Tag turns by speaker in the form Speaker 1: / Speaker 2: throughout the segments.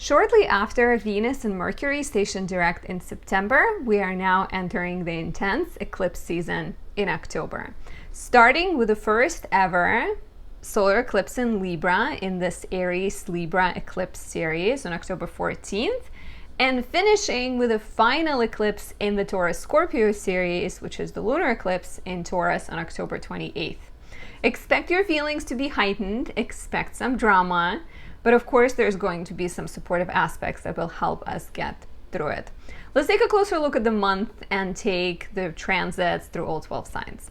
Speaker 1: Shortly after Venus and Mercury stationed direct in September, we are now entering the intense eclipse season in October, starting with the first ever solar eclipse in Libra in this Aries Libra eclipse series on October 14th, and finishing with a final eclipse in the Taurus Scorpio series, which is the lunar eclipse in Taurus on October 28th. Expect your feelings to be heightened, expect some drama, but of course there's going to be some supportive aspects that will help us get through it. Let's take a closer look at the month and take the transits through all 12 signs.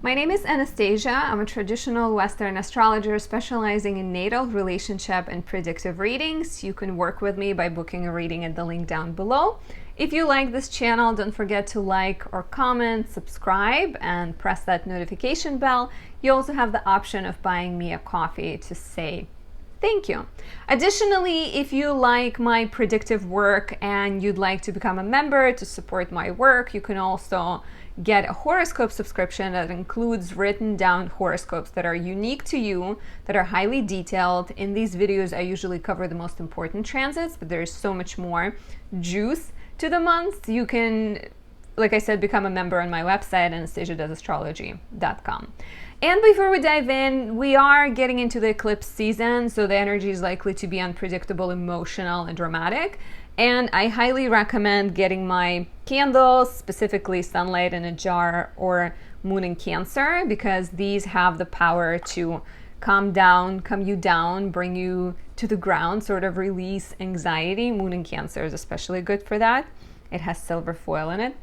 Speaker 1: My name is Anastasia. I'm a traditional Western astrologer specializing in natal, relationship, and predictive readings. You can work with me by booking a reading at the link down below. If you like this channel, don't forget to like or comment, subscribe, and press that notification bell. You also have the option of buying me a coffee to say thank you. Additionally, if you like my predictive work and you'd like to become a member to support my work, you can also get a horoscope subscription that includes written down horoscopes that are unique to you, that are highly detailed. In these videos, I usually cover the most important transits, but there's so much more juice to the months. You can, like I said, become a member on my website, anastasiadoesastrology.com. And before we dive in, we are getting into the eclipse season, so the energy is likely to be unpredictable, emotional, and dramatic. And I highly recommend getting my candles, specifically Sunlight in a Jar or Moon in Cancer, because these have the power to calm you down, bring you to the ground, sort of release anxiety. Moon in Cancer is especially good for that. It has silver foil in it,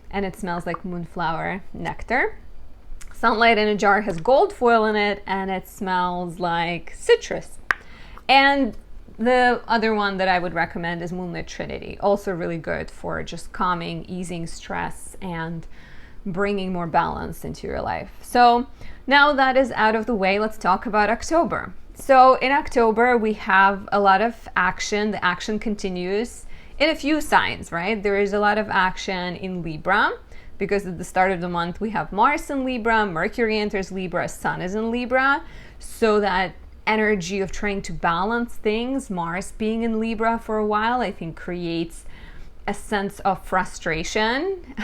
Speaker 1: and it smells like moonflower nectar. Sunlight in a Jar has gold foil in it, and it smells like citrus. And the other one that I would recommend is Moonlit Trinity, also really good for just calming, easing stress, and bringing more balance into your life. So now that is out of the way, let's talk about October. So in October, we have a lot of action. The action continues in a few signs, right? There is a lot of action in Libra, because at the start of the month, we have Mars in Libra, Mercury enters Libra, Sun is in Libra. So that energy of trying to balance things, Mars being in Libra for a while, I think creates a sense of frustration.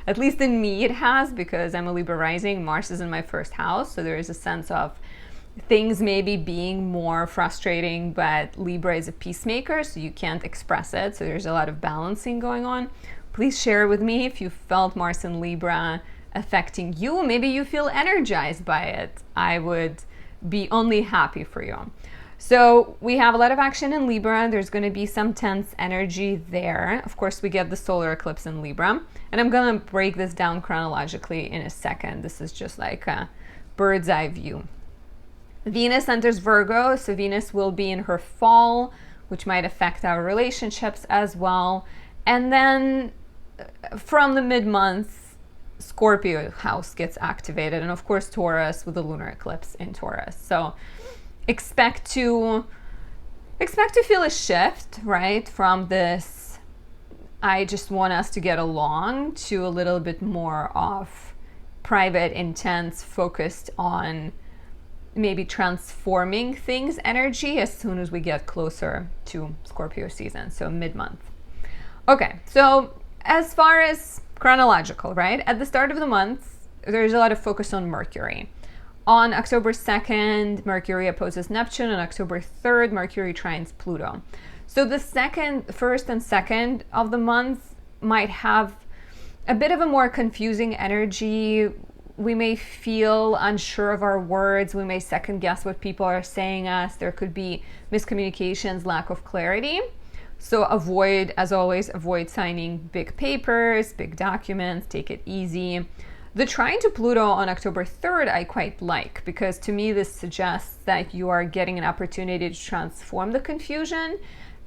Speaker 1: At least in me it has, because I'm a Libra rising. Mars is in my first house, so there is a sense of things maybe being more frustrating, but Libra is a peacemaker, so you can't express it, so there's a lot of balancing going on. Please share with me if you felt Mars in Libra affecting you. Maybe you feel energized by it. I would be only happy for you. So we have a lot of action in Libra. There's going to be some tense energy there. Of course, we get the solar eclipse in Libra, and I'm going to break this down chronologically in a second. This is just like a bird's eye view. Venus enters Virgo, so Venus will be in her fall, which might affect our relationships as well. And then from the mid-month, Scorpio house gets activated, and of course Taurus with the lunar eclipse in Taurus. So expect to feel a shift, right, from this I just want us to get along to a little bit more of private, intense, focused on maybe transforming things energy as soon as we get closer to Scorpio season, so mid-month. Okay, so as far as chronological, right? At the start of the month, there's a lot of focus on Mercury. On October 2nd, Mercury opposes Neptune. On October 3rd, Mercury trines Pluto. So the first and second of the month might have a bit of a more confusing energy. We may feel unsure of our words. We may second guess what people are saying us. There could be miscommunications, lack of clarity. So as always, avoid signing big papers, big documents, take it easy. The trine to Pluto on October 3rd I quite like, because to me this suggests that you are getting an opportunity to transform the confusion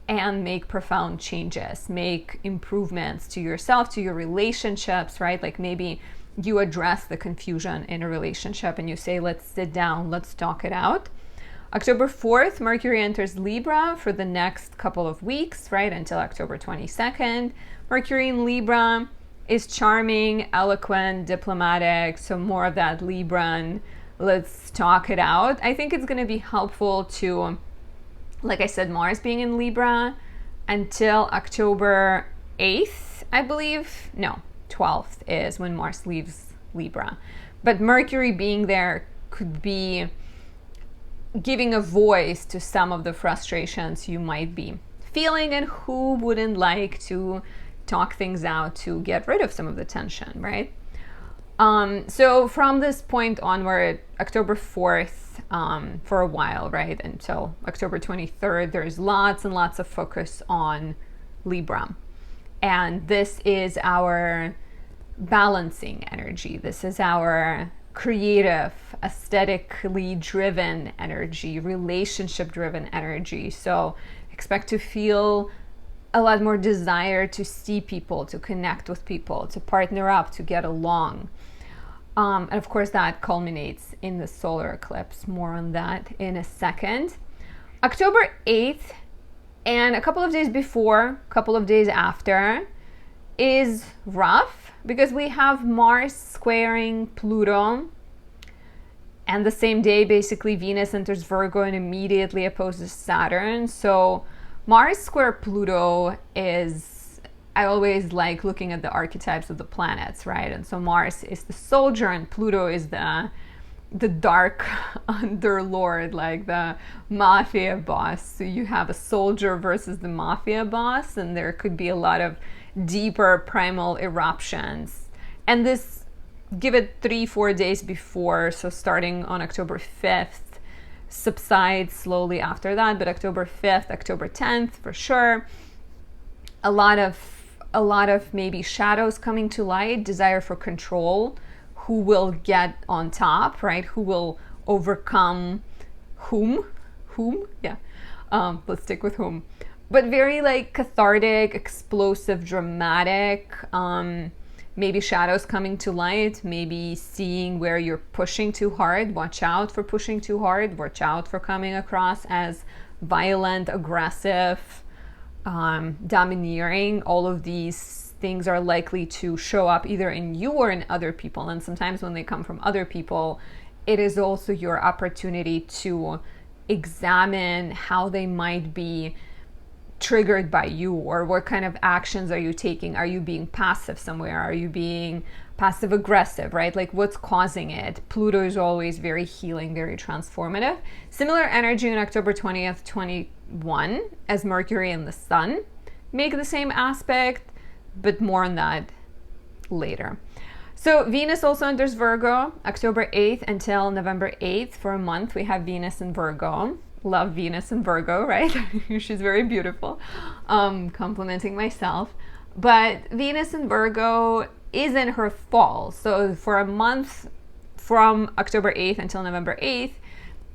Speaker 1: and make profound changes, make improvements to yourself, to your relationships, right? Like maybe you address the confusion in a relationship and you say, let's sit down, let's talk it out. October 4th, Mercury enters Libra for the next couple of weeks, right, until October 22nd. Mercury in Libra is charming, eloquent, diplomatic, so more of that Libran, let's talk it out. I think it's going to be helpful to, like I said, Mars being in Libra until October 8th, I believe. No, 12th is when Mars leaves Libra. But Mercury being there could be giving a voice to some of the frustrations you might be feeling, and who wouldn't like to talk things out to get rid of some of the tension, right? So from this point onward, October 4th, for a while, right, until October 23rd, there's lots and lots of focus on Libra. And this is our balancing energy. This is our creative, aesthetically driven energy, relationship driven energy. So expect to feel a lot more desire to see people, to connect with people, to partner up, to get along. And of course that culminates in the solar eclipse. More on that in a second. October 8th and a couple of days before, a couple of days after is rough, because we have Mars squaring Pluto, and the same day basically Venus enters Virgo and immediately opposes Saturn. So Mars square Pluto is, I always like looking at the archetypes of the planets, right? And so Mars is the soldier and Pluto is the dark underlord, like the mafia boss. So you have a soldier versus the mafia boss, and there could be a lot of deeper primal eruptions. And this, give it 3-4 days before, so starting on October 5th, subsides slowly after that, but October 5th, October 10th for sure, a lot of maybe shadows coming to light, desire for control, who will get on top, right? Who will overcome whom? Yeah, let's stick with whom. But very like cathartic, explosive, dramatic, maybe shadows coming to light, maybe seeing where you're pushing too hard. Watch out for pushing too hard. Watch out for coming across as violent, aggressive, domineering. All of these things are likely to show up either in you or in other people. And sometimes when they come from other people, it is also your opportunity to examine how they might be triggered by you, or what kind of actions are you taking? Are you being passive somewhere? Are you being passive aggressive, right? Like what's causing it? Pluto is always very healing, very transformative. Similar energy on October 20th, 21 as Mercury and the Sun make the same aspect, but more on that later. So Venus also enters Virgo October 8th until November 8th. For a month we have Venus in Virgo. Love Venus in Virgo, right? She's very beautiful. Complimenting myself. But Venus in Virgo is in her fall. So for a month from October 8th until November 8th,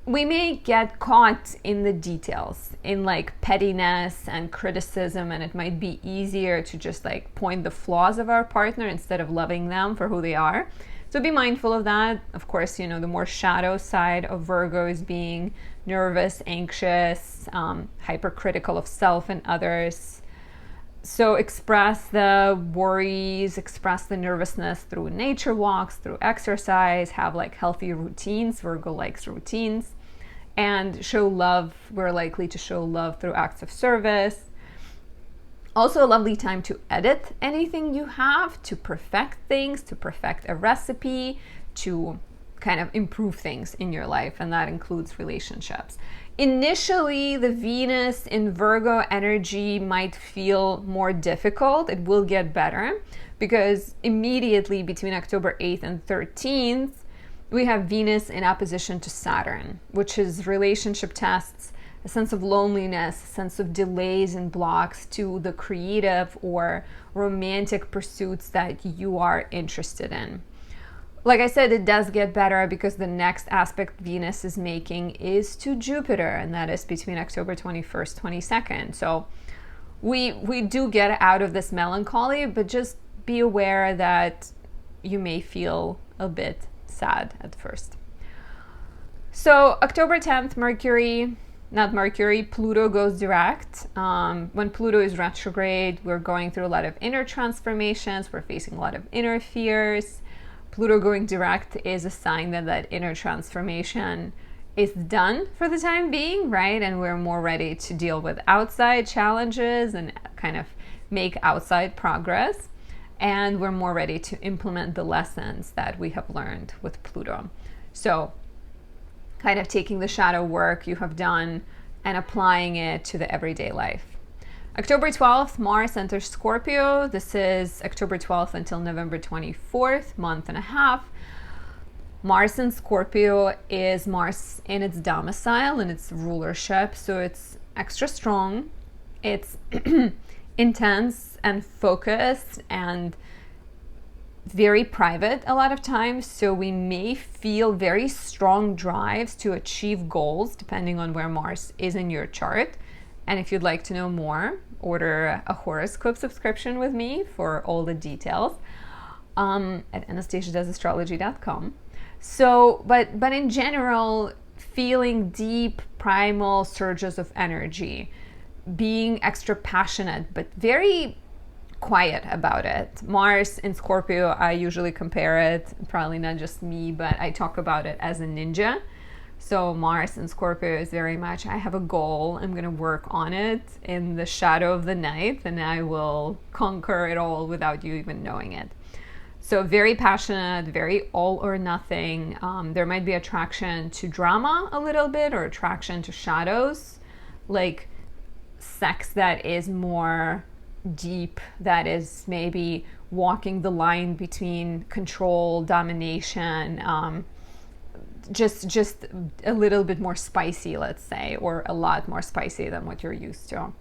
Speaker 1: we may get caught in the details, in like pettiness and criticism, and it might be easier to just like point the flaws of our partner instead of loving them for who they are. So be mindful of that. Of course, you know, the more shadow side of Virgo is being nervous, anxious, hypercritical of self and others. So express the worries, express the nervousness through nature walks, through exercise, have like healthy routines. Virgo likes routines. And show love. We're likely to show love through acts of service. Also a lovely time to edit anything you have, to perfect things, to perfect a recipe, to kind of improve things in your life, and that includes relationships. Initially, the Venus in Virgo energy might feel more difficult. It will get better because immediately between October 8th and 13th, we have Venus in opposition to Saturn, which is relationship tests, a sense of loneliness, a sense of delays and blocks to the creative or romantic pursuits that you are interested in. Like I said, it does get better because the next aspect Venus is making is to Jupiter, and that is between October 21st, 22nd. So we do get out of this melancholy, but just be aware that you may feel a bit sad at first. So October 10th, Pluto goes direct. When Pluto is retrograde, we're going through a lot of inner transformations. We're facing a lot of inner fears. Pluto going direct is a sign that that inner transformation is done for the time being, right? And we're more ready to deal with outside challenges and kind of make outside progress. And we're more ready to implement the lessons that we have learned with Pluto. So kind of taking the shadow work you have done and applying it to the everyday life. October 12th, Mars enters Scorpio. This is October 12th until November 24th, month and a half. Mars in Scorpio is Mars in its domicile and its rulership, so it's extra strong. It's intense and focused and very private a lot of times, so we may feel very strong drives to achieve goals depending on where Mars is in your chart. And if you'd like to know more, order a horoscope subscription with me for all the details at anastasiadoesastrology.com. So, but in general, feeling deep primal surges of energy, being extra passionate, but very quiet about it. Mars in Scorpio, I usually compare it, probably not just me, but I talk about it as a ninja. So Mars in Scorpio is very much, I have a goal, I'm going to work on it in the shadow of the night, and I will conquer it all without you even knowing it. So very passionate, very all or nothing. There might be attraction to drama a little bit, or attraction to shadows, like sex that is more deep, that is maybe walking the line between control, domination, just a little bit more spicy, let's say, or a lot more spicy than what you're used to.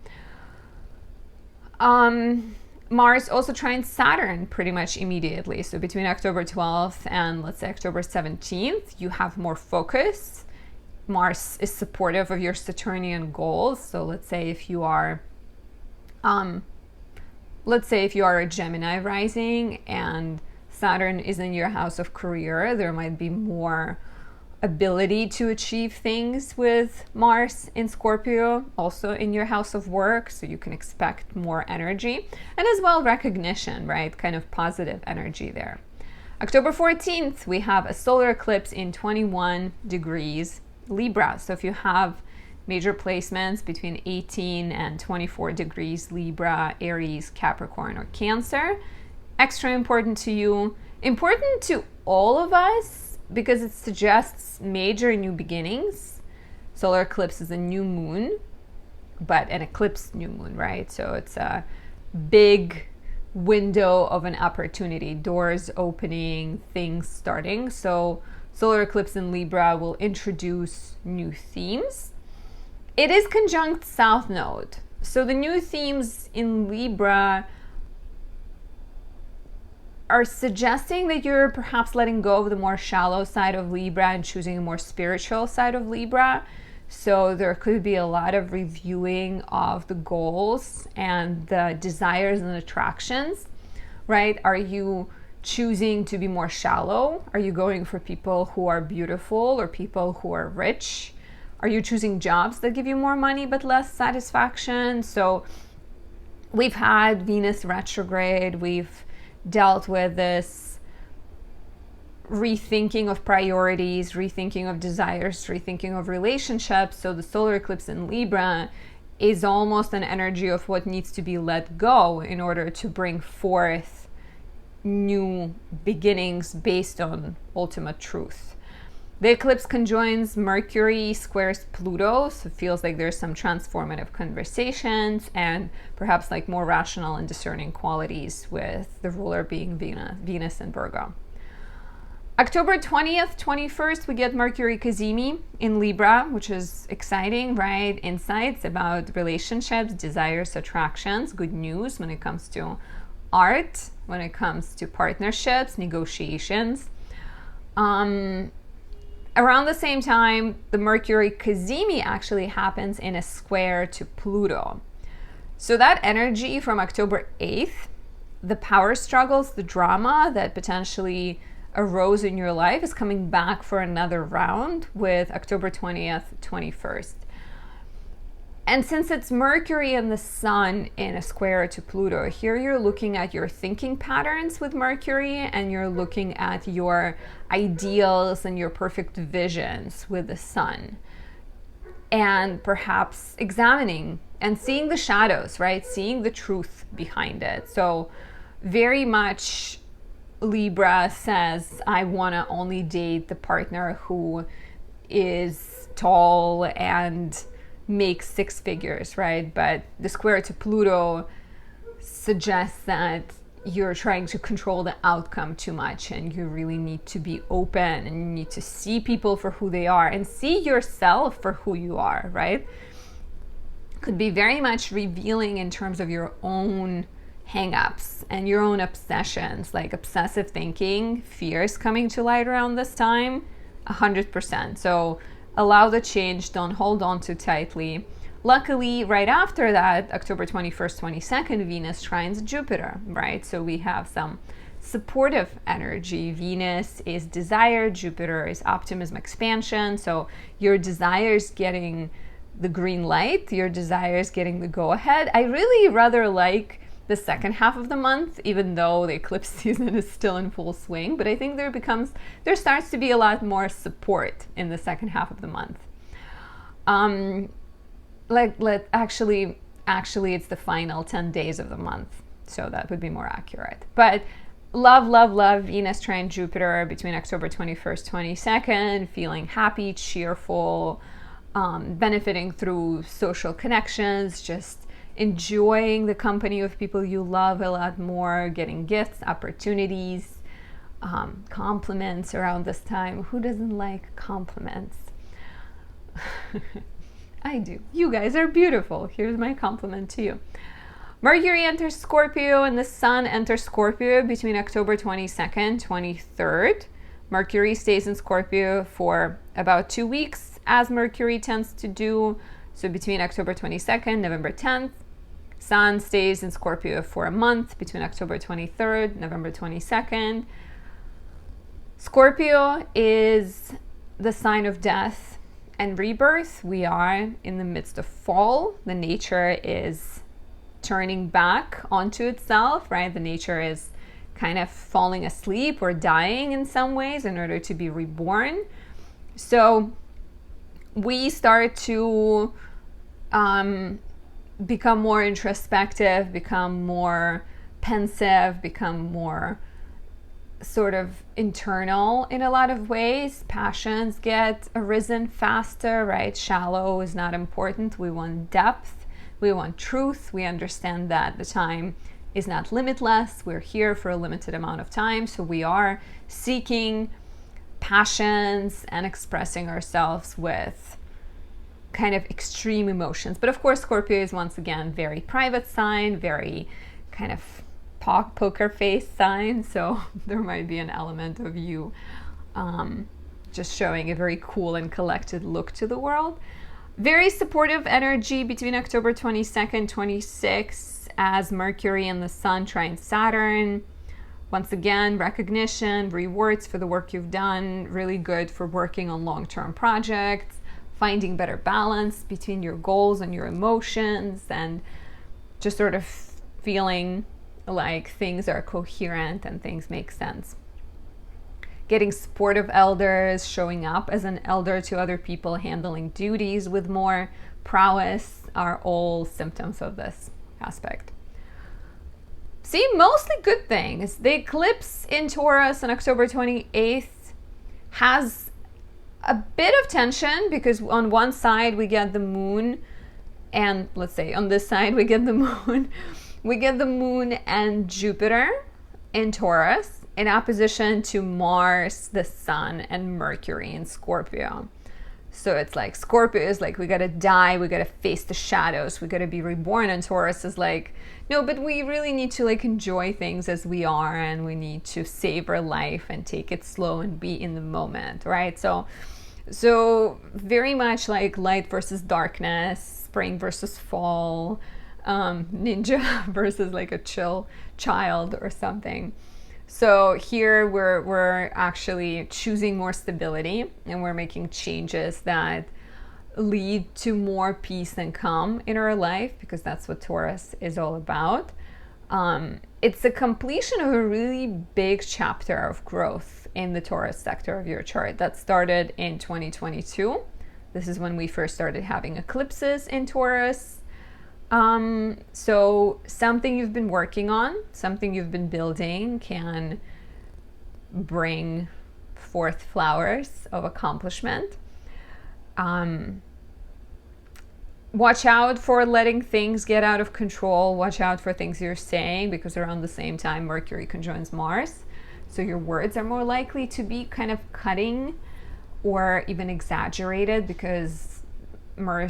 Speaker 1: Mars also trines Saturn pretty much immediately. So between October 12th and let's say October 17th, you have more focus. Mars is supportive of your Saturnian goals. So let's say if you are a Gemini rising and Saturn is in your house of career, there might be more ability to achieve things with Mars in Scorpio, also in your house of work, so you can expect more energy, and as well recognition, right? Kind of positive energy there. October 14th, we have a solar eclipse in 21 degrees Libra. So if you have major placements between 18 and 24 degrees Libra, Aries, Capricorn, or Cancer, extra important to you, important to all of us, because it suggests major new beginnings. Solar eclipse is a new moon, but an eclipse new moon, right? So it's a big window of an opportunity, doors opening, things starting. So solar eclipse in Libra will introduce new themes. It is conjunct South Node. So the new themes in Libra are suggesting that you're perhaps letting go of the more shallow side of Libra and choosing a more spiritual side of Libra. So there could be a lot of reviewing of the goals and the desires and attractions, right? Are you choosing to be more shallow? Are you going for people who are beautiful or people who are rich? Are you choosing jobs that give you more money but less satisfaction? So we've had Venus retrograde, we've dealt with this rethinking of priorities, rethinking of desires, rethinking of relationships. So the solar eclipse in Libra is almost an energy of what needs to be let go in order to bring forth new beginnings based on ultimate truth. The eclipse conjoins Mercury squares Pluto, so it feels like there's some transformative conversations and perhaps like more rational and discerning qualities, with the ruler being Venus and Virgo. October 20th, 21st, we get Mercury Cazimi in Libra, which is exciting, right? Insights about relationships, desires, attractions, good news when it comes to art, when it comes to partnerships, negotiations. Around the same time, the Mercury Cazimi actually happens in a square to Pluto. So that energy from October 8th, the power struggles, the drama that potentially arose in your life is coming back for another round with October 20th, 21st. And since it's Mercury and the Sun in a square to Pluto, here you're looking at your thinking patterns with Mercury, and you're looking at your ideals and your perfect visions with the Sun. And perhaps examining and seeing the shadows, right? Seeing the truth behind it. So very much Libra says, I want to only date the partner who is tall and makes six figures, right? But the square to Pluto suggests that you're trying to control the outcome too much, and you really need to be open, and you need to see people for who they are and see yourself for who you are, right? Could be very much revealing in terms of your own hang-ups and your own obsessions, like obsessive thinking, fears coming to light around this time, 100%. So allow the change, don't hold on too tightly. Luckily, right after that, October 21st, 22nd, Venus trines Jupiter, right? So we have some supportive energy. Venus is desire, Jupiter is optimism, expansion. So your desires getting the green light, your desires getting the go-ahead. I really rather like the second half of the month, even though the eclipse season is still in full swing, but I think there starts to be a lot more support in the second half of the month. Actually it's the final 10 days of the month, so that would be more accurate. But love Venus trine Jupiter between October 21st, 22nd, feeling happy, cheerful, benefiting through social connections, just enjoying the company of people you love a lot more, getting gifts, opportunities, compliments around this time. Who doesn't like compliments? I do. You guys are beautiful. Here's my compliment to you. Mercury enters Scorpio and the Sun enters Scorpio between October 22nd, 23rd. Mercury stays in Scorpio for about 2 weeks, as Mercury tends to do. So between October 22nd, November 10th. Sun stays in Scorpio for a month between October 23rd, November 22nd. Scorpio is the sign of death and rebirth. We are in the midst of fall. The nature is turning back onto itself, right? The nature is kind of falling asleep or dying in some ways in order to be reborn. So we start to become more introspective, become more pensive, become more sort of internal in a lot of ways. Passions get arisen faster, right? Shallow is not important. We want depth. We want truth. We understand that the time is not limitless. We're here for a limited amount of time. So we are seeking passions and expressing ourselves with kind of extreme emotions. But of course, Scorpio is once again very private sign, very kind of poker face sign. So there might be an element of you just showing a very cool and collected look to the world. Very supportive energy between October 22nd, 26th, as Mercury and the Sun trine Saturn. Once again, recognition, rewards for the work you've done. Really good for working on long-term projects, finding better balance between your goals and your emotions, and just sort of feeling like things are coherent and things make sense. Getting supportive elders, showing up as an elder to other people, handling duties with more prowess are all symptoms of this aspect. See, mostly good things. The eclipse in Taurus on October 28th has a bit of tension, because on one side we get the moon, and let's say on this side we get the moon. We get the moon and Jupiter in Taurus in opposition to Mars, the Sun, and Mercury in Scorpio. So it's like Scorpio is like, we gotta die, we gotta face the shadows, we gotta be reborn. And Taurus is like, no, but we really need to like enjoy things as we are, and we need to savor life and take it slow and be in the moment, right? So very much like light versus darkness, spring versus fall, ninja versus like a chill child or something. So here we're actually choosing more stability, and we're making changes that lead to more peace and calm in our life, because that's what Taurus is all about. It's the completion of a really big chapter of growth in the Taurus sector of your chart that started in 2022. This is when we first started having eclipses in Taurus. So something you've been working on, something you've been building can bring forth flowers of accomplishment. Watch out for letting things get out of control. Watch out for things you're saying, because around the same time Mercury conjoins Mars. So your words are more likely to be kind of cutting or even exaggerated, because Mercury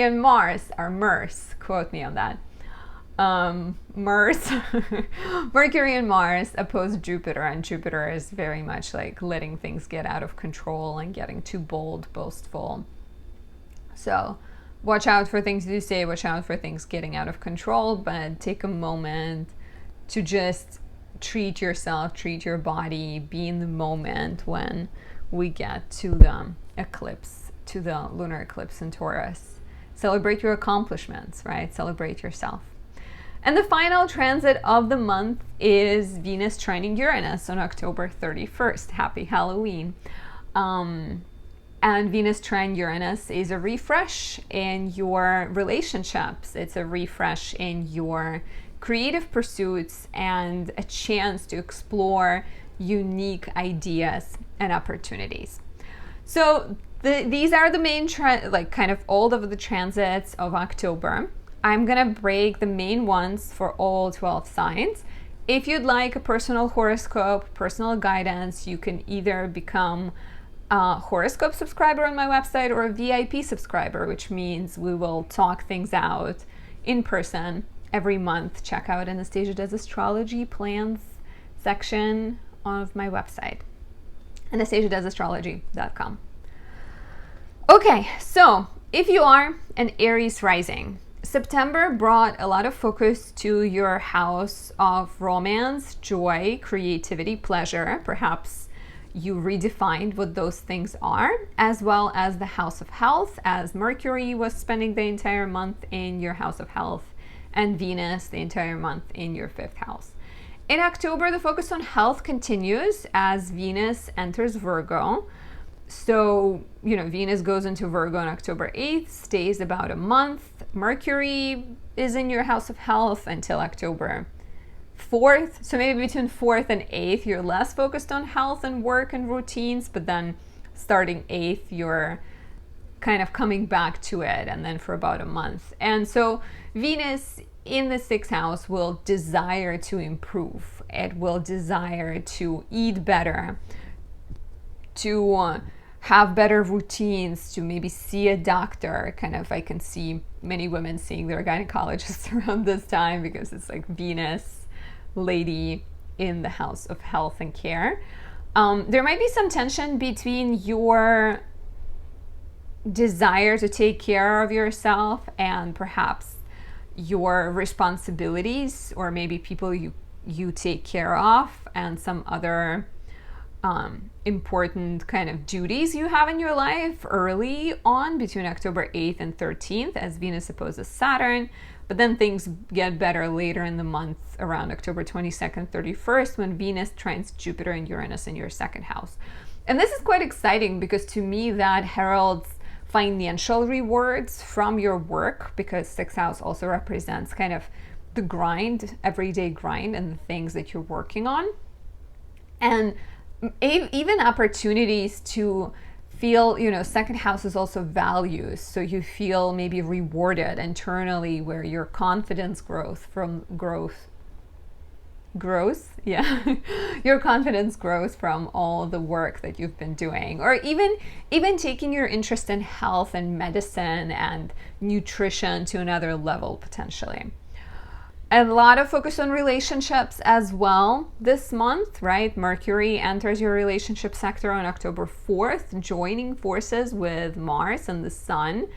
Speaker 1: and Mars are Mars. Quote me on that. Mercury and Mars oppose Jupiter, and Jupiter is very much like letting things get out of control and getting too bold, boastful. So watch out for things you say, watch out for things getting out of control, but take a moment to just treat yourself, treat your body, be in the moment when we get to the eclipse, to the lunar eclipse in Taurus. Celebrate your accomplishments, right? Celebrate yourself. And the final transit of the month is Venus trining Uranus on October 31st. Happy Halloween. And Venus trine Uranus is a refresh in your relationships. It's a refresh in your creative pursuits and a chance to explore unique ideas and opportunities. So these are the main, kind of all of the transits of October. I'm going to break the main ones for all 12 signs. If you'd like a personal horoscope, personal guidance, you can either become a horoscope subscriber on my website or a VIP subscriber, which means we will talk things out in person every month. Check out Anastasia Does Astrology plans section of my website, anastasiadoesastrology.com. Okay, so if you are an Aries rising, September brought a lot of focus to your house of romance, joy, creativity, pleasure. Perhaps you redefined what those things are, as well as the house of health, as Mercury was spending the entire month in your house of health, and Venus the entire month in your 5th house. In October, the focus on health continues as Venus enters Virgo. So, Venus goes into Virgo on October 8th, stays about a month. Mercury is in your house of health until October 4th. So maybe between 4th and 8th, you're less focused on health and work and routines, but then starting 8th, you're kind of coming back to it, and then for about a month. And so Venus in the 6th house will desire to improve. It will desire to eat better, to have better routines, to maybe see a doctor. I can see many women seeing their gynecologists around this time, because it's like Venus lady in the house of health and care. There might be some tension between your desire to take care of yourself and perhaps your responsibilities, or maybe people you take care of, and some other important kind of duties you have in your life early on between October 8th and 13th as Venus opposes Saturn. But then things get better later in the month around October 22nd, 31st, when Venus trines Jupiter and Uranus in your 2nd house. And this is quite exciting, because to me that heralds financial rewards from your work, because 6th house also represents kind of the grind, everyday grind, and the things that you're working on. And even opportunities to feel, 2nd house is also values. So you feel maybe rewarded internally, where your confidence your confidence grows from all the work that you've been doing, or even taking your interest in health and medicine and nutrition to another level potentially. A lot of focus on relationships as well this month, right? Mercury enters your relationship sector on October 4th, joining forces with Mars and the Sun.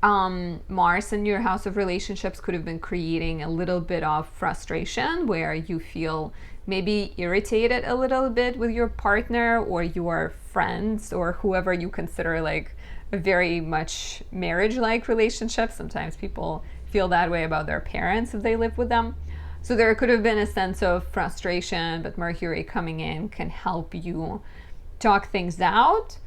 Speaker 1: Mars in your house of relationships could have been creating a little bit of frustration where you feel maybe irritated a little bit with your partner or your friends or whoever you consider like a very much marriage-like relationship. Sometimes people feel that way about their parents if they live with them. So there could have been a sense of frustration, but Mercury coming in can help you talk things out.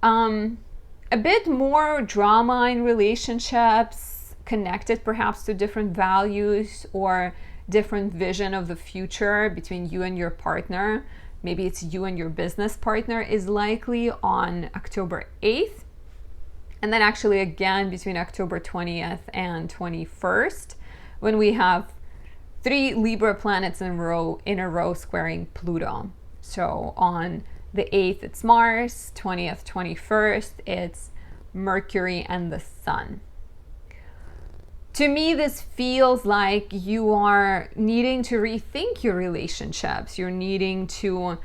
Speaker 1: A bit more drama in relationships, connected perhaps to different values or different vision of the future between you and your partner. Maybe it's you and your business partner is likely on October 8th. And then actually again between October 20th and 21st, when we have 3 Libra planets in a row squaring Pluto. So on the 8th, it's Mars, 20th, 21st, it's Mercury and the Sun. To me, this feels like you are needing to rethink your relationships. You're needing to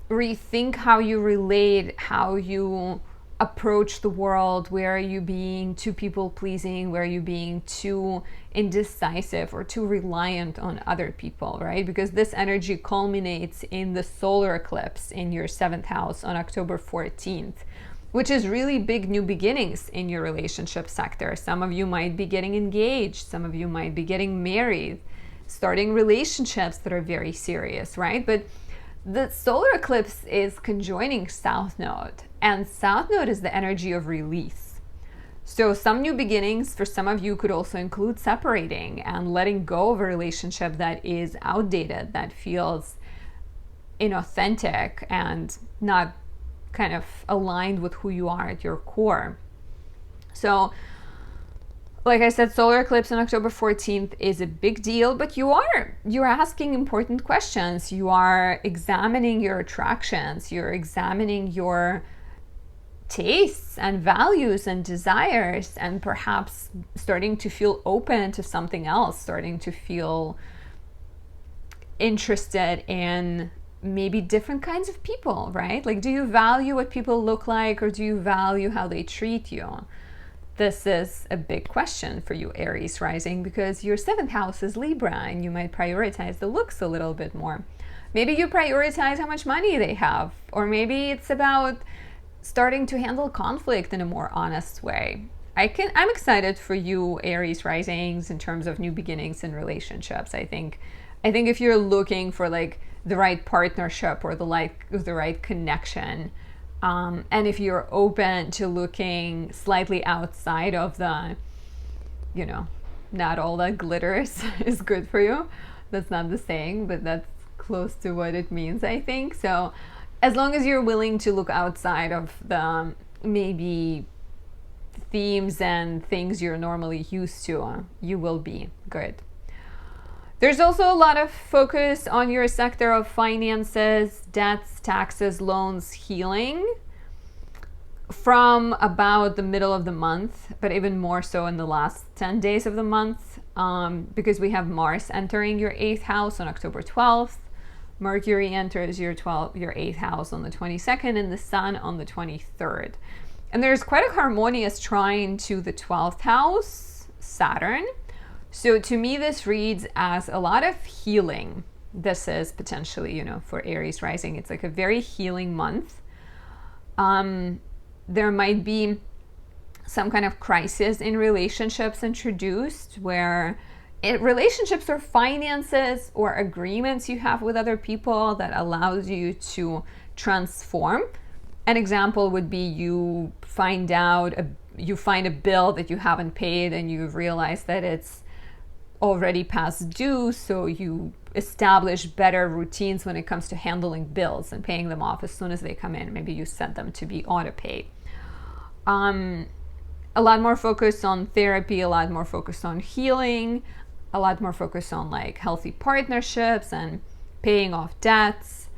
Speaker 1: rethink how you relate, how you approach the world. Where are you being too people-pleasing? Where are you being too indecisive or too reliant on other people, right? Because this energy culminates in the solar eclipse in your 7th house on October 14th, which is really big new beginnings in your relationship sector. Some of you might be getting engaged. Some of you might be getting married, starting relationships that are very serious, right? But the solar eclipse is conjoining South Node, and South Node is the energy of release. So some new beginnings for some of you could also include separating and letting go of a relationship that is outdated, that feels inauthentic and not kind of aligned with who you are at your core. So like I said, solar eclipse on October 14th is a big deal, but you're asking important questions. You are examining your attractions. You're examining your tastes and values and desires, and perhaps starting to feel open to something else, starting to feel interested in maybe different kinds of people, right? Like, do you value what people look like, or do you value how they treat you? This is a big question for you, Aries rising, because your 7th house is Libra, and you might prioritize the looks a little bit more. Maybe you prioritize how much money they have, or maybe it's about starting to handle conflict in a more honest way. I'm excited for you, Aries risings, in terms of new beginnings in relationships. I think if you're looking for like the right partnership or the right connection, and if you're open to looking slightly outside of the, not all that glitters is good for you. That's not the saying, but that's close to what it means, I think. So as long as you're willing to look outside of the maybe themes and things you're normally used to, you will be good. There's also a lot of focus on your sector of finances, debts, taxes, loans, healing from about the middle of the month, but even more so in the last 10 days of the month, because we have Mars entering your 8th house on October 12th. Mercury enters your 8th house on the 22nd, and the Sun on the 23rd. And there's quite a harmonious trine to the 12th house, Saturn. So to me, this reads as a lot of healing. This is potentially, for Aries rising, it's like a very healing month. There might be some kind of crisis in relationships introduced, where relationships or finances or agreements you have with other people that allows you to transform. An example would be you find a bill that you haven't paid, and you realize that it's already past due, so you establish better routines when it comes to handling bills and paying them off as soon as they come in. Maybe you set them to be auto pay. A lot more focus on therapy, a lot more focus on healing, a lot more focus on like healthy partnerships and paying off debts,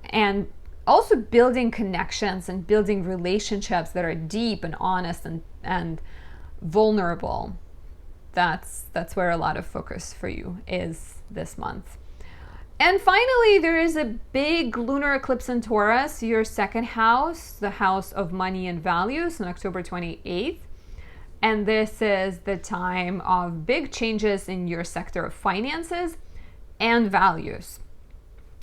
Speaker 1: and also building connections and building relationships that are deep and honest and vulnerable. That's where a lot of focus for you is this month. And finally, there is a big lunar eclipse in Taurus, your 2nd house, the house of money and values, on October 28th. And this is the time of big changes in your sector of finances and values.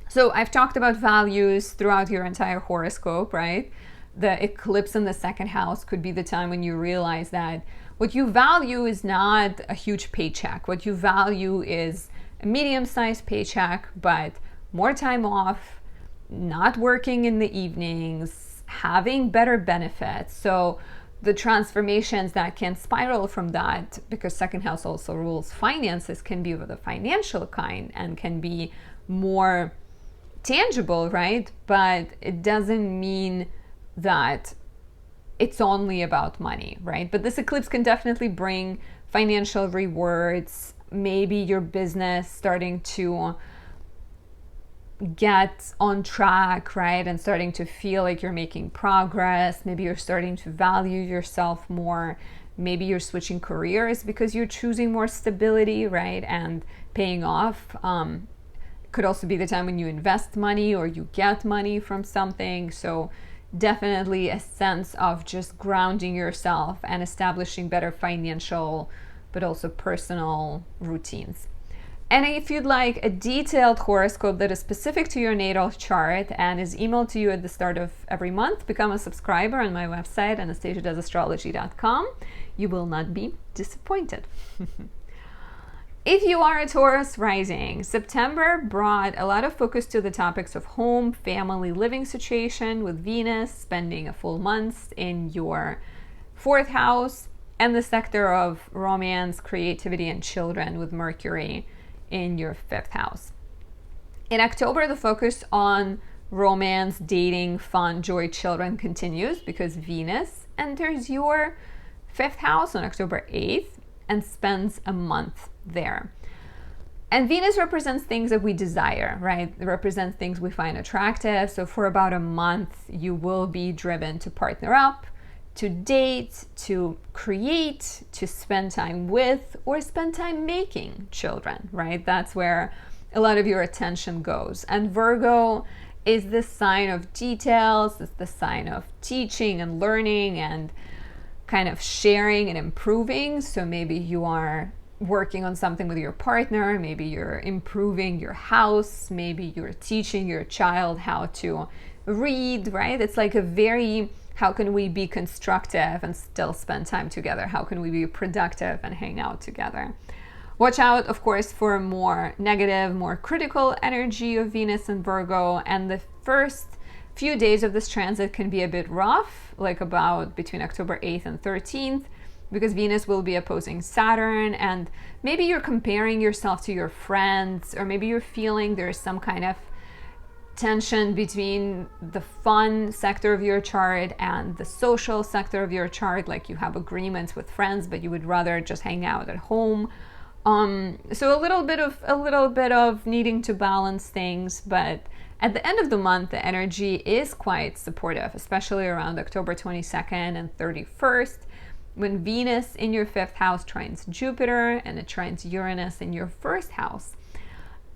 Speaker 1: So I've talked about values throughout your entire horoscope, right? The eclipse in the second house could be the time when you realize that what you value is not a huge paycheck. What you value is a medium-sized paycheck, but more time off, not working in the evenings, having better benefits. So the transformations that can spiral from that, because second house also rules finances, can be of the financial kind and can be more tangible, right? But it doesn't mean that it's only about money, right? But this eclipse can definitely bring financial rewards, maybe your business starting to get on track, right? And starting to feel like you're making progress. Maybe you're starting to value yourself more. Maybe you're switching careers because you're choosing more stability, right? And paying off. Could also be the time when you invest money or you get money from something. So definitely a sense of just grounding yourself and establishing better financial but also personal routines. And if you'd like a detailed horoscope that is specific to your natal chart and is emailed to you at the start of every month, become a subscriber on my website, anastasiadoesastrology.com. You will not be disappointed. If you are a Taurus rising, September brought a lot of focus to the topics of home, family, living situation, with Venus spending a full month in your fourth house, and the sector of romance, creativity, and children with Mercury in your fifth house. In October, the focus on romance, dating, fun, joy, children continues because Venus enters your fifth house on October 8th and spends a month there. And Venus represents things that we desire, right? It represents things we find attractive. So for about a month, you will be driven to partner up, to date, to create, to spend time with, or spend time making children, right? That's where a lot of your attention goes. And Virgo is the sign of details, it's the sign of teaching and learning and kind of sharing and improving. So maybe you are working on something with your partner, maybe you're improving your house, maybe you're teaching your child how to read, right? It's like a very, how can we be constructive and still spend time together? How can we be productive and hang out together? Watch out, of course, for more negative, more critical energy of Venus and Virgo. And the first few days of this transit can be a bit rough, like about between October 8th and 13th, because Venus will be opposing Saturn. And maybe you're comparing yourself to your friends, or maybe you're feeling there's some kind of tension between the fun sector of your chart and the social sector of your chart, like you have agreements with friends but you would rather just hang out at home. So a little bit of needing to balance things, but at the end of the month the energy is quite supportive, especially around October 22nd and 31st, when Venus in your fifth house trines Jupiter and it trines Uranus in your first house.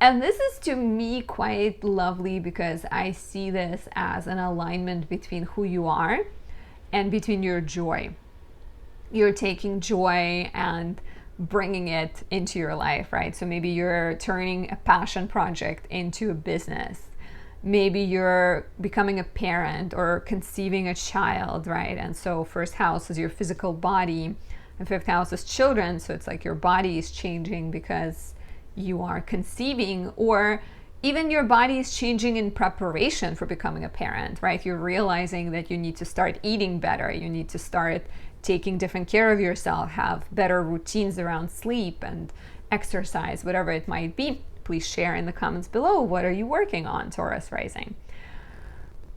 Speaker 1: And this is, to me, quite lovely because I see this as an alignment between who you are and between your joy. You're taking joy and bringing it into your life, right? So maybe you're turning a passion project into a business. Maybe you're becoming a parent or conceiving a child, right? And so first house is your physical body and fifth house is children. So it's like your body is changing because you are conceiving, or even your body is changing in preparation for becoming a parent, right? You're realizing that you need to start eating better, you need to start taking different care of yourself, have better routines around sleep and exercise, whatever it might be. Please share in the comments below, what are you working on, Taurus rising?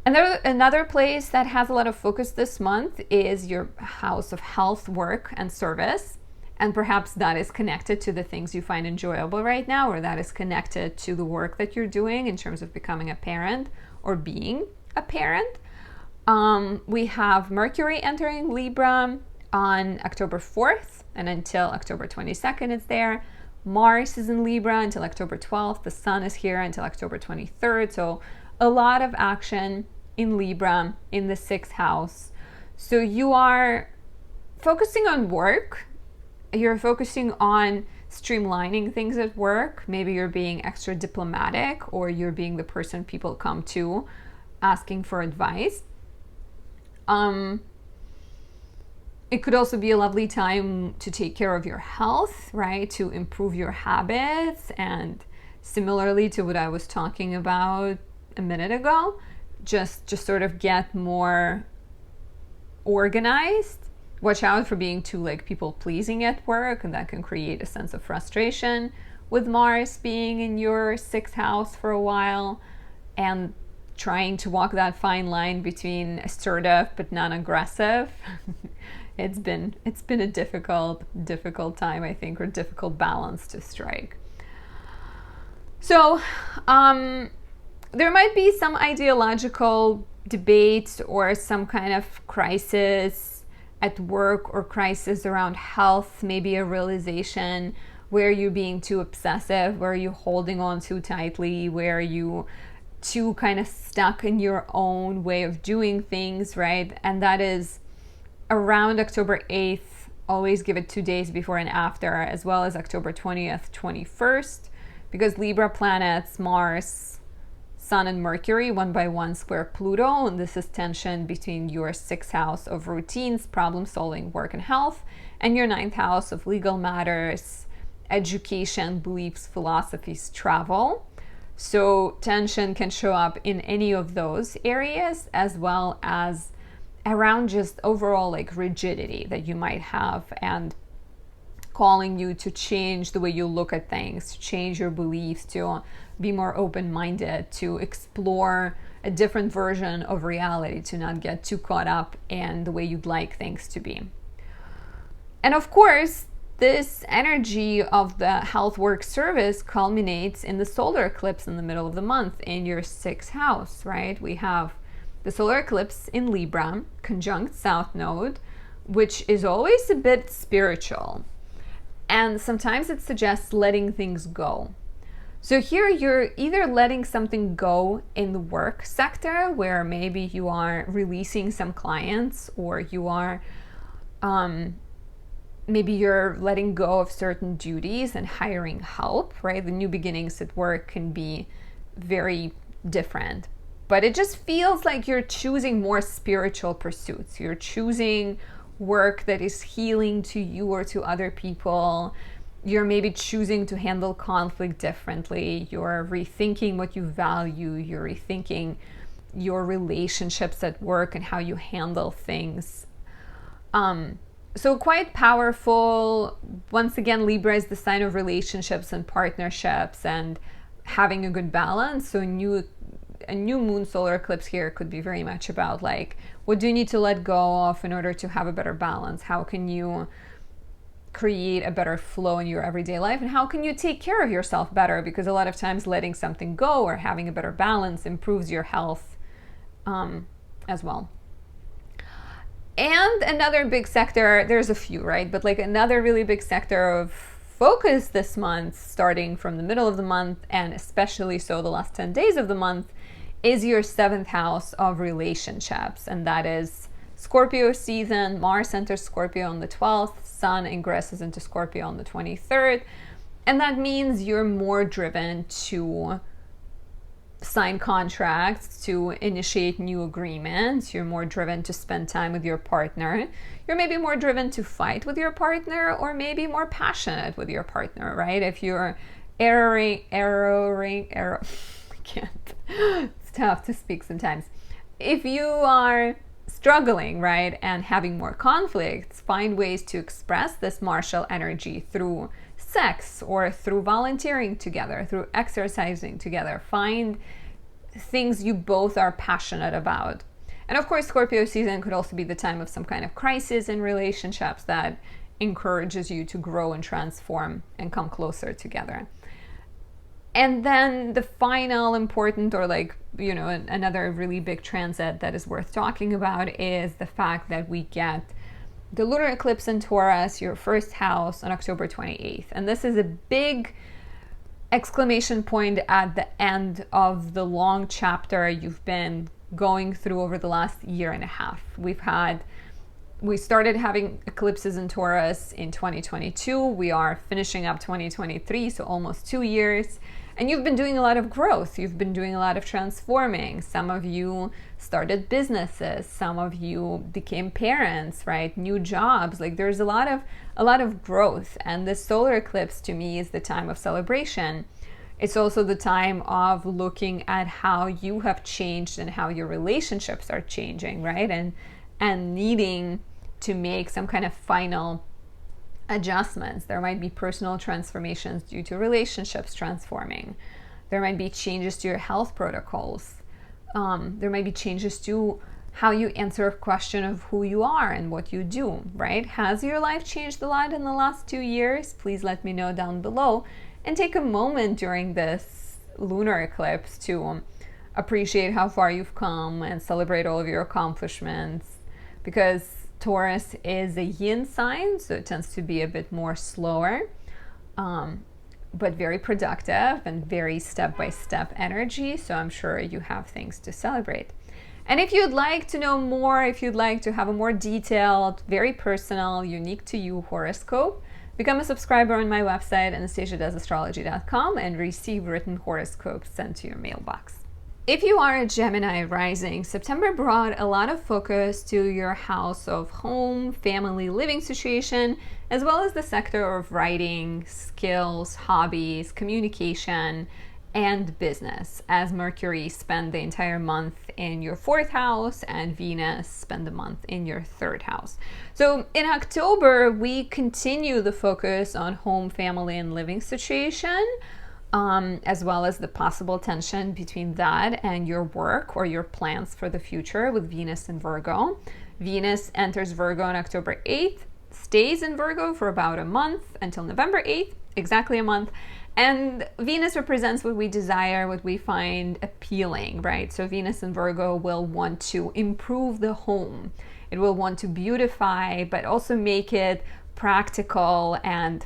Speaker 1: And another place that has a lot of focus this month is your house of health, work, and service. And perhaps that is connected to the things you find enjoyable right now, or that is connected to the work that you're doing in terms of becoming a parent or being a parent. We have Mercury entering Libra on October 4th, and until October 22nd it's there. Mars is in Libra until October 12th. The Sun is here until October 23rd. So a lot of action in Libra in the sixth house. So you are focusing on work. You're focusing on streamlining things at work. Maybe you're being extra diplomatic, or you're being the person people come to asking for advice. It could also be a lovely time to take care of your health, right? To improve your habits, and similarly to what I was talking about a minute ago, just sort of get more organized. Watch out for being too like people pleasing at work, and that can create a sense of frustration with Mars being in your 6th house for a while, and trying to walk that fine line between assertive but non-aggressive. It's been a difficult time, I think, or difficult balance to strike. So there might be some ideological debate or some kind of crisis at work, or crisis around health, maybe a realization where you're being too obsessive, where you're holding on too tightly, where you too kind of stuck in your own way of doing things, right? And that is around October 8th. Always give it 2 days before and after, as well as October 20th, 21st, because Libra planets, Mars, Sun, and Mercury 1 by 1 square Pluto, and this is tension between your 6th house of routines, problem solving, work, and health, and your 9th house of legal matters, education, beliefs, philosophies, travel. So tension can show up in any of those areas, as well as around just overall like rigidity that you might have, and calling you to change the way you look at things, to change your beliefs, to be more open-minded, to explore a different version of reality, to not get too caught up in the way you'd like things to be. And of course, this energy of the health work service culminates in the solar eclipse in the middle of the month in your 6th house, right? We have the solar eclipse in Libra, conjunct South Node, which is always a bit spiritual. And sometimes it suggests letting things go. So here you're either letting something go in the work sector, where maybe you are releasing some clients, or you are, maybe you're letting go of certain duties and hiring help, right? The new beginnings at work can be very different. But it just feels like you're choosing more spiritual pursuits. You're choosing work that is healing to you or to other people. You're maybe choosing to handle conflict differently. You're rethinking what you value. You're rethinking your relationships at work and how you handle things. So quite powerful. Once again, Libra is the sign of relationships and partnerships and having a good balance. So a new moon solar eclipse here could be very much about like, what do you need to let go of in order to have a better balance? How can you create a better flow in your everyday life? And how can you take care of yourself better? Because a lot of times letting something go or having a better balance improves your health as well. And another big sector, there's a few, right? But like another really big sector of focus this month, starting from the middle of the month, and especially so the last 10 days of the month, is your 7th house of relationships. And that is Scorpio season. Mars enters Scorpio on the 12th, Sun ingresses into Scorpio on the 23rd. And that means you're more driven to sign contracts, to initiate new agreements. You're more driven to spend time with your partner. You're maybe more driven to fight with your partner, or maybe more passionate with your partner, right? If you're I can't. It's tough to speak sometimes. If you are struggling, right, and having more conflicts, find ways to express this martial energy through sex or through volunteering together, through exercising together. Find things you both are passionate about. And of course, Scorpio season could also be the time of some kind of crisis in relationships that encourages you to grow and transform and come closer together. And then the final important, or like, you know, another really big transit that is worth talking about is the fact that we get the lunar eclipse in Taurus, your 1st house, on October 28th. And this is a big exclamation point at the end of the long chapter you've been going through over the last year and a half. We've had We started having eclipses in Taurus in 2022. We are finishing up 2023, so almost 2 years. And you've been doing a lot of growth. You've been doing a lot of transforming. Some of you started businesses. Some of you became parents, right? New jobs. Like there's a lot of growth. And this solar eclipse to me is the time of celebration. It's also the time of looking at how you have changed and how your relationships are changing, right? And needing to make some kind of final adjustments. There might be personal transformations due to relationships transforming. There might be changes to your health protocols. There might be changes to how you answer a question of who you are and what you do, right? Has your life changed a lot in the last 2 years? Please let me know down below. And take a moment during this lunar eclipse to appreciate how far you've come and celebrate all of your accomplishments, because Taurus is a yin sign, so it tends to be a bit more slower, but very productive and very step-by-step energy. So I'm sure you have things to celebrate. And if you'd like to know more, if you'd like to have a more detailed, very personal, unique to you horoscope, become a subscriber on my website, anastasiadoesastrology.com, and receive written horoscopes sent to your mailbox. If you are a Gemini rising, September brought a lot of focus to your house of home, family, living situation, as well as the sector of writing, skills, hobbies, communication, and business, as Mercury spent the entire month in your 4th house and Venus spent the month in your 3rd house. So in October, we continue the focus on home, family, and living situation, as well as the possible tension between that and your work or your plans for the future with Venus in Virgo. Venus enters Virgo on October 8th, stays in Virgo for about a month until November 8th, exactly a month. And Venus represents what we desire, what we find appealing, right? So Venus in Virgo will want to improve the home. It will want to beautify, but also make it practical and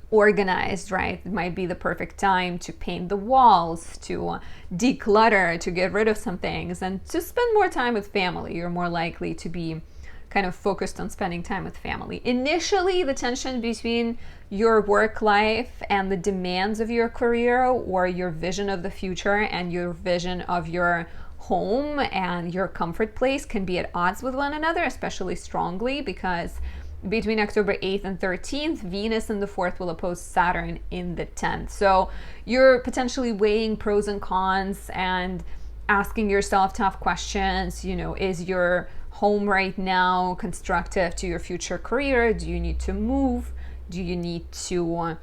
Speaker 1: organized, right? It might be the perfect time to paint the walls, to declutter, to get rid of some things, and to spend more time with family. You're more likely to be kind of focused on spending time with family. Initially, the tension between your work life and the demands of your career, or your vision of the future and your vision of your home and your comfort place, can be at odds with one another, especially strongly, because between October 8th and 13th, Venus in the 4th will oppose Saturn in the 10th. So you're potentially weighing pros and cons and asking yourself tough questions. You know, is your home right now constructive to your future career? Do you need to move? Do you need to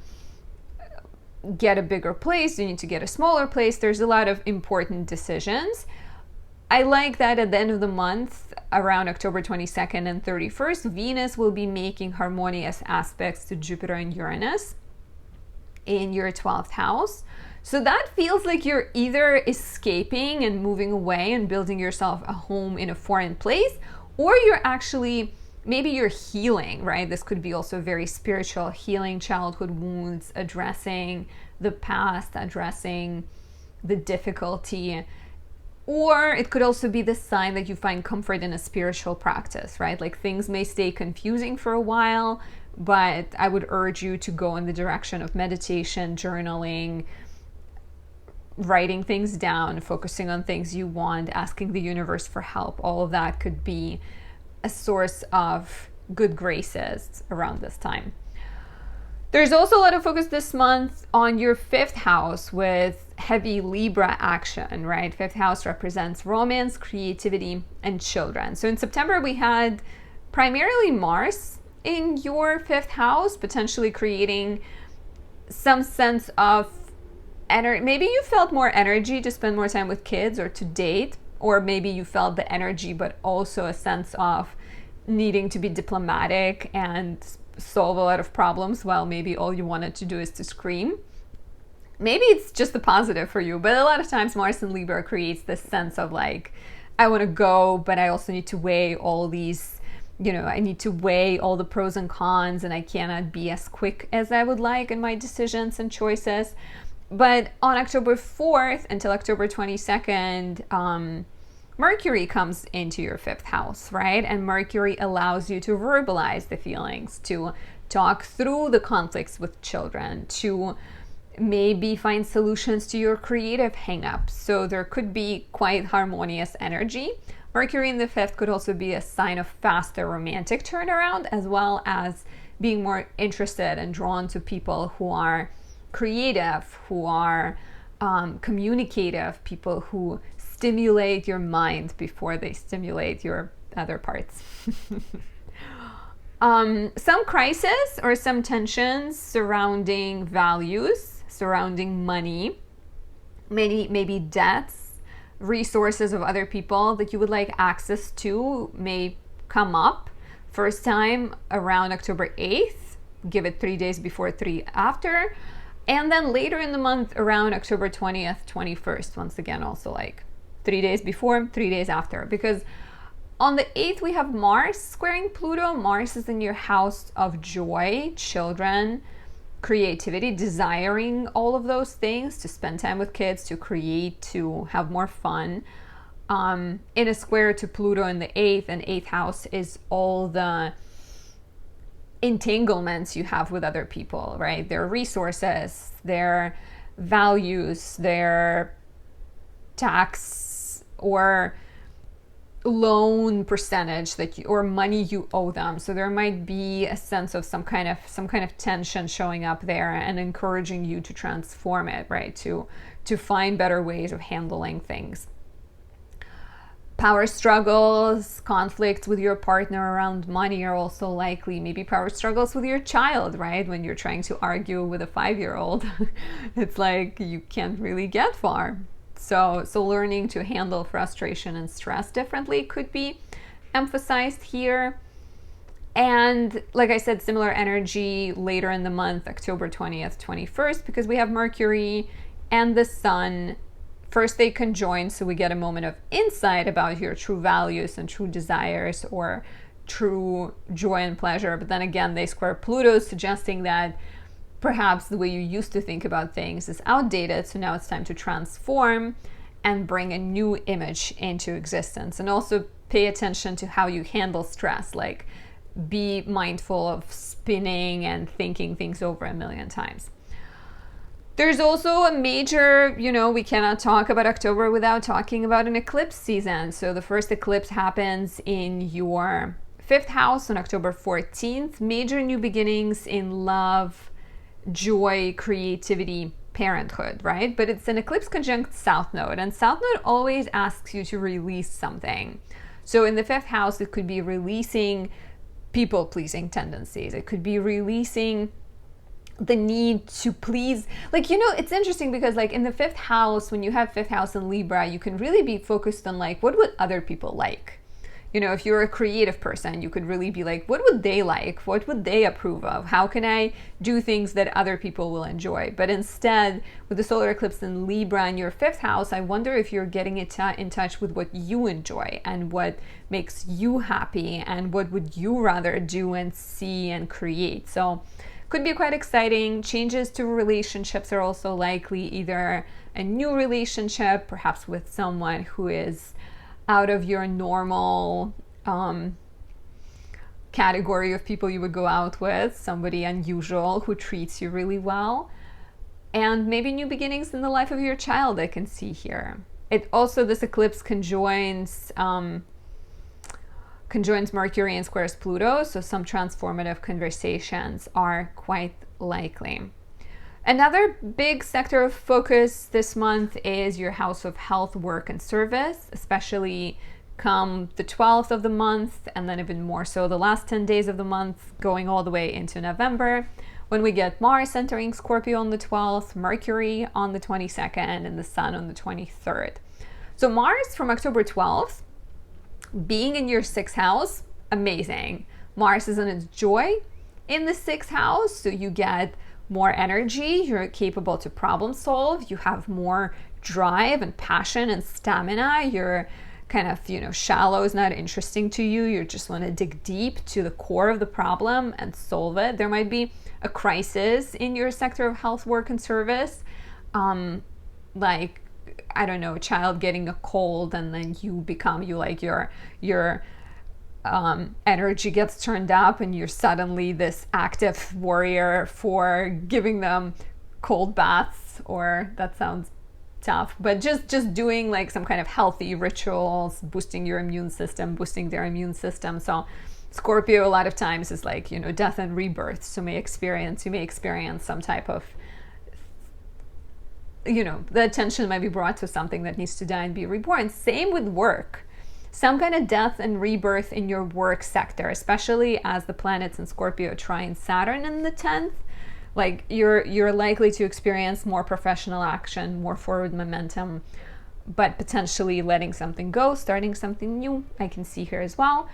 Speaker 1: get a bigger place? Do you need to get a smaller place? There's a lot of important decisions. I like that at the end of the month, around October 22nd and 31st, Venus will be making harmonious aspects to Jupiter and Uranus in your 12th house. So that feels like you're either escaping and moving away and building yourself a home in a foreign place, or you're actually, maybe you're healing, right? This could be also very spiritual, healing childhood wounds, addressing the past, addressing the difficulty. Or it could also be the sign that you find comfort in a spiritual practice, right? Like things may stay confusing for a while, but I would urge you to go in the direction of meditation, journaling, writing things down, focusing on things you want, asking the universe for help. All of that could be a source of good graces around this time. There's also a lot of focus this month on your 5th house with heavy Libra action, right? 5th house represents romance, creativity, and children. So in September, we had primarily Mars in your 5th house, potentially creating some sense of energy. Maybe you felt more energy to spend more time with kids or to date, or maybe you felt the energy, but also a sense of needing to be diplomatic and solve a lot of problems while maybe all you wanted to do is to scream. Maybe it's just the positive for you, but a lot of times Mars in Libra creates this sense of like, I want to go, but I also need to weigh all these, I need to weigh all the pros and cons, and I cannot be as quick as I would like in my decisions and choices. But on October 4th until October 22nd, Mercury comes into your 5th house, right? And Mercury allows you to verbalize the feelings, to talk through the conflicts with children, to maybe find solutions to your creative hangups. So there could be quite harmonious energy. Mercury in the 5th could also be a sign of faster romantic turnaround, as well as being more interested and drawn to people who are creative, who are communicative, people who stimulate your mind before they stimulate your other parts. Some crisis or some tensions surrounding values, surrounding money, maybe debts, resources of other people that you would like access to may come up. First time around October 8th, give it 3 days before, 3 after. And then later in the month around October 20th, 21st, once again, also like 3 days before, 3 days after. Because on the 8th, we have Mars squaring Pluto. Mars is in your house of joy, children, creativity, desiring all of those things, to spend time with kids, to create, to have more fun. In a square to Pluto in the 8th, and 8th house is all the entanglements you have with other people, right? Their resources, their values, their tax or loan percentage that you, or money you owe them. So there might be a sense of some kind of tension showing up there and encouraging you to transform it, right? To find better ways of handling things. Power struggles, conflicts with your partner around money are also likely. Maybe power struggles with your child, right? When you're trying to argue with a 5-year-old, it's like you can't really get far. So learning to handle frustration and stress differently could be emphasized here. And like I said, similar energy later in the month, October 20th, 21st, because we have Mercury and the Sun. First, they conjoin, so we get a moment of insight about your true values and true desires or true joy and pleasure. But then again, they square Pluto, suggesting that perhaps the way you used to think about things is outdated. So now it's time to transform and bring a new image into existence. And also pay attention to how you handle stress. Like, be mindful of spinning and thinking things over a million times. There's also a major, we cannot talk about October without talking about an eclipse season. So the first eclipse happens in your 5th house on October 14th. Major new beginnings in love, joy, creativity, parenthood, right? But it's an eclipse conjunct South Node, and South Node always asks you to release something. So in the 5th house, it could be releasing people-pleasing tendencies. It could be releasing the need to please, it's interesting because in the 5th house, when you have 5th house in Libra, you can really be focused on what would other people like? If you're a creative person, you could really be like, what would they like? What would they approve of? How can I do things that other people will enjoy? But instead, with the solar eclipse in Libra in your 5th house, I wonder if you're getting in touch with what you enjoy and what makes you happy and what would you rather do and see and create. So could be quite exciting. Changes to relationships are also likely, either a new relationship, perhaps with someone who is out of your normal category of people you would go out with, somebody unusual who treats you really well, and maybe new beginnings in the life of your child I can see here. It also, this eclipse conjoins Mercury and squares Pluto, so some transformative conversations are quite likely. Another big sector of focus this month is your house of health, work, and service, especially come the 12th of the month, and then even more so the last 10 days of the month, going all the way into November, when we get Mars entering Scorpio on the 12th, Mercury on the 22nd, and the Sun on the 23rd. So Mars from October 12th, being in your 6th house, amazing. Mars is in its joy in the 6th house, so you get more energy, you're capable to problem solve, you have more drive and passion and stamina, you're kind of, shallow is not interesting to you, you just want to dig deep to the core of the problem and solve it. There might be a crisis in your sector of health, work, and service, like I don't know, a child getting a cold, and then your energy gets turned up and you're suddenly this active warrior for giving them cold baths. Or that sounds tough, but just doing like some kind of healthy rituals, boosting your immune system, boosting their immune system. So Scorpio a lot of times is like, you know, death and rebirth. So you may experience some type of, you know, the attention might be brought to something that needs to die and be reborn. Same with work. Some kind of death and rebirth in your work sector, especially as the planets in Scorpio trine Saturn in the 10th. Like you're likely to experience more professional action, more forward momentum, but potentially letting something go, starting something new, I can see here as well.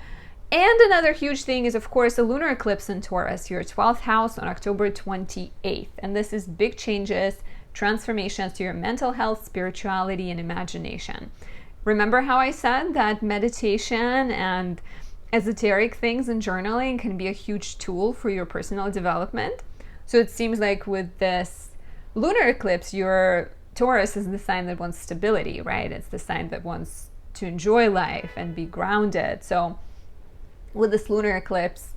Speaker 1: And another huge thing is, of course, a lunar eclipse in Taurus, your 12th house on October 28th. And this is big changes, transformations to your mental health, spirituality, and imagination. Remember how I said that meditation and esoteric things and journaling can be a huge tool for your personal development? So it seems like with this lunar eclipse, your Taurus is the sign that wants stability, right? It's the sign that wants to enjoy life and be grounded. So with this lunar eclipse,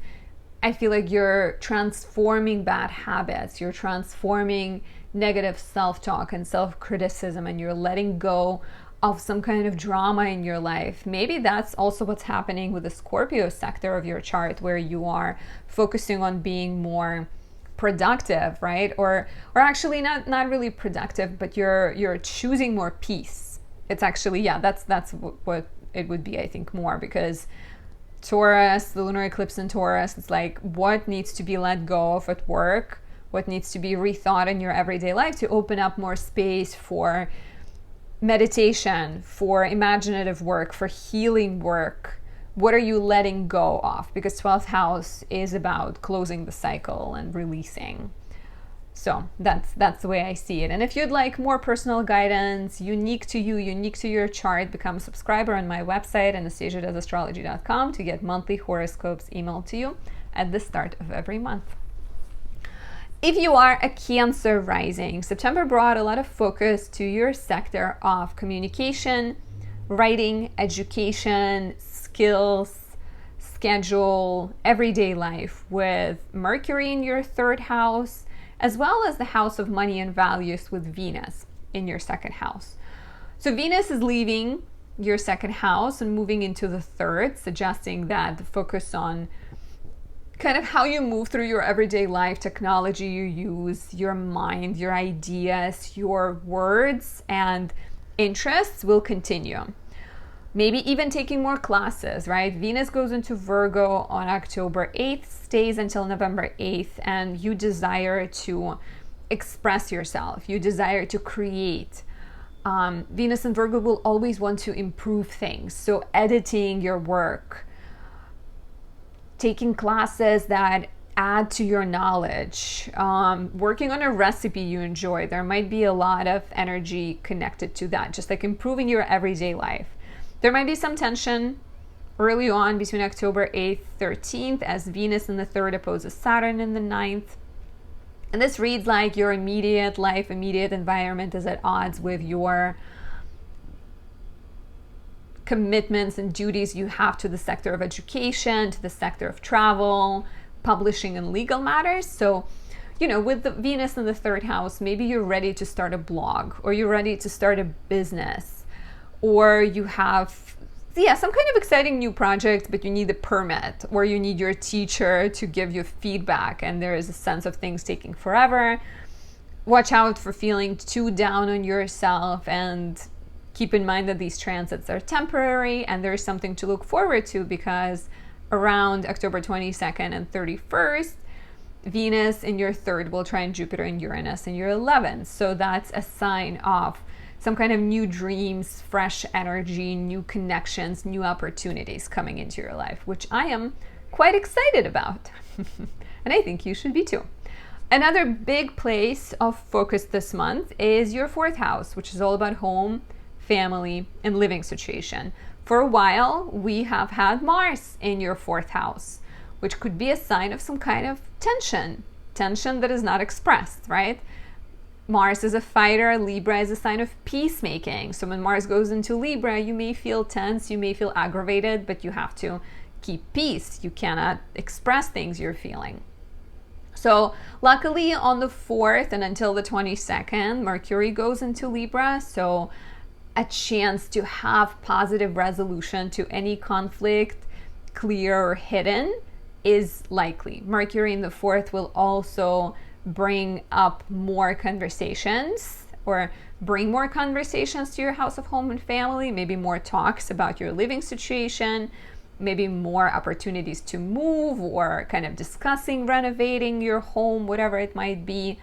Speaker 1: I feel like you're transforming bad habits, you're transforming negative self-talk and self-criticism, and you're letting go of some kind of drama in your life. Maybe that's also what's happening with the Scorpio sector of your chart, where you are focusing on being more productive, right? Or actually not really productive, but you're choosing more peace. It's actually, yeah, that's what it would be, I think, more, because Taurus, the lunar eclipse in Taurus, it's like what needs to be let go of at work, what needs to be rethought in your everyday life to open up more space for meditation, for imaginative work, for healing work. What are you letting go of? Because 12th house is about closing the cycle and releasing. So that's the way I see it. And if you'd like more personal guidance, unique to you, unique to your chart, become a subscriber on my website, anastasiadoesastrology.com, to get monthly horoscopes emailed to you at the start of every month. If you are a Cancer rising, September brought a lot of focus to your sector of communication, writing, education, skills, schedule, everyday life, with Mercury in your 3rd house, as well as the house of money and values with Venus in your 2nd house. So Venus is leaving your 2nd house and moving into the 3rd, suggesting that the focus on kind of how you move through your everyday life, technology you use, your mind, your ideas, your words and interests will continue. Maybe even taking more classes, right? Venus goes into Virgo on October 8th, stays until November 8th, and you desire to express yourself. You desire to create. Venus and Virgo will always want to improve things. So editing your work, taking classes that add to your knowledge, working on a recipe you enjoy. There might be a lot of energy connected to that, just like improving your everyday life. There might be some tension early on between October 8th, 13th, as Venus in the 3rd opposes Saturn in the 9th. And this reads like your immediate life, immediate environment is at odds with your commitments and duties you have to the sector of education, to the sector of travel, publishing, and legal matters. So, you know, with the Venus in the 3rd house, maybe you're ready to start a blog, or you're ready to start a business, or you have, some kind of exciting new project, but you need a permit, or you need your teacher to give you feedback, and there is a sense of things taking forever. Watch out for feeling too down on yourself, and keep in mind that these transits are temporary, and there's something to look forward to, because around October 22nd and 31st, Venus in your 3rd will trine Jupiter and Uranus in your 11th. So that's a sign of some kind of new dreams, fresh energy, new connections, new opportunities coming into your life, which I am quite excited about. And I think you should be too. Another big place of focus this month is your 4th house, which is all about home, family, and living situation. For a while, we have had Mars in your 4th house, which could be a sign of some kind of tension that is not expressed, right? Mars is a fighter. Libra is a sign of peacemaking. So when Mars goes into Libra, you may feel tense, you may feel aggravated, but you have to keep peace. You cannot express things you're feeling. So luckily on the 4th and until the 22nd, Mercury goes into Libra. So a chance to have positive resolution to any conflict, clear or hidden, is likely. Mercury in the 4th will also bring up more conversations, or bring more conversations to your house of home and family, maybe more talks about your living situation, maybe more opportunities to move, or kind of discussing renovating your home, whatever it might be.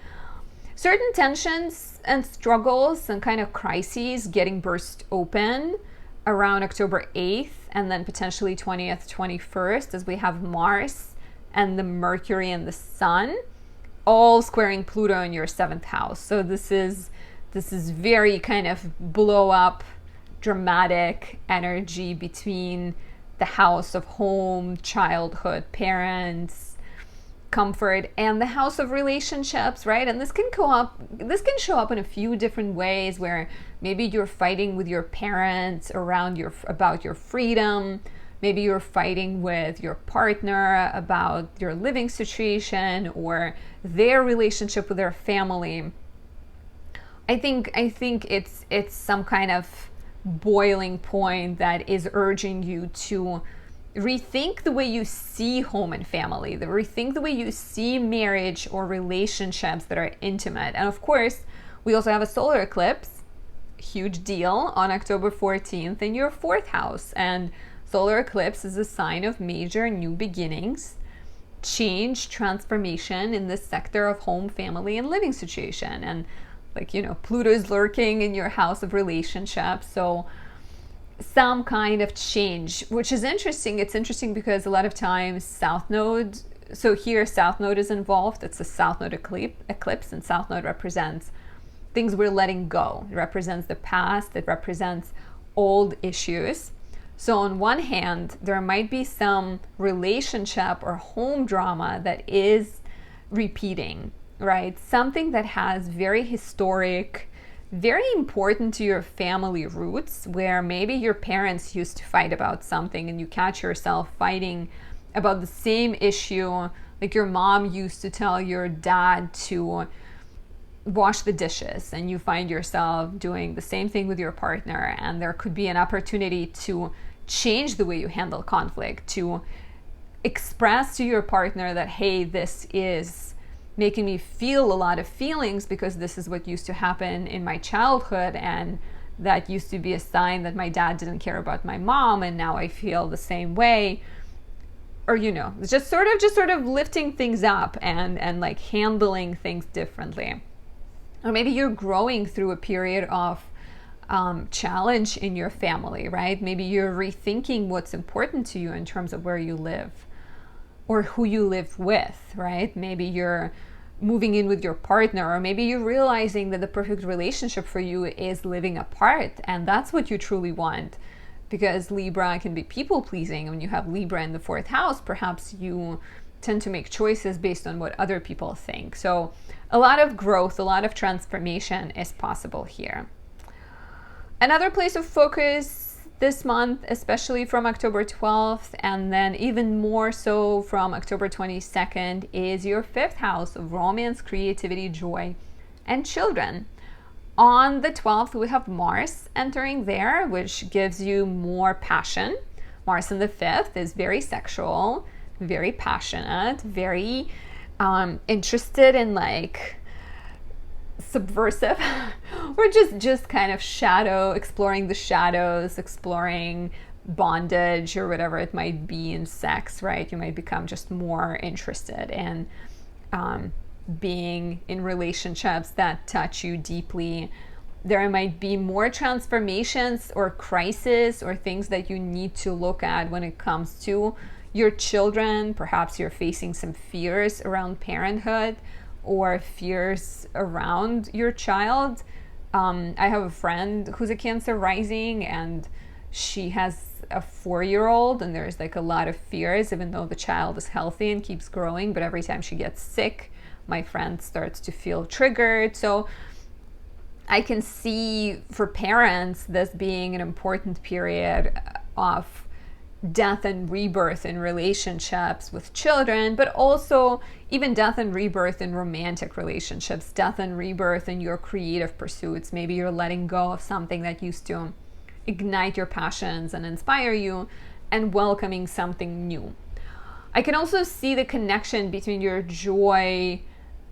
Speaker 1: Certain tensions and struggles and kind of crises getting burst open around October 8th and then potentially 20th, 21st, as we have Mars and the Mercury and the Sun all squaring Pluto in your 7th house. So this is very kind of blow up, dramatic energy between the house of home, childhood, parents, comfort, and the house of relationships, right? And this can show up in a few different ways, where maybe you're fighting with your parents about your freedom. Maybe you're fighting with your partner about your living situation or their relationship with their family. I think it's some kind of boiling point that is urging you to rethink the way you see home and family, rethink the way you see marriage or relationships that are intimate. And of course, we also have a solar eclipse, huge deal, on October 14th in your 4th house. And solar eclipse is a sign of major new beginnings, change, transformation in this sector of home, family, and living situation. And Pluto is lurking in your house of relationships. So some kind of change, which is interesting. It's interesting because a lot of times South Node, so here South Node is involved. It's a South Node eclipse, and South Node represents things we're letting go. It represents the past. It represents old issues. So on one hand, there might be some relationship or home drama that is repeating, right? Something that has very historic, very important to your family roots, where maybe your parents used to fight about something and you catch yourself fighting about the same issue. Like your mom used to tell your dad to wash the dishes, and you find yourself doing the same thing with your partner, and there could be an opportunity to change the way you handle conflict, to express to your partner that, hey, this is making me feel a lot of feelings because this is what used to happen in my childhood, and that used to be a sign that my dad didn't care about my mom, and now I feel the same way. Or just sort of lifting things up and like handling things differently. Or maybe you're growing through a period of challenge in your family, right? Maybe you're rethinking what's important to you in terms of where you live or who you live with, right? Maybe you're moving in with your partner, or maybe you're realizing that the perfect relationship for you is living apart, and that's what you truly want. Because Libra can be people pleasing. When you have Libra in the 4th house, perhaps you tend to make choices based on what other people think. So a lot of growth, a lot of transformation is possible here. Another place of focus this month, especially from October 12th and then even more so from October 22nd, is your 5th house of romance, creativity, joy, and children. On the 12th, we have Mars entering there, which gives you more passion. Mars in the 5th is very sexual, very passionate, very interested in like subversive or just kind of exploring the shadows, exploring bondage or whatever it might be in sex, right? You might become just more interested in being in relationships that touch you deeply. There might be more transformations or crises or things that you need to look at when it comes to your children. Perhaps you're facing some fears around parenthood or fears around your child. I have a friend who's a Cancer rising, and she has a 4-year-old, and there's like a lot of fears, even though the child is healthy and keeps growing. But every time she gets sick, my friend starts to feel triggered. So I can see for parents this being an important period of death and rebirth in relationships with children, but also even death and rebirth in romantic relationships, death and rebirth in your creative pursuits. Maybe you're letting go of something that used to ignite your passions and inspire you, and welcoming something new. I can also see the connection between your joy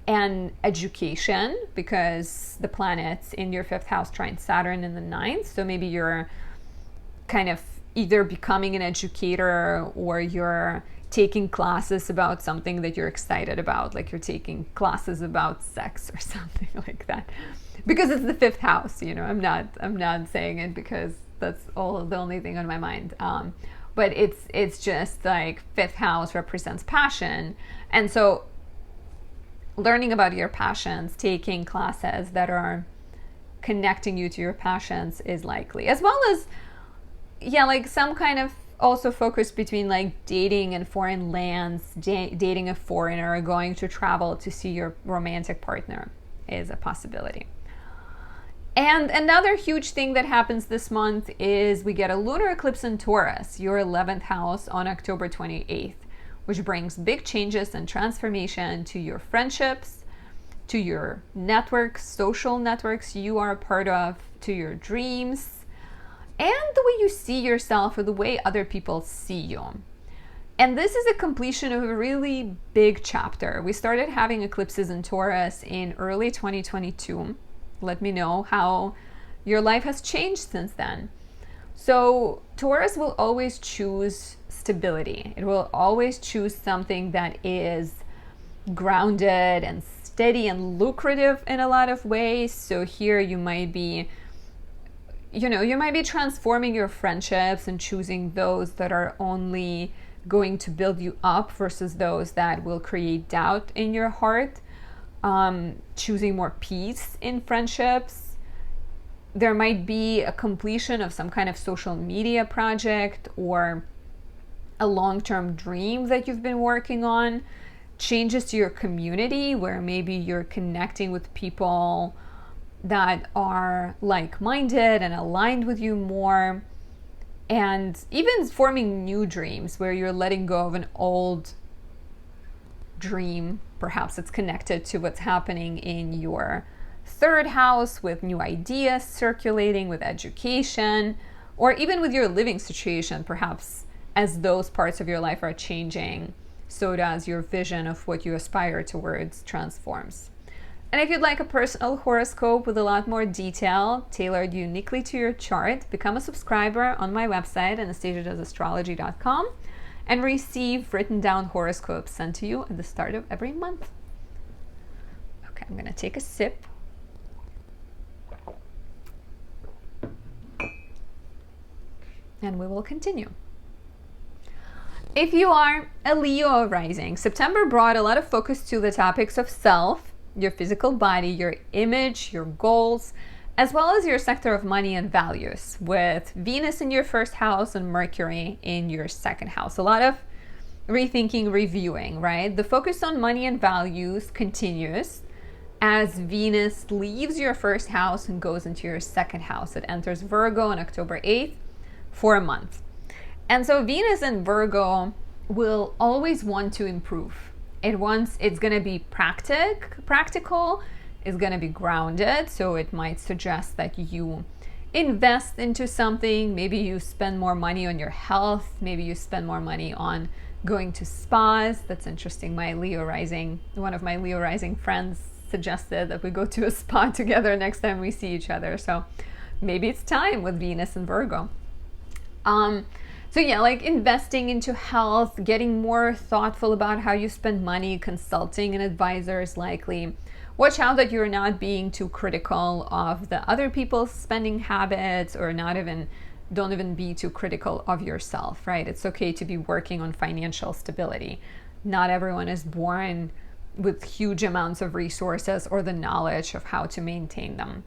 Speaker 1: and education, because the planets in your 5th house trine Saturn in the 9th. So maybe you're kind of either becoming an educator, or you're taking classes about something that you're excited about, like you're taking classes about sex or something like that, because it's the 5th house. You know, I'm not saying it because that's the only thing on my mind, but it's just like 5th house represents passion, and so learning about your passions, taking classes that are connecting you to your passions is likely, as well as like some kind of also focus between like dating in foreign lands, dating a foreigner, going to travel to see your romantic partner is a possibility. And another huge thing that happens this month is we get a lunar eclipse in Taurus, your 11th house, on October 28th, which brings big changes and transformation to your friendships, to your networks, social networks you are a part of, to your dreams, and the way you see yourself, or the way other people see you. And this is a completion of a really big chapter. We started having eclipses in Taurus in early 2022. Let me know how your life has changed since then. So Taurus will always choose stability. It will always choose something that is grounded and steady and lucrative in a lot of ways. So here you might be transforming your friendships and choosing those that are only going to build you up versus those that will create doubt in your heart. Choosing more peace in friendships. There might be a completion of some kind of social media project or a long-term dream that you've been working on. Changes to your community, where maybe you're connecting with people that are like-minded and aligned with you more, and even forming new dreams where you're letting go of an old dream. Perhaps it's connected to what's happening in your 3rd house with new ideas circulating, with education, or even with your living situation. Perhaps as those parts of your life are changing, so does your vision of what you aspire towards transforms. And if you'd like a personal horoscope with a lot more detail, tailored uniquely to your chart, become a subscriber on my website, anastasiadoesastrology.com, and receive written down horoscopes sent to you at the start of every month. Okay, I'm going to take a sip. And we will continue. If you are a Leo rising, September brought a lot of focus to the topics of self, your physical body, your image, your goals, as well as your sector of money and values, with Venus in your 1st house and Mercury in your 2nd house. A lot of rethinking, reviewing, right? The focus on money and values continues as Venus leaves your 1st house and goes into your 2nd house. It enters Virgo on October 8th for a month. And so Venus in Virgo will always want to improve. It's going to be practical, it's going to be grounded. So it might suggest that you invest into something. Maybe you spend more money on your health. Maybe you spend more money on going to spas. That's interesting. One of my Leo rising friends suggested that we go to a spa together next time we see each other. So maybe it's time with Venus and Virgo. So yeah, like investing into health, getting more thoughtful about how you spend money, consulting an advisor is likely. Watch out that you're not being too critical of the other people's spending habits, or don't even be too critical of yourself, right? It's okay to be working on financial stability. Not everyone is born with huge amounts of resources or the knowledge of how to maintain them.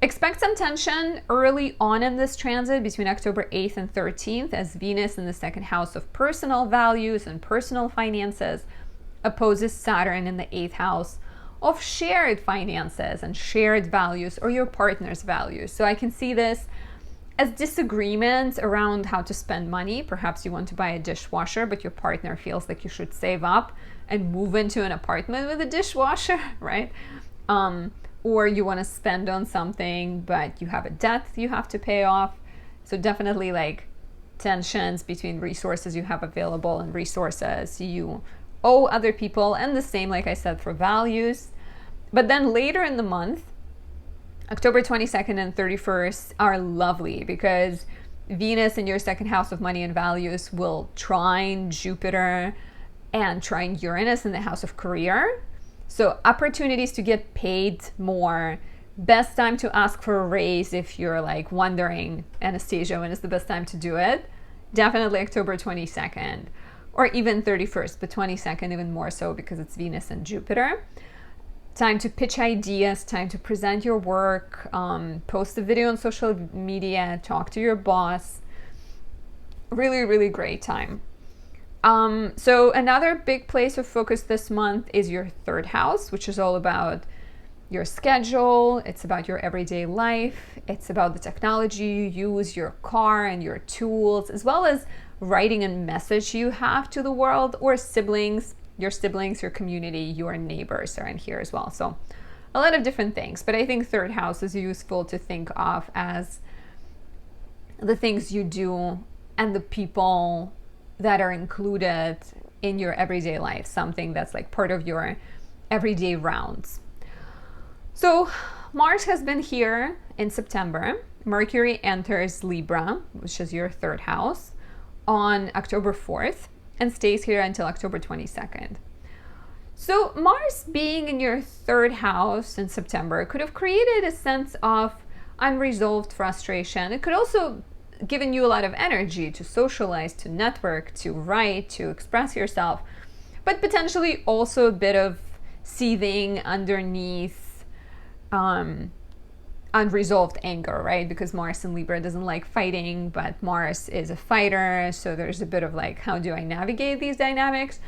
Speaker 1: Expect some tension early on in this transit between October 8th and 13th, as Venus in the 2nd house of personal values and personal finances opposes Saturn in the 8th house of shared finances and shared values, or your partner's values. So I can see this as disagreements around how to spend money. Perhaps you want to buy a dishwasher, but your partner feels like you should save up and move into an apartment with a dishwasher, right? Or you want to spend on something, but you have a debt you have to pay off. So definitely like tensions between resources you have available and resources you owe other people, and the same, like I said, for values. But then later in the month, October 22nd and 31st are lovely because Venus in your second house of money and values will trine Jupiter and trine Uranus in the house of career. So opportunities to get paid more. Best time to ask for a raise if you're like wondering, Anastasia, when is the best time to do it? Definitely October 22nd or even 31st, but 22nd even more so because it's Venus and Jupiter. Time to pitch ideas, time to present your work, post a video on social media, talk to your boss. Really, really great time. So another big place of focus this month is your third house, which is all about your schedule. It's about your everyday life. It's about the technology you use, your car and your tools, as well as writing a message you have to the world, or siblings, your community, your neighbors are in here as well. So a lot of different things, but I think third house is useful to think of as the things you do and the people that are included in your everyday life, something that's like part of your everyday rounds. So Mars has been here in September. Mercury enters Libra, which is your third house, on October 4th and stays here until October 22nd. So Mars being in your third house in September could have created a sense of unresolved frustration. It could also given you a lot of energy to socialize, to network, to write, to express yourself, but potentially also a bit of seething underneath unresolved anger, right? Because Mars in Libra doesn't like fighting, but Mars is a fighter, so there's a bit of like, how do I navigate these dynamics?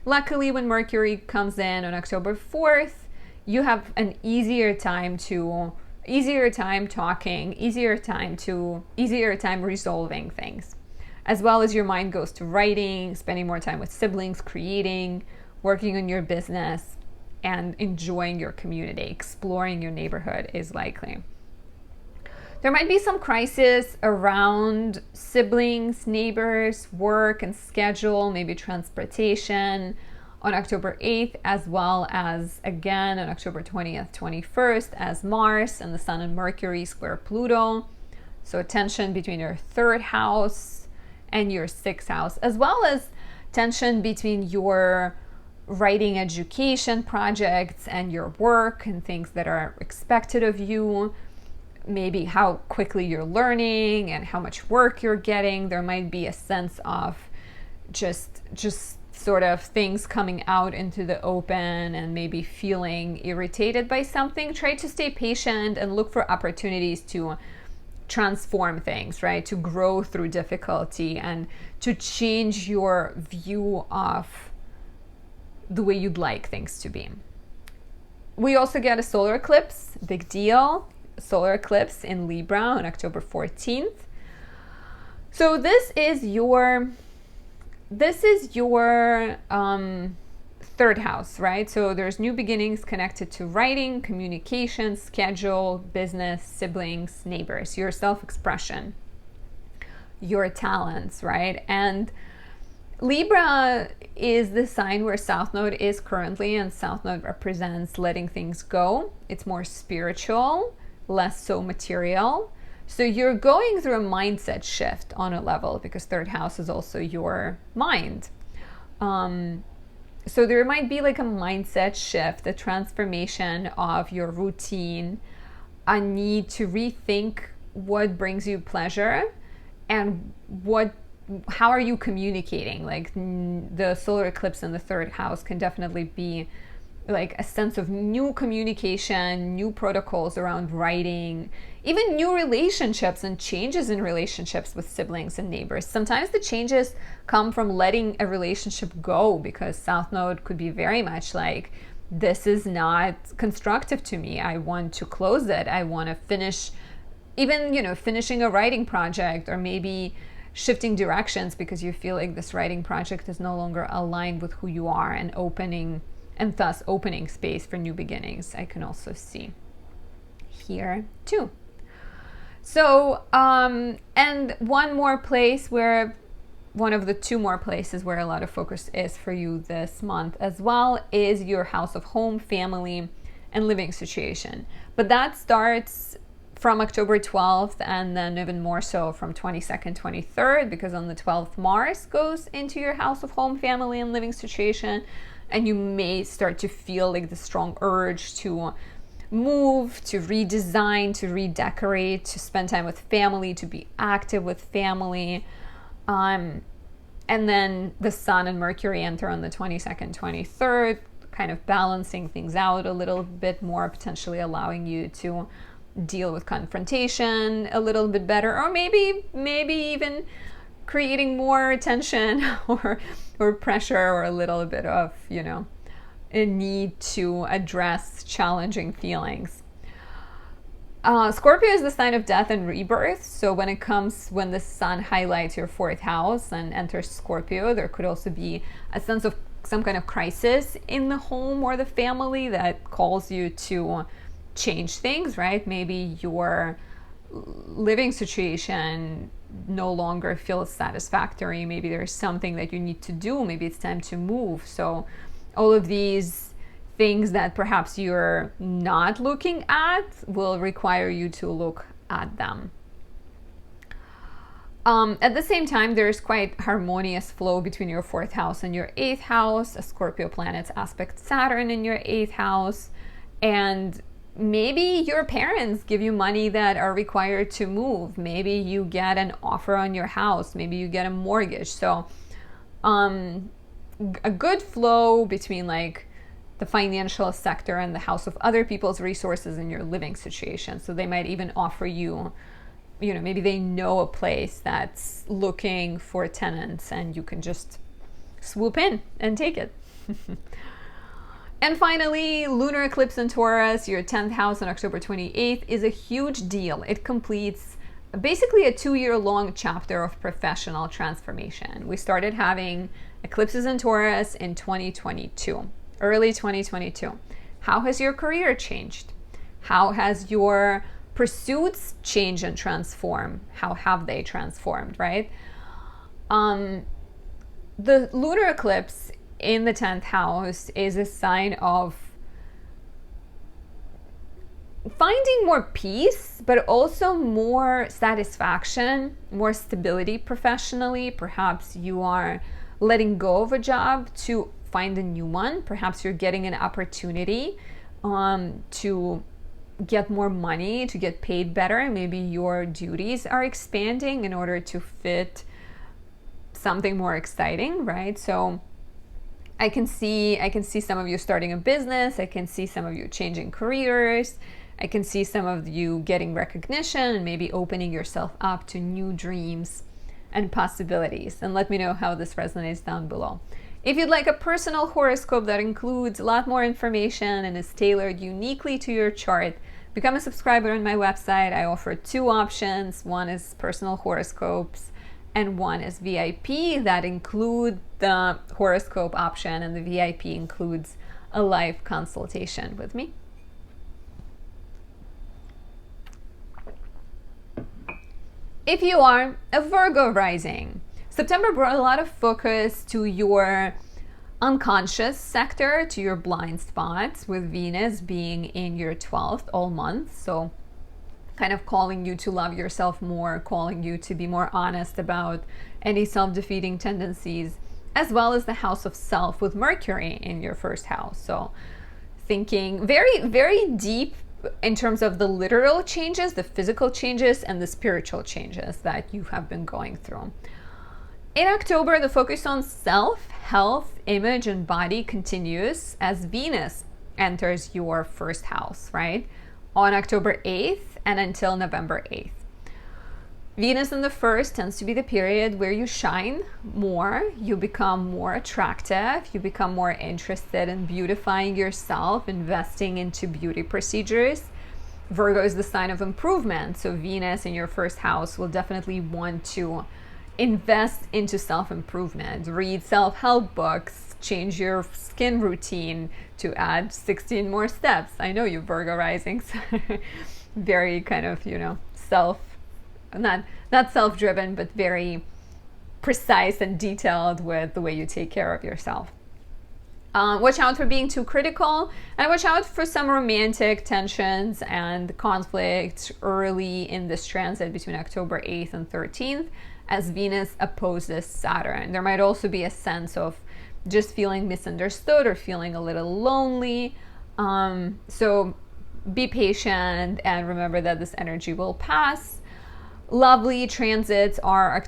Speaker 1: Luckily, when Mercury comes in on October 4th, you have an easier time talking, easier time resolving things, as well as your mind goes to writing, spending more time with siblings, creating, working on your business, and enjoying your community. Exploring your neighborhood is likely. There might be some crisis around siblings, neighbors, work and schedule, maybe transportation on October 8th, as well as again on October 20th, 21st, as Mars and the Sun and Mercury square Pluto. So tension between your third house and your sixth house, as well as tension between your writing education projects and your work and things that are expected of you. Maybe how quickly you're learning and how much work you're getting. There might be a sense of just sort of things coming out into the open and maybe feeling irritated by something. Try to stay patient and look for opportunities to transform things, right? To grow through difficulty and to change your view of the way you'd like things to be. We also get a solar eclipse, big deal. Solar eclipse in Libra on October 14th. So this is your third house, right? So there's new beginnings connected to writing, communication, schedule, business, siblings, neighbors, your self-expression, your talents, right? And Libra is the sign where South Node is currently, and South Node represents letting things go. It's more spiritual, less so material. So you're going through a mindset shift on a level because third house is also your mind. So there might be like a mindset shift, a transformation of your routine, a need to rethink what brings you pleasure and how are you communicating. Like the solar eclipse in the third house can definitely be like a sense of new communication, new protocols around writing, even new relationships and changes in relationships with siblings and neighbors. Sometimes the changes come from letting a relationship go because South Node could be very much like this is not constructive to me. I want to close it. I want to finish, even, finishing a writing project, or maybe shifting directions because you feel like this writing project is no longer aligned with who you are, and thus opening space for new beginnings. I can also see here too. So, and one of the two more places where a lot of focus is for you this month as well is your house of home, family, and living situation. But that starts from October 12th, and then even more so from 22nd, 23rd, because on the 12th, Mars goes into your house of home, family, and living situation, and you may start to feel like the strong urge to move, to redesign, to redecorate, to spend time with family, to be active with family. And then the Sun and Mercury enter on the 22nd, 23rd, kind of balancing things out a little bit more, potentially allowing you to deal with confrontation a little bit better, or maybe even creating more tension or pressure, or a little bit of, a need to address challenging feelings. Scorpio is the sign of death and rebirth. So when the Sun highlights your fourth house and enters Scorpio, there could also be a sense of some kind of crisis in the home or the family that calls you to change things, right? Maybe your living situation no longer feels satisfactory. Maybe there's something that you need to do. Maybe it's time to move. So all of these things that perhaps you're not looking at will require you to look at them. At the same time, there's quite harmonious flow between your fourth house and your eighth house. A Scorpio planet's aspect Saturn in your eighth house, and maybe your parents give you money that are required to move. Maybe you get an offer on your house. Maybe you get a mortgage. So a good flow between like the financial sector and the house of other people's resources in your living situation. So they might even offer you, maybe they know a place that's looking for tenants and you can just swoop in and take it. And finally, lunar eclipse in Taurus, your 10th house on October 28th, is a huge deal. It completes basically a 2-year-long chapter of professional transformation. We started having eclipses in Taurus in 2022, early 2022. How has your career changed? How has your pursuits changed and transformed? How have they transformed, right? The lunar eclipse in the 10th house is a sign of finding more peace, but also more satisfaction, more stability professionally. Perhaps you are letting go of a job to find a new one. Perhaps you're getting an opportunity to get more money, to get paid better. Maybe your duties are expanding in order to fit something more exciting, right? So I can see some of you starting a business. I can see some of you changing careers. I can see some of you getting recognition and maybe opening yourself up to new dreams and possibilities. And let me know how this resonates down below. If you'd like a personal horoscope that includes a lot more information and is tailored uniquely to your chart, become a subscriber on my website. I offer 2 options. One is personal horoscopes and one is VIP that include the horoscope option, and the VIP includes a live consultation with me. If you are a Virgo rising, September brought a lot of focus to your unconscious sector, to your blind spots, with Venus being in your 12th all month. So kind of calling you to love yourself more, calling you to be more honest about any self-defeating tendencies, as well as the house of self with Mercury in your first house. So thinking very, very deep in terms of the literal changes, the physical changes, and the spiritual changes that you have been going through. In October, the focus on self, health, image, and body continues as Venus enters your first house, right? On October 8th and until November 8th. Venus in the first tends to be the period where you shine more, you become more attractive, you become more interested in beautifying yourself, investing into beauty procedures. Virgo is the sign of improvement, so Venus in your first house will definitely want to invest into self-improvement, read self-help books, change your skin routine to add 16 more steps. I know you Virgo risings, very kind of, not self-driven, but very precise and detailed with the way you take care of yourself. Watch out for being too critical, and watch out for some romantic tensions and conflicts early in this transit between October 8th and 13th as Venus opposes Saturn. There might also be a sense of just feeling misunderstood or feeling a little lonely. So be patient and remember that this energy will pass. Lovely transits are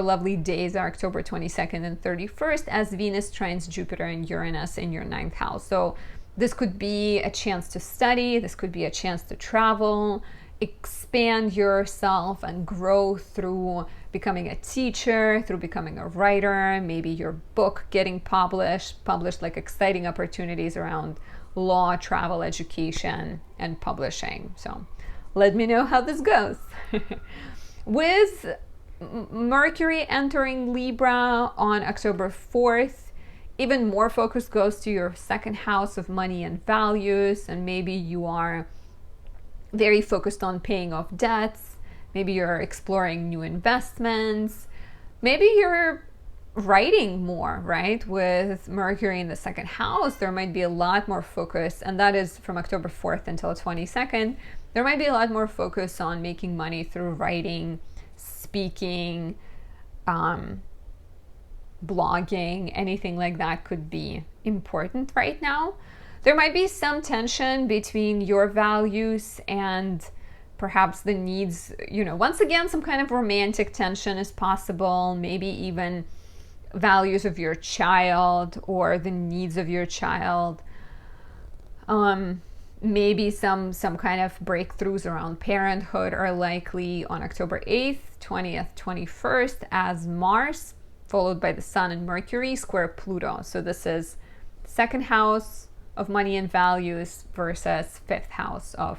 Speaker 1: lovely days are October 22nd and 31st as Venus trines Jupiter and Uranus in your 9th house. So this could be a chance to study, this could be a chance to travel, expand yourself and grow through becoming a teacher, through becoming a writer, maybe your book getting published like exciting opportunities around law, travel, education, and publishing. So let me know how this goes. With Mercury entering Libra on October 4th, even more focus goes to your second house of money and values, and maybe you are very focused on paying off debts, maybe you're exploring new investments, maybe you're writing more, right? With Mercury in the second house, there might be a lot more focus, and that is from October 4th until 22nd. There might be a lot more focus on making money through writing, speaking, blogging, anything like that could be important right now. There might be some tension between your values and perhaps the needs, once again, some kind of romantic tension is possible, maybe even values of your child or the needs of your child. Maybe some kind of breakthroughs around parenthood are likely on October 8th, 20th, 21st as Mars, followed by the Sun and Mercury, square Pluto. So this is second house of money and values versus fifth house of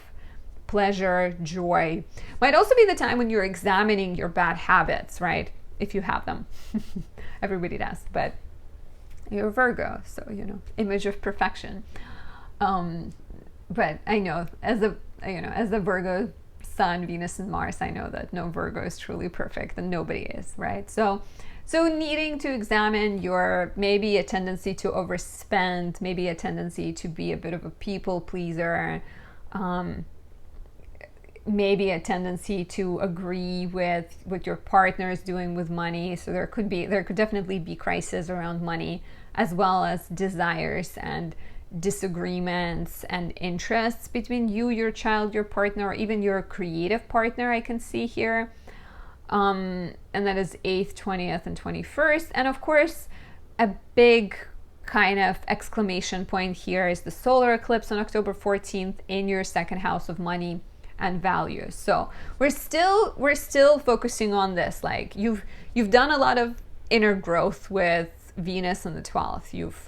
Speaker 1: pleasure, joy. Might also be the time when you're examining your bad habits, right? If you have them. Everybody does, but you're Virgo, so, image of perfection. But I know as a Virgo Sun, Venus, and Mars, I know that no Virgo is truly perfect and nobody is, right? So needing to examine your, maybe a tendency to overspend, maybe a tendency to be a bit of a people pleaser, maybe a tendency to agree with what your partner is doing with money. So there could definitely be crises around money, as well as desires and disagreements and interests between you, your child, your partner, or even your creative partner, I can see here. And that is 8th, 20th, and 21st. And of course, a big kind of exclamation point here is the solar eclipse on October 14th in your second house of money and values. So we're still focusing on this. Like you've done a lot of inner growth with Venus in the 12th. You've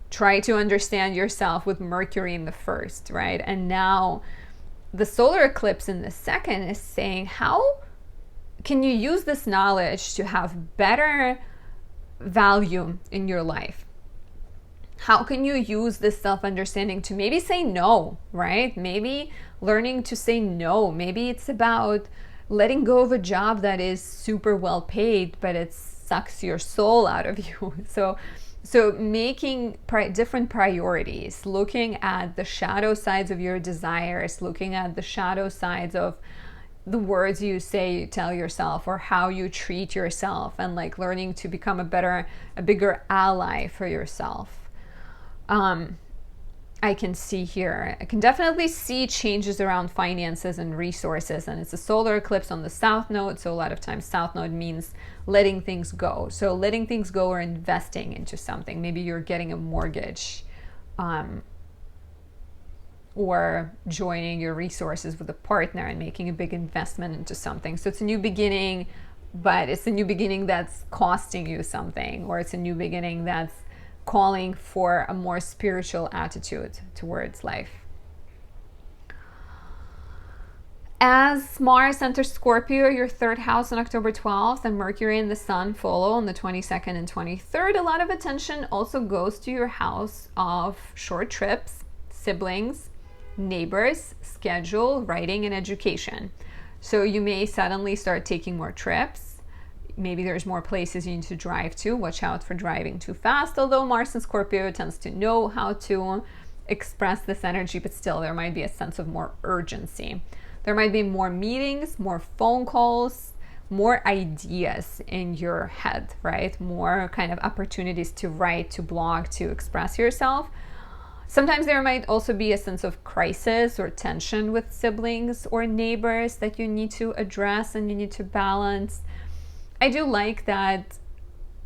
Speaker 1: tried to understand yourself with Mercury in the first, right? And now the solar eclipse in the second is saying, how can you use this knowledge to have better value in your life? How can you use this self-understanding to maybe say no, right? Maybe learning to say no. Maybe it's about letting go of a job that is super well paid, but it sucks your soul out of you. So making different priorities, looking at the shadow sides of your desires, looking at the shadow sides of the words you say, you tell yourself, or how you treat yourself, and like learning to become a bigger ally for yourself. I can see here, I can definitely see changes around finances and resources, and it's a solar eclipse on the south node, so a lot of times south node means letting things go. So letting things go or investing into something. Maybe you're getting a mortgage, or joining your resources with a partner and making a big investment into something. So it's a new beginning, but it's a new beginning that's costing you something, or it's a new beginning that's calling for a more spiritual attitude towards life. As Mars enters Scorpio, your third house on October 12th, and Mercury and the Sun follow on the 22nd and 23rd, a lot of attention also goes to your house of short trips, siblings, neighbors, schedule, writing, and education. So you may suddenly start taking more trips. Maybe there's more places you need to drive to. Watch out for driving too fast, although Mars in Scorpio tends to know how to express this energy, but still there might be a sense of more urgency. There might be more meetings, more phone calls, more ideas in your head, right? More kind of opportunities to write, to blog, to express yourself. Sometimes there might also be a sense of crisis or tension with siblings or neighbors that you need to address and you need to balance. I do like that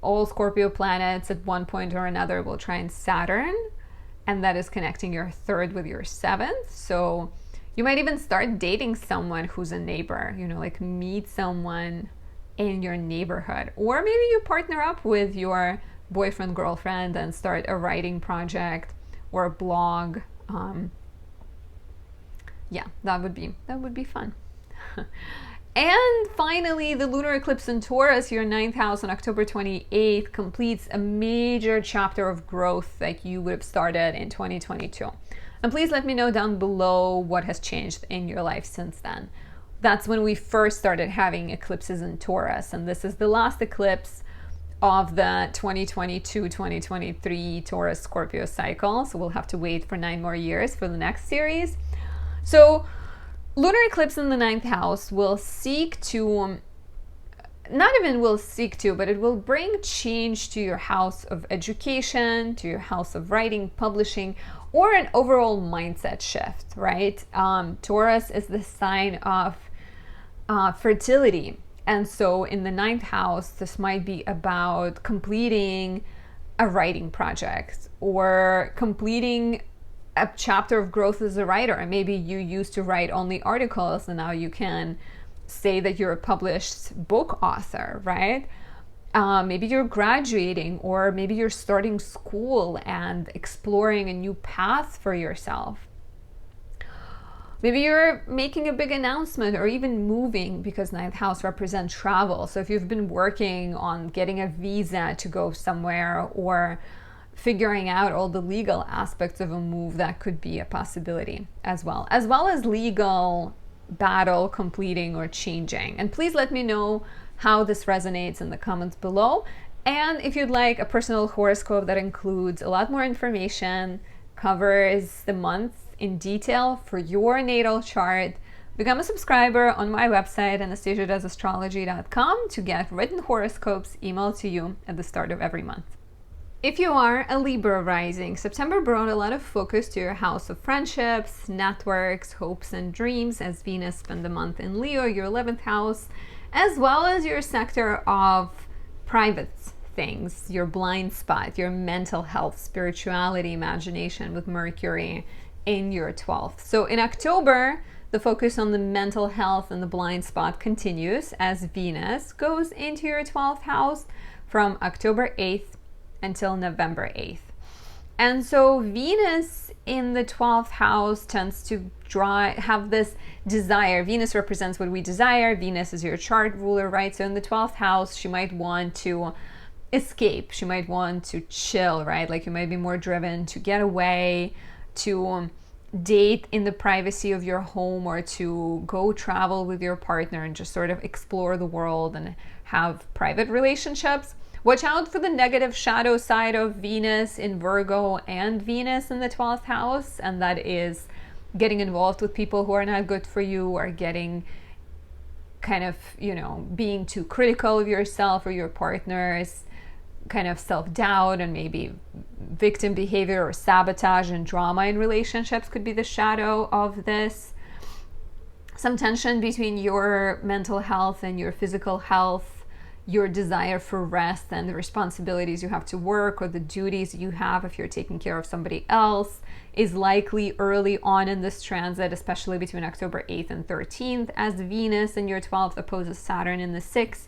Speaker 1: all Scorpio planets at one point or another will trine Saturn, and that is connecting your third with your seventh. So you might even start dating someone who's a neighbor, like meet someone in your neighborhood. Or maybe you partner up with your boyfriend, girlfriend, and start a writing project or a blog. Yeah, that would be fun. And finally, the lunar eclipse in Taurus, your 9th house on October 28th, completes a major chapter of growth that you would have started in 2022. And please let me know down below what has changed in your life since then. That's when we first started having eclipses in Taurus, and this is the last eclipse of the 2022-2023 Taurus Scorpio cycle. So we'll have to wait for 9 more years for the next series. So lunar eclipse in the 9th house will seek to, but it will bring change to your house of education, to your house of writing, publishing, or an overall mindset shift, right? Taurus is the sign of fertility. And so in the 9th house, this might be about completing a writing project or completing a chapter of growth as a writer. And maybe you used to write only articles and now you can say that you're a published book author, right? Maybe you're graduating, or maybe you're starting school and exploring a new path for yourself. Maybe you're making a big announcement or even moving, because 9th house represents travel. So if you've been working on getting a visa to go somewhere or figuring out all the legal aspects of a move, that could be a possibility as well as legal battle completing or changing. And please let me know how this resonates in the comments below. And if you'd like a personal horoscope that includes a lot more information, covers the month in detail for your natal chart, become a subscriber on my website, anastasiadoesastrology.com, to get written horoscopes emailed to you at the start of every month. If you are a Libra rising, September brought a lot of focus to your house of friendships, networks, hopes, and dreams, as Venus spent the month in Leo, your 11th house, as well as your sector of private things, your blind spot, your mental health, spirituality, imagination, with Mercury in your 12th. So in October, the focus on the mental health and the blind spot continues as Venus goes into your 12th house from October 8th until November 8th. And so Venus in the 12th house tends to have this desire. Venus represents what we desire. Venus is your chart ruler, right? So in the 12th house, she might want to escape. She might want to chill, right? Like you might be more driven to get away, to date in the privacy of your home, or to go travel with your partner and just sort of explore the world and have private relationships. Watch out for the negative shadow side of Venus in Virgo and Venus in the 12th house, and that is getting involved with people who are not good for you, or getting kind of, being too critical of yourself or your partner's kind of self-doubt, and maybe victim behavior or sabotage and drama in relationships could be the shadow of this. Some tension between your mental health and your physical health your desire for rest and the responsibilities you have to work or the duties you have if you're taking care of somebody else is likely early on in this transit, especially between October 8th and 13th, as Venus in your 12th opposes Saturn in the 6th.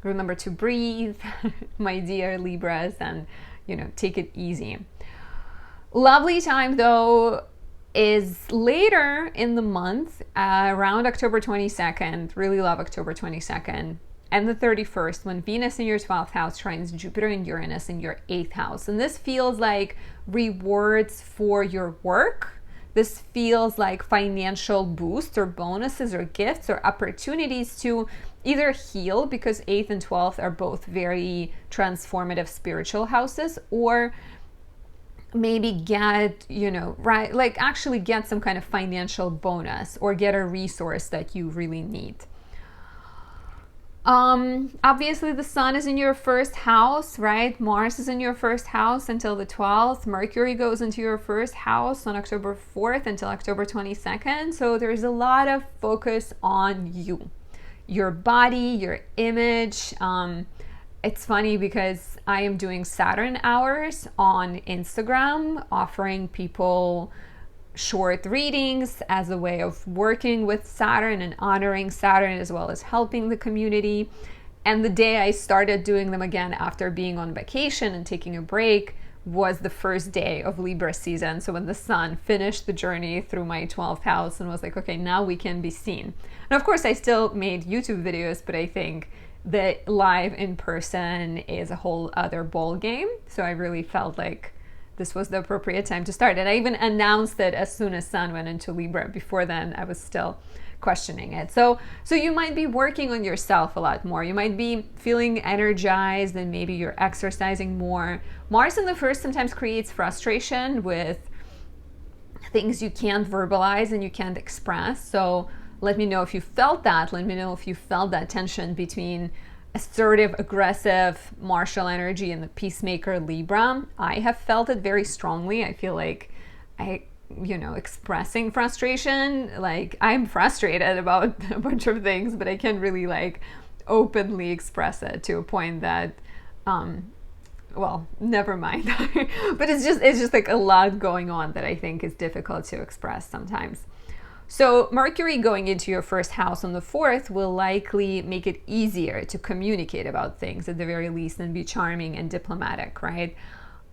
Speaker 1: Remember to breathe, my dear Libras, and take it easy. Lovely time though is later in the month, around October 22nd. Really love October 22nd and the 31st, when Venus in your 12th house trines Jupiter and Uranus in your 8th house. And this feels like rewards for your work. This feels like financial boosts or bonuses or gifts or opportunities to either heal, because 8th and 12th are both very transformative spiritual houses, or maybe get, right, like actually get some kind of financial bonus or get a resource that you really need. Obviously the sun is in your first house, right? Mars is in your first house until the 12th. Mercury goes into your first house on October 4th until October 22nd. So there's a lot of focus on you, your body, your image. It's funny because I am doing Saturn hours on Instagram, offering people short readings as a way of working with Saturn and honoring Saturn, as well as helping the community. And the day I started doing them again after being on vacation and taking a break was the first day of Libra season. So when the sun finished the journey through my 12th house and was like, okay, now we can be seen. And of course I still made YouTube videos, but I think that live in person is a whole other ball game. So I really felt like this was the appropriate time to start. And I even announced it as soon as Sun went into Libra. Before then, I was still questioning it. So you might be working on yourself a lot more. You might be feeling energized and maybe you're exercising more. Mars in the first sometimes creates frustration with things you can't verbalize and you can't express. So let me know if you felt that. Let me know if you felt that tension between assertive, aggressive, martial energy and the peacemaker Libra. I have felt it very strongly. I feel like expressing frustration, like I'm frustrated about a bunch of things, but I can't really like openly express it to a point that, well, never mind. But it's just like a lot going on that I think is difficult to express sometimes. So Mercury going into your first house on the 4th will likely make it easier to communicate about things at the very least and be charming and diplomatic, right?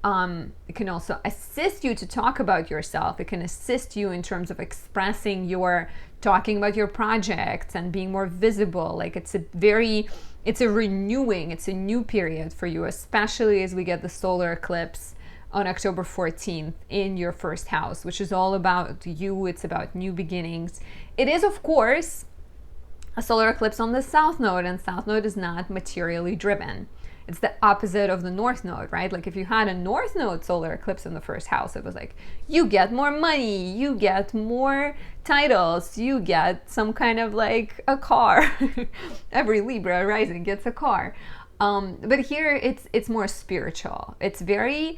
Speaker 1: It can also assist you to talk about yourself. It can assist you in terms of expressing talking about your projects and being more visible. Like it's a new period for you, especially as we get the solar eclipse on October 14th in your first house, which is all about you. It's about new beginnings. It is, of course, a solar eclipse on the South Node, and South Node is not materially driven. It's the opposite of the North Node, right? Like if you had a North Node solar eclipse in the first house, it was like, you get more money, you get more titles, you get some kind of like a car. Every Libra rising gets a car. But here it's more spiritual. It's very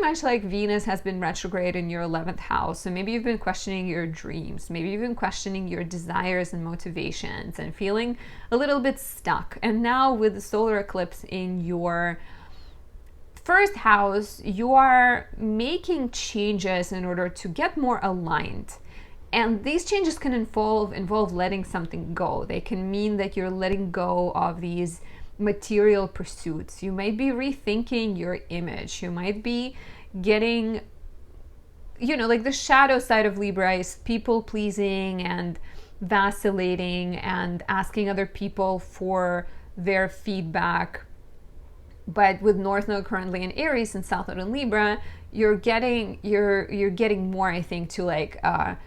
Speaker 1: much like Venus has been retrograde in your 11th house. So maybe you've been questioning your dreams. Maybe you've been questioning your desires and motivations and feeling a little bit stuck. And now with the solar eclipse in your first house, you are making changes in order to get more aligned. And these changes can involve letting something go. They can mean that you're letting go of these material pursuits. You might be rethinking your image. You might be getting, like the shadow side of Libra is people pleasing and vacillating and asking other people for their feedback. But with North Node currently in Aries and South Node in Libra, you're getting more, I think, to like a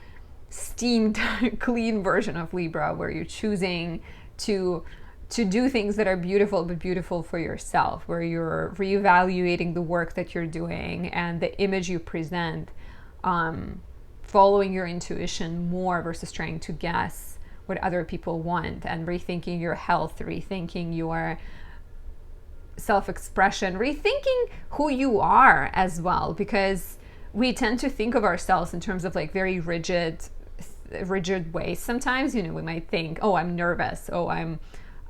Speaker 1: steamed, clean version of Libra, where you're choosing to do things that are beautiful, but beautiful for yourself, where you're reevaluating the work that you're doing and the image you present, following your intuition more versus trying to guess what other people want, and rethinking your health, rethinking your self-expression, rethinking who you are as well, because we tend to think of ourselves in terms of like very rigid ways sometimes. We might think, oh, I'm nervous, oh, I'm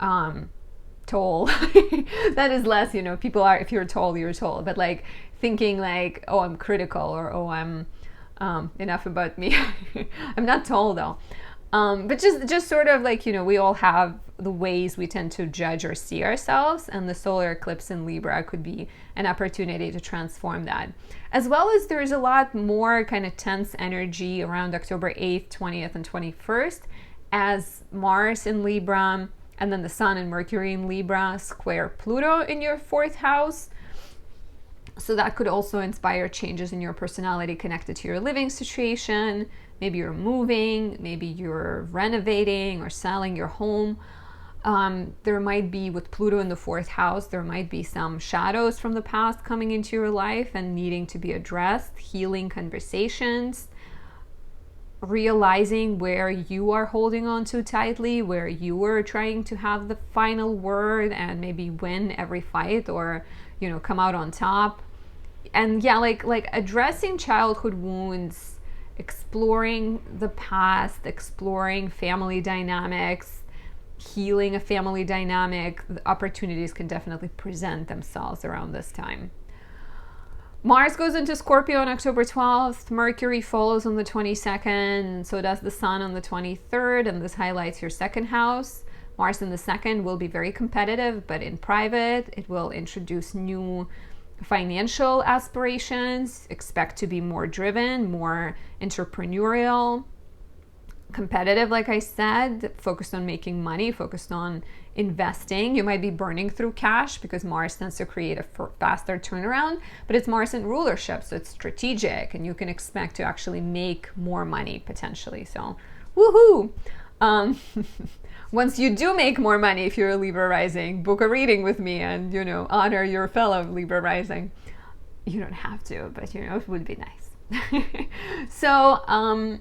Speaker 1: toll. That is less, you know, people are, if you're told, you're told, but like thinking like, oh, I'm critical, or oh, I'm enough about me. I'm not told though. But just sort of like, you know, we all have the ways we tend to judge or see ourselves, and the solar eclipse in Libra could be an opportunity to transform that. As well as there's a lot more kind of tense energy around October 8th, 20th, and 21st, as Mars in Libra, and then the Sun and Mercury in Libra square Pluto in your 4th house. So that could also inspire changes in your personality connected to your living situation. Maybe you're moving, maybe you're renovating or selling your home. There might be, with Pluto in the 4th house, there might be some shadows from the past coming into your life and needing to be addressed, healing conversations, realizing where you are holding on too tightly, where you were trying to have the final word and maybe win every fight, or, you know, come out on top. And yeah, like addressing childhood wounds, exploring the past, exploring family dynamics, healing a family dynamic. The opportunities can definitely present themselves around this time. Mars goes into Scorpio on October 12th. Mercury follows on the 22nd, and so does the Sun on the 23rd, and this highlights your 2nd house. Mars in the 2nd will be very competitive, but in private. It will introduce new financial aspirations. Expect to be more driven, more entrepreneurial, competitive, like I said, focused on making money, focused on investing. You might be burning through cash because Mars tends to create a faster turnaround, but it's Mars in rulership, so it's strategic, and you can expect to actually make more money potentially. So, woohoo! Once you do make more money, if you're a Libra rising, book a reading with me and, you know, honor your fellow Libra rising. You don't have to, but, you know, it would be nice. So,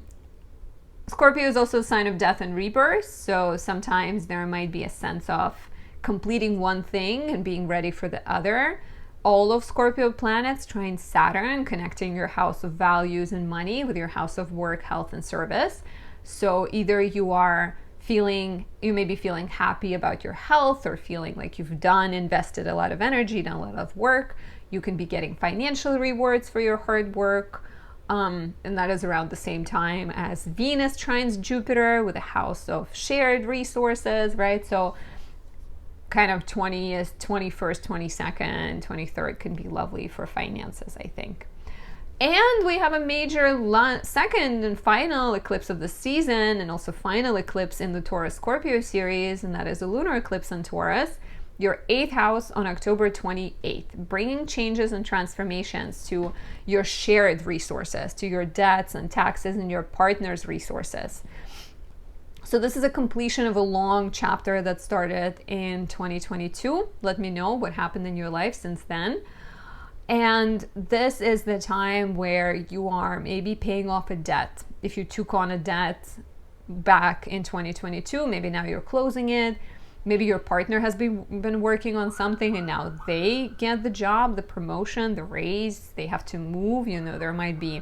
Speaker 1: Scorpio is also a sign of death and rebirth. So sometimes there might be a sense of completing one thing and being ready for the other. All of Scorpio planets trine Saturn, connecting your house of values and money with your house of work, health, and service. So either you may be feeling happy about your health, or feeling like you've invested a lot of energy, done a lot of work. You can be getting financial rewards for your hard work. And that is around the same time as Venus trines Jupiter with a house of shared resources, right? So kind of 20th, 21st, 22nd, 23rd can be lovely for finances, I think. And we have a major second and final eclipse of the season, and also final eclipse in the Taurus Scorpio series, and that is a lunar eclipse in Taurus, your 8th house on October 28th, bringing changes and transformations to your shared resources, to your debts and taxes and your partner's resources. So this is a completion of a long chapter that started in 2022. Let me know what happened in your life since then. And this is the time where you are maybe paying off a debt. If you took on a debt back in 2022, maybe now you're closing it. Maybe your partner has been working on something and now they get the job, the promotion, the raise, they have to move. You know, there might be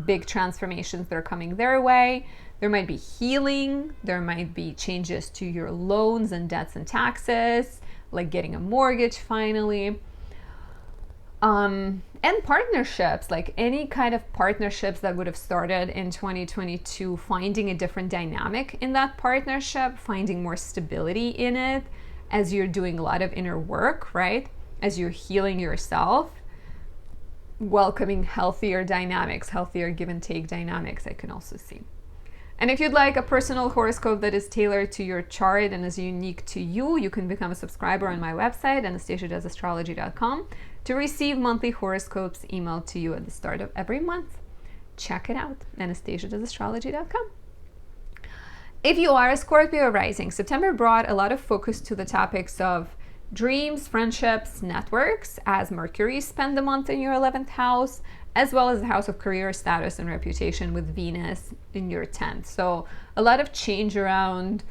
Speaker 1: big transformations that are coming their way. There might be healing. There might be changes to your loans and debts and taxes, like getting a mortgage finally. And partnerships, like any kind of partnerships that would have started in 2022, finding a different dynamic in that partnership, finding more stability in it as you're doing a lot of inner work, right? As you're healing yourself, welcoming healthier dynamics, healthier give and take dynamics, I can also see. And if you'd like a personal horoscope that is tailored to your chart and is unique to you, you can become a subscriber on my website, anastasiadoesastrology.com, to receive monthly horoscopes emailed to you at the start of every month. Check it out, anastasiadoesastrology.com. If you are a Scorpio rising, September brought a lot of focus to the topics of dreams, friendships, networks, as Mercury spent the month in your 11th house, as well as the house of career, status, and reputation with Venus in your 10th. So a lot of change around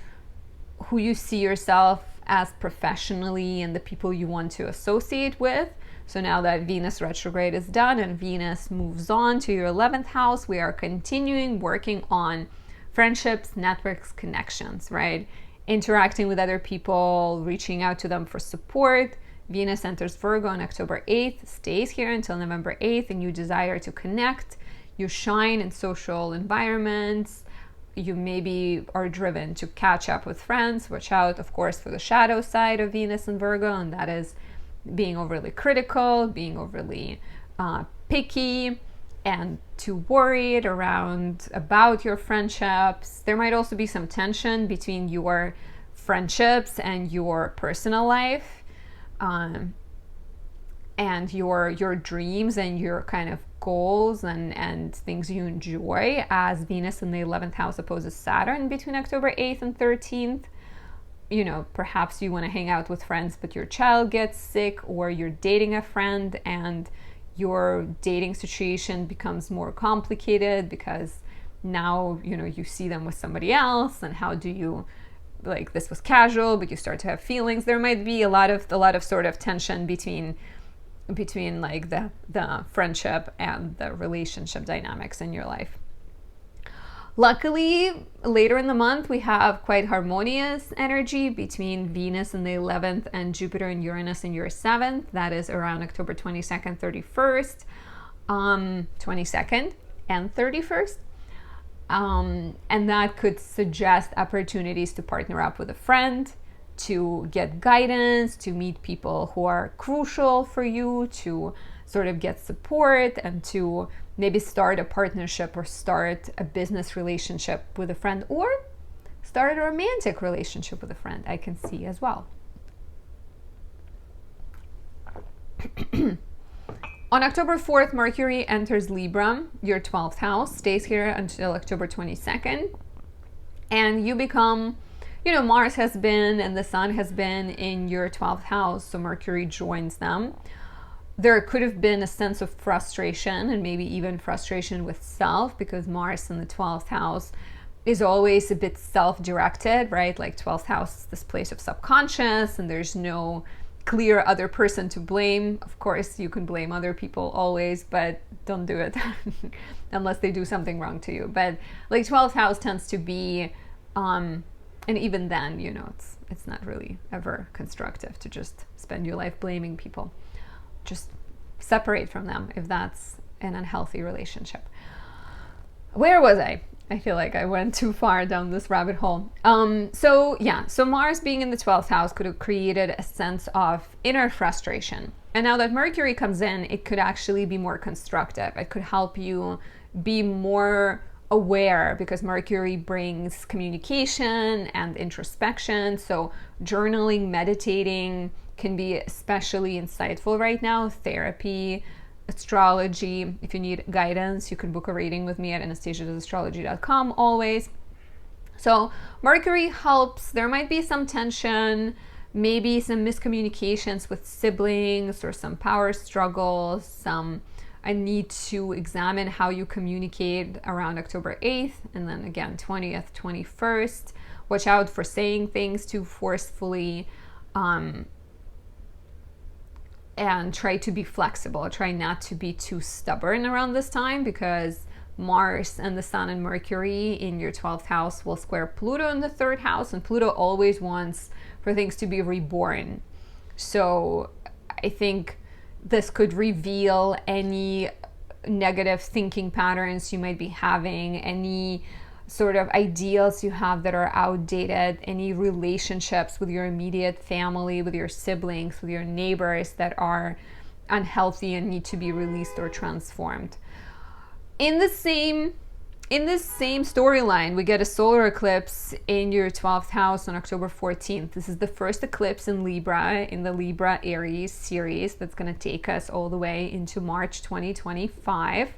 Speaker 1: who you see yourself as professionally and the people you want to associate with. So now that Venus retrograde is done and Venus moves on to your 11th house, we are continuing working on friendships, networks, connections, right? interacting with other people, reaching out to them for support. Venus enters Virgo on October 8th, stays here until November 8th, and you desire to connect. You shine in social environments. You maybe are driven to catch up with friends. Watch out, of course, for the shadow side of Venus and Virgo, and that is being overly critical, being overly picky, and too worried about your friendships. There might also be some tension between your friendships and your personal life, and your dreams and your kind of goals and things you enjoy, as Venus in the 11th house opposes Saturn between October 8th and 13th. You know, perhaps you want to hang out with friends, but your child gets sick, or you're dating a friend and your dating situation becomes more complicated because now, you know, you see them with somebody else, and how do you, like, this was casual, but you start to have feelings. There might be a lot of sort of tension between like the friendship and the relationship dynamics in your life. Luckily, later in the month, we have quite harmonious energy between Venus in the 11th and Jupiter and Uranus in your 7th. That is around October 22nd, 31st, 22nd and 31st. And that could suggest opportunities to partner up with a friend, to get guidance, to meet people who are crucial for you, to sort of get support, and to maybe start a partnership or start a business relationship with a friend, or start a romantic relationship with a friend. I can see as well. On October 4th, Mercury enters Libra, your 12th house, stays here until October 22nd, and you become, you know, Mars has been and the Sun has been in your 12th house, so Mercury joins them. There could have been a sense of frustration, and maybe even frustration with self, because Mars in the 12th house is always a bit self-directed, right? Like 12th house is this place of subconscious, and there's no clear other person to blame. Of course, you can blame other people always, but don't do it unless they do something wrong to you. But like 12th house tends to be, and even then, you know, it's not really ever constructive to just spend your life blaming people. Just separate from them if that's an unhealthy relationship. Where was I? I feel like I went too far down this rabbit hole. So Mars being in the 12th house could have created a sense of inner frustration. And now that Mercury comes in, it could actually be more constructive. It could help you be more aware, because Mercury brings communication and introspection. So journaling, meditating can be especially insightful right now. Therapy, astrology. If you need guidance, you can book a reading with me at anastasiaastrology.com always. So Mercury helps. There might be some tension, maybe some miscommunications with siblings, or some power struggles, I need to examine how you communicate around October 8th, and then again 20th, 21st. Watch out for saying things too forcefully, and try to be flexible. Try not to be too stubborn around this time, because Mars and the Sun and Mercury in your 12th house will square Pluto in the 3rd house, and Pluto always wants for things to be reborn. So I think this could reveal any negative thinking patterns you might be having, any sort of ideals you have that are outdated, any relationships with your immediate family, with your siblings, with your neighbors that are unhealthy and need to be released or transformed. In this same storyline, we get a solar eclipse in your 12th house on October 14th. This is the first eclipse in Libra, in the Libra Aries series, that's going to take us all the way into March 2025.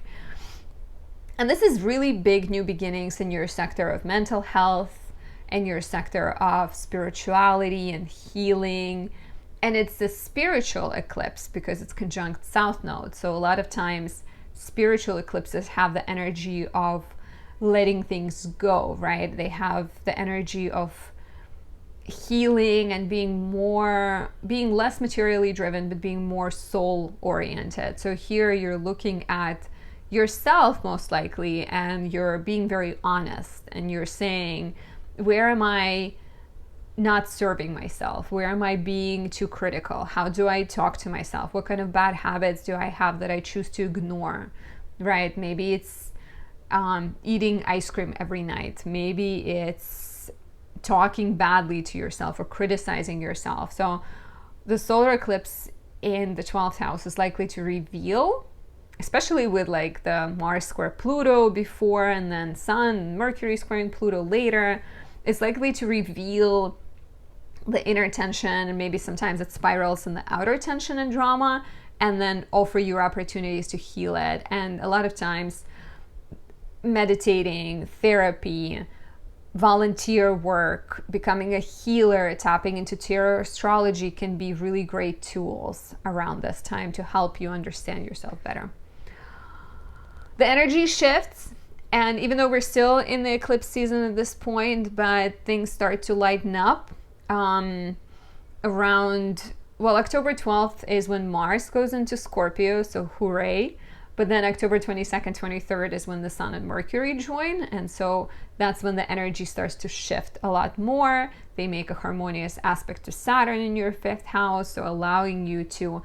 Speaker 1: And this is really big new beginnings in your sector of mental health and your sector of spirituality and healing. And it's a spiritual eclipse because it's conjunct South Node. So a lot of times spiritual eclipses have the energy of letting things go, right? They have the energy of healing and being less materially driven, but being more soul oriented. So here you're looking at yourself most likely, and you're being very honest, and you're saying, where am I not serving myself? Where am I being too critical? How do I talk to myself? What kind of bad habits do I have that I choose to ignore, right? Maybe it's eating ice cream every night. Maybe it's talking badly to yourself or criticizing yourself. So the solar eclipse in the 12th house is likely to reveal, especially with like the Mars square Pluto before and then Sun, Mercury squaring Pluto later, it's likely to reveal the inner tension, and maybe sometimes it spirals in the outer tension and drama, and then offer you opportunities to heal it. And a lot of times meditating, therapy, volunteer work, becoming a healer, tapping into tarot astrology can be really great tools around this time to help you understand yourself better. The energy shifts, and even though we're still in the eclipse season at this point, but things start to lighten up around, well, October 12th is when Mars goes into Scorpio, so hooray. But then October 22nd, 23rd is when the Sun and Mercury join. And so that's when the energy starts to shift a lot more. They make a harmonious aspect to Saturn in your 5th house, so allowing you to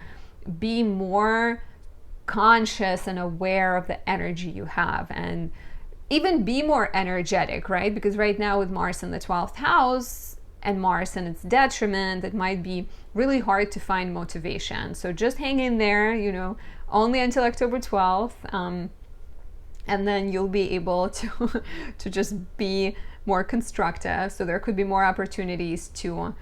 Speaker 1: be more conscious and aware of the energy you have, and even be more energetic, right? Because right now with Mars in the 12th house and Mars in its detriment, it might be really hard to find motivation. So just hang in there, you know, only until October 12th, and then you'll be able to to just be more constructive. So there could be more opportunities to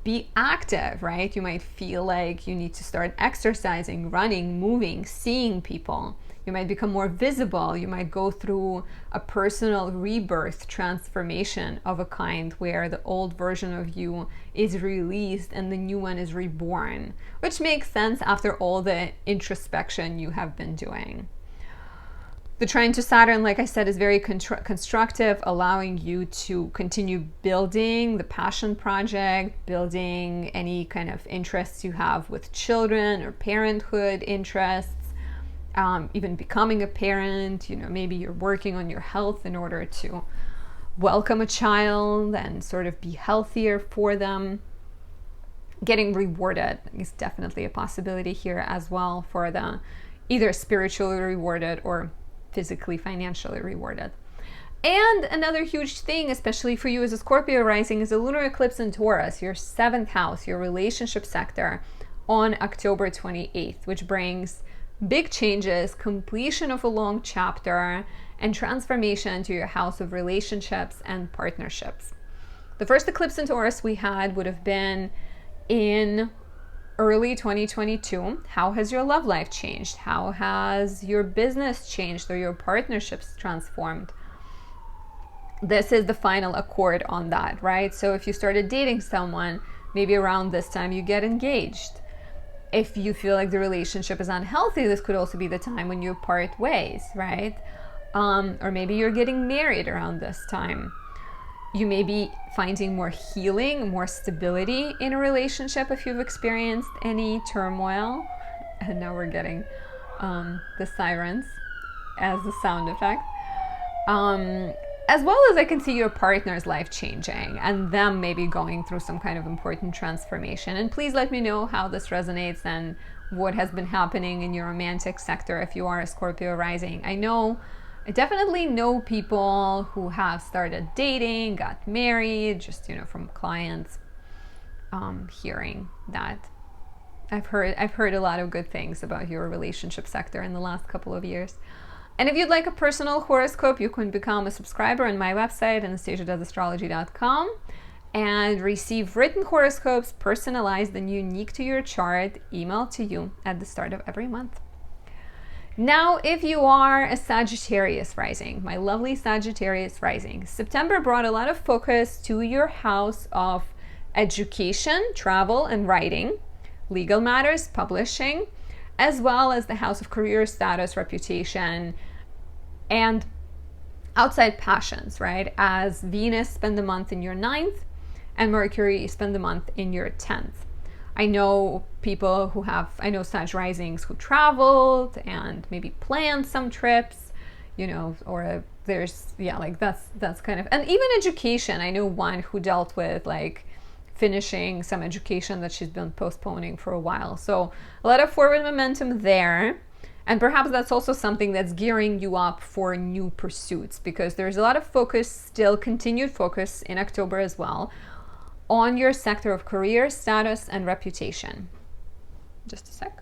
Speaker 1: be active, right? You might feel like you need to start exercising, running, moving, seeing people. You might become more visible. You might go through a personal rebirth, transformation of a kind, where the old version of you is released and the new one is reborn, which makes sense after all the introspection you have been doing. The trine to Saturn, like I said, is very constructive, allowing you to continue building the passion project, building any kind of interests you have with children or parenthood interests. Even becoming a parent, you know, maybe you're working on your health in order to welcome a child and sort of be healthier for them. Getting rewarded is definitely a possibility here as well, for the either spiritually rewarded or physically, financially rewarded. And another huge thing, especially for you as a Scorpio rising, is a lunar eclipse in Taurus, your 7th house, your relationship sector, on October 28th, which brings big changes, completion of a long chapter, and transformation to your house of relationships and partnerships. The first eclipse in Taurus we had would have been in early 2022. How has your love life changed? How has your business changed or your partnerships transformed? This is the final accord on that, right? So if you started dating someone, maybe around this time you get engaged. If you feel like the relationship is unhealthy, this could also be the time when you part ways, right? Or maybe you're getting married around this time. You may be finding more healing, more stability in a relationship if you've experienced any turmoil. And now we're getting the sirens as the sound effect. As well as I can see your partner's life changing and them maybe going through some kind of important transformation. And please let me know how this resonates and what has been happening in your romantic sector if you are a Scorpio rising. I definitely know people who have started dating, got married, just, you know, from clients, hearing that. I've heard a lot of good things about your relationship sector in the last couple of years. And if you'd like a personal horoscope, you can become a subscriber on my website, anastasiadoesastrology.com, and receive written horoscopes, personalized and unique to your chart, emailed to you at the start of every month. Now, if you are a Sagittarius rising, my lovely Sagittarius rising, September brought a lot of focus to your house of education, travel, and writing, legal matters, publishing, as well as the house of career, status, reputation, and outside passions, right? As Venus spent the month in your 9th and Mercury spent the month in your 10th. I know Sag risings who traveled and maybe planned some trips, you know, or there's, yeah, like that's kind of, and even education. I know one who dealt with like finishing some education that she's been postponing for a while. So a lot of forward momentum there. And perhaps that's also something that's gearing you up for new pursuits, because there's a lot of focus, still continued focus in October as well, on your sector of career, status, and reputation. Just a sec.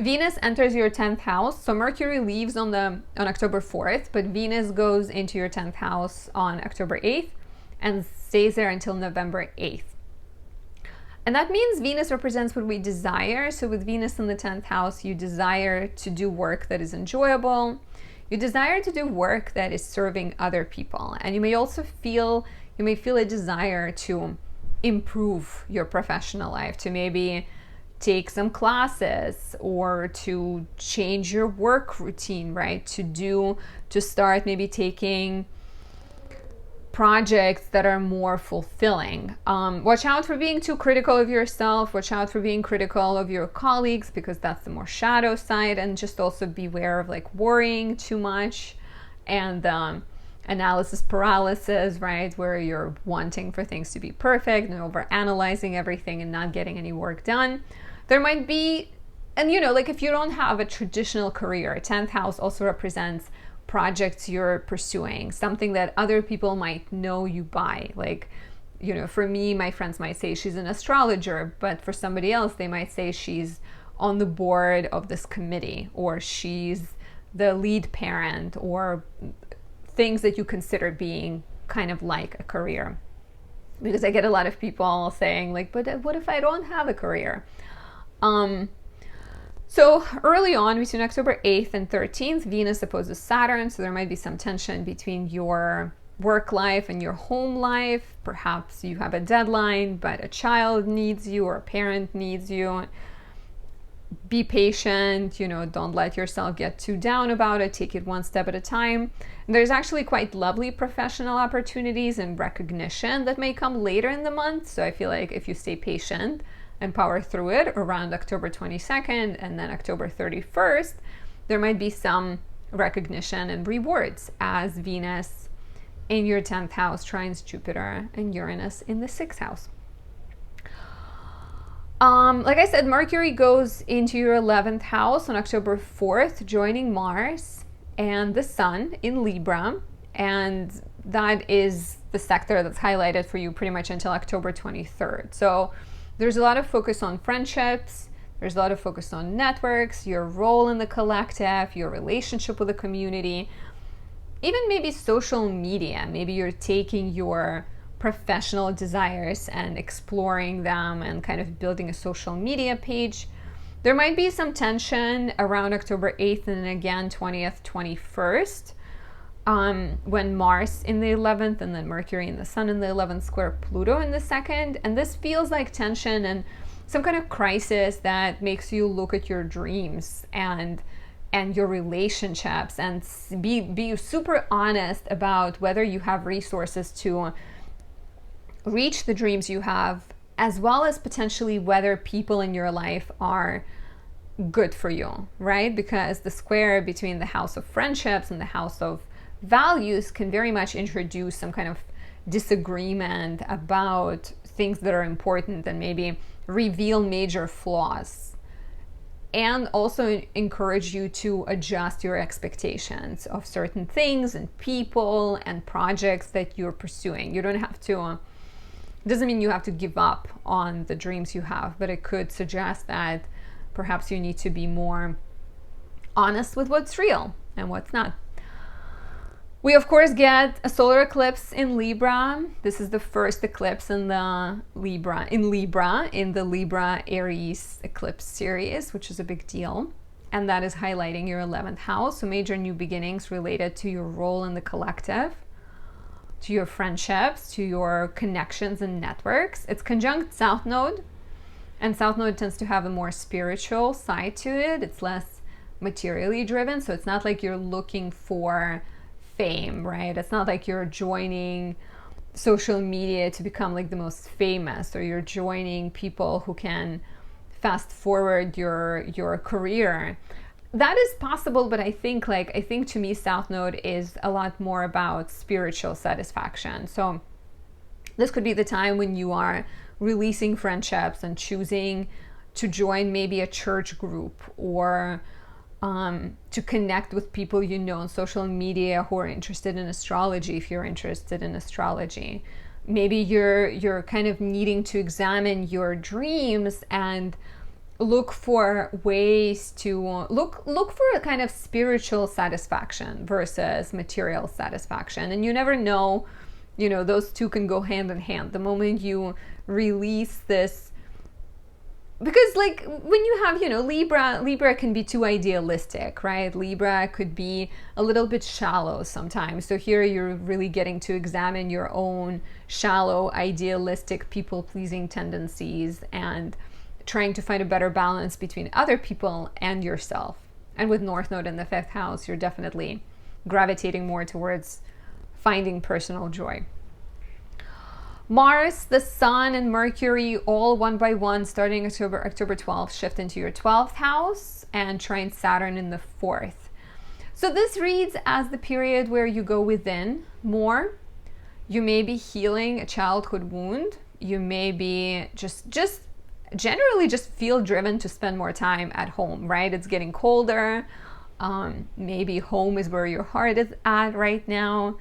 Speaker 1: Venus enters your 10th house. So Mercury leaves on October 4th, but Venus goes into your 10th house on October 8th and stays there until November 8th. And that means Venus represents what we desire. So with Venus in the 10th house, you desire to do work that is enjoyable. You desire to do work that is serving other people. And you may also feel a desire to improve your professional life, to maybe take some classes or to change your work routine, right? To start maybe taking projects that are more fulfilling. Watch out for being too critical of yourself. Watch out for being critical of your colleagues, because that's the more shadow side. And just also beware of like worrying too much and analysis paralysis, right? Where you're wanting for things to be perfect and over analyzing everything and not getting any work done. There might be, and like if you don't have a traditional career, 10th house also represents projects you're pursuing, something that other people might know you by. Like, for me, my friends might say she's an astrologer, but for somebody else, they might say she's on the board of this committee, or she's the lead parent, or things that you consider being kind of like a career. Because I get a lot of people saying like, but what if I don't have a career? So early on, between October 8th and 13th, Venus opposes Saturn. So there might be some tension between your work life and your home life. Perhaps you have a deadline, but a child needs you or a parent needs you. Be patient, don't let yourself get too down about it. Take it one step at a time. And there's actually quite lovely professional opportunities and recognition that may come later in the month. So I feel like if you stay patient and power through it around October 22nd and then October 31st, there might be some recognition and rewards as Venus in your 10th house trines Jupiter and Uranus in the 6th house. Like I said, Mercury goes into your 11th house on October 4th, joining Mars and the Sun in Libra. And that is the sector that's highlighted for you pretty much until October 23rd. So there's a lot of focus on friendships. There's a lot of focus on networks, your role in the collective, your relationship with the community, even maybe social media. Maybe you're taking your professional desires and exploring them and kind of building a social media page. There might be some tension around October 8th and again 20th, 21st, when Mars in the 11th and then Mercury and the Sun in the 11th square Pluto in the 2nd. And this feels like tension and some kind of crisis that makes you look at your dreams and your relationships and be super honest about whether you have resources to reach the dreams you have, as well as potentially whether people in your life are good for you, right? Because the square between the house of friendships and the house of values can very much introduce some kind of disagreement about things that are important and maybe reveal major flaws, and also encourage you to adjust your expectations of certain things and people and projects that you're pursuing. You don't have to doesn't mean you have to give up on the dreams you have, but it could suggest that perhaps you need to be more honest with what's real and what's not. We of course get a solar eclipse in Libra. This is the first eclipse in the Libra Aries eclipse series, which is a big deal. And that is highlighting your 11th house. So major new beginnings related to your role in the collective, to your friendships, to your connections and networks. It's conjunct South Node, and South Node tends to have a more spiritual side to it. It's less materially driven, so it's not like you're looking for fame, right? It's not like you're joining social media to become like the most famous, or you're joining people who can fast forward your career. that is possible, but I think to me, South Node is a lot more about spiritual satisfaction. So this could be the time when you are releasing friendships and choosing to join maybe a church group, or to connect with people you know on social media who are interested in astrology, if you're interested in astrology. Maybe you're kind of needing to examine your dreams and look for ways to look for a kind of spiritual satisfaction versus material satisfaction. And you never know, those two can go hand in hand. The moment you release this, because like when you have, Libra can be too idealistic, right? Libra could be a little bit shallow sometimes. So here you're really getting to examine your own shallow, idealistic, people-pleasing tendencies and trying to find a better balance between other people and yourself. And with North Node in the 5th house, you're definitely gravitating more towards finding personal joy. Mars, the Sun, and Mercury, all one by one, starting October 12th, shift into your 12th house, and trine Saturn in the 4th. So this reads as the period where you go within more. You may be healing a childhood wound. You may be just generally just feel driven to spend more time at home, right? It's getting colder. Maybe home is where your heart is at right now.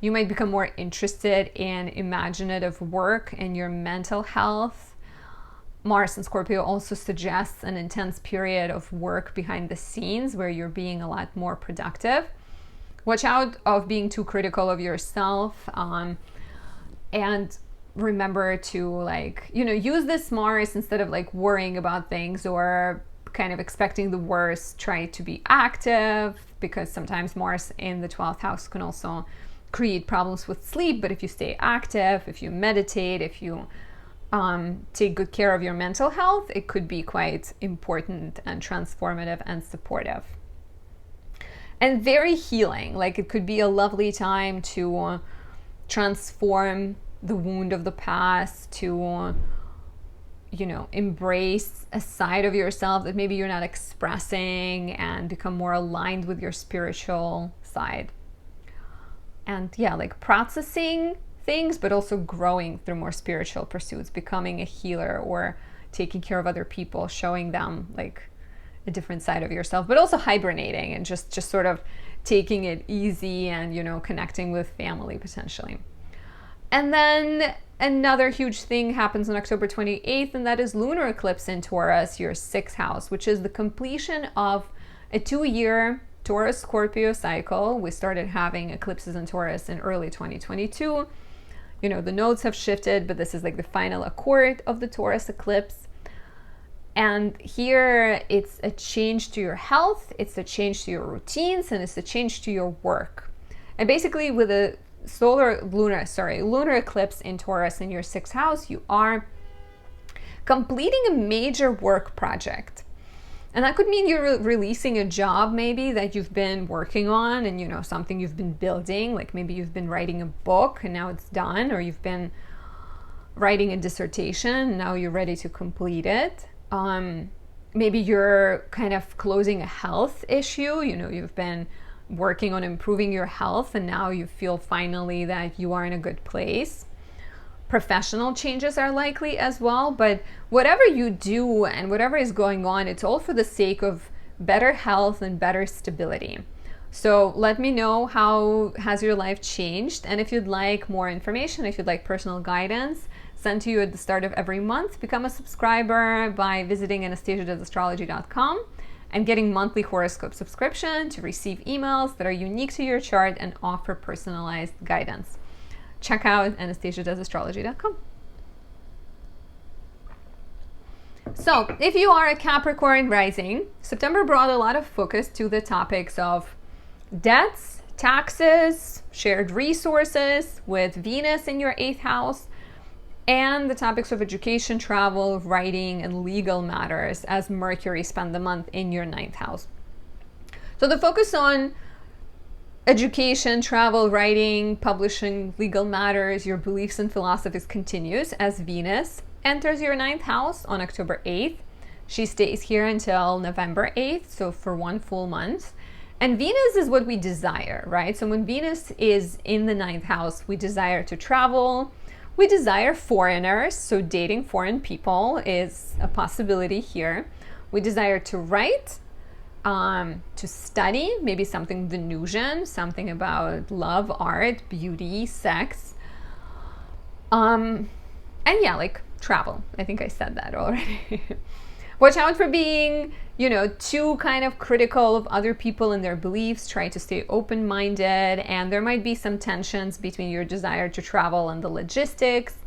Speaker 1: You might become more interested in imaginative work and your mental health. Mars in Scorpio also suggests an intense period of work behind the scenes where you're being a lot more productive. Watch out of being too critical of yourself, and remember to use this Mars instead of worrying about things or kind of expecting the worst. Try to be active, because sometimes Mars in the 12th house can also create problems with sleep. But if you stay active, if you meditate, if you take good care of your mental health, it could be quite important and transformative and supportive. And very healing. It could be a lovely time to transform the wound of the past, to embrace a side of yourself that maybe you're not expressing and become more aligned with your spiritual side. And processing things, but also growing through more spiritual pursuits, becoming a healer or taking care of other people, showing them a different side of yourself, but also hibernating and just sort of taking it easy and, connecting with family potentially. And then another huge thing happens on October 28th, and that is lunar eclipse in Taurus, your 6th house, which is the completion of a 2-year Taurus Scorpio cycle. We started having eclipses in Taurus in early 2022. The nodes have shifted, but this is the final accord of the Taurus eclipse. And here it's a change to your health, it's a change to your routines, and it's a change to your work. And basically with a lunar eclipse in Taurus in your 6th house, you are completing a major work project. And that could mean you're releasing a job maybe that you've been working on and, something you've been building. Maybe you've been writing a book and now it's done, or you've been writing a dissertation and now you're ready to complete it. Maybe you're kind of closing a health issue. You've been working on improving your health and now you feel finally that you are in a good place. Professional changes are likely as well, but whatever you do and whatever is going on, it's all for the sake of better health and better stability. So let me know, how has your life changed? And if you'd like more information, if you'd like personal guidance sent to you at the start of every month, become a subscriber by visiting anastasiadoesastrology.com and getting monthly horoscope subscription to receive emails that are unique to your chart and offer personalized guidance. Check out anastasiadoesastrology.com. So if you are a Capricorn rising, September brought a lot of focus to the topics of debts, taxes, shared resources with Venus in your 8th house, and the topics of education, travel, writing, and legal matters as Mercury spent the month in your 9th house. So the focus on education, travel, writing, publishing, legal matters, your beliefs and philosophies continues as Venus enters your 9th house on October 8th. She stays here until November 8th, so for 1 full month. And Venus is what we desire, right? So when Venus is in the 9th house, we desire to travel. We desire foreigners, so dating foreign people is a possibility here. We desire to write, to study, maybe something Venusian, something about love, art, beauty, sex. And yeah, like travel. I think I said that already. Watch out for being, too kind of critical of other people and their beliefs. Try to stay open-minded, and there might be some tensions between your desire to travel and the logistics,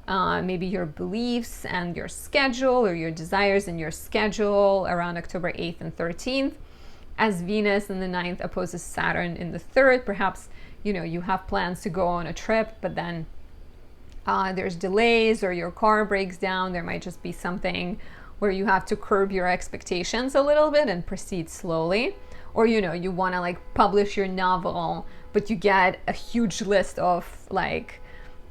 Speaker 1: maybe your beliefs and your schedule, or your desires and your schedule around October 8th and 13th. As Venus in the 9th opposes Saturn in the 3rd, perhaps, you have plans to go on a trip, but then there's delays or your car breaks down. There might just be something where you have to curb your expectations a little bit and proceed slowly. Or, you want to like publish your novel, but you get a huge list of like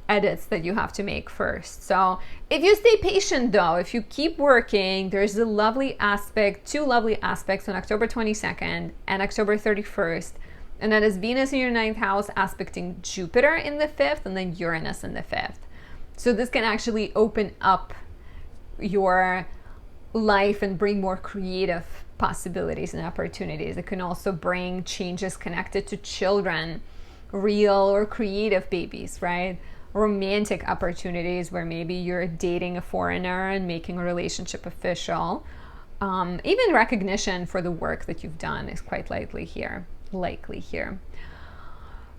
Speaker 1: edits that you have to make first. So if you stay patient though, if you keep working, there's a lovely aspect, 2 lovely aspects on October 22nd and October 31st. And that is Venus in your 9th house aspecting Jupiter in the 5th and then Uranus in the 5th. So this can actually open up your life and bring more creative possibilities and opportunities. It can also bring changes connected to children, real or creative babies, right? Romantic opportunities where maybe you're dating a foreigner and making a relationship official. Even recognition for the work that you've done is quite likely here.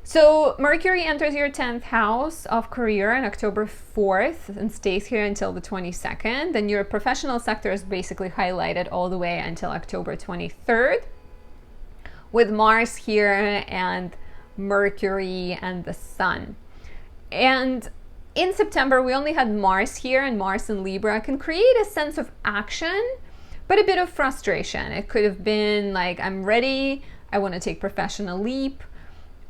Speaker 1: So Mercury enters your 10th house of career on October 4th and stays here until the 22nd. Then your professional sector is basically highlighted all the way until October 23rd, with Mars here and Mercury and the Sun. And in September, we only had Mars here, and Mars in Libra can create a sense of action, but a bit of frustration. It could have been like, I'm ready, I want to take professional leap,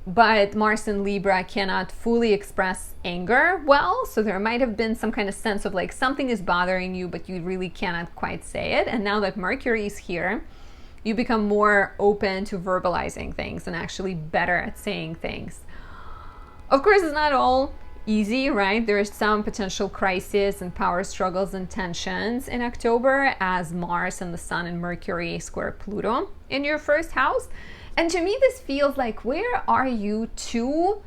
Speaker 1: but Mars in Libra cannot fully express anger well, so there might have been some kind of sense of like something is bothering you, but you really cannot quite say it. And now that Mercury is here, you become more open to verbalizing things and actually better at saying things. Of course, it's not all easy, right? There's some potential crisis and power struggles and tensions in October as Mars and the Sun and Mercury square Pluto in your 1st house. And to me, this feels like, where are you too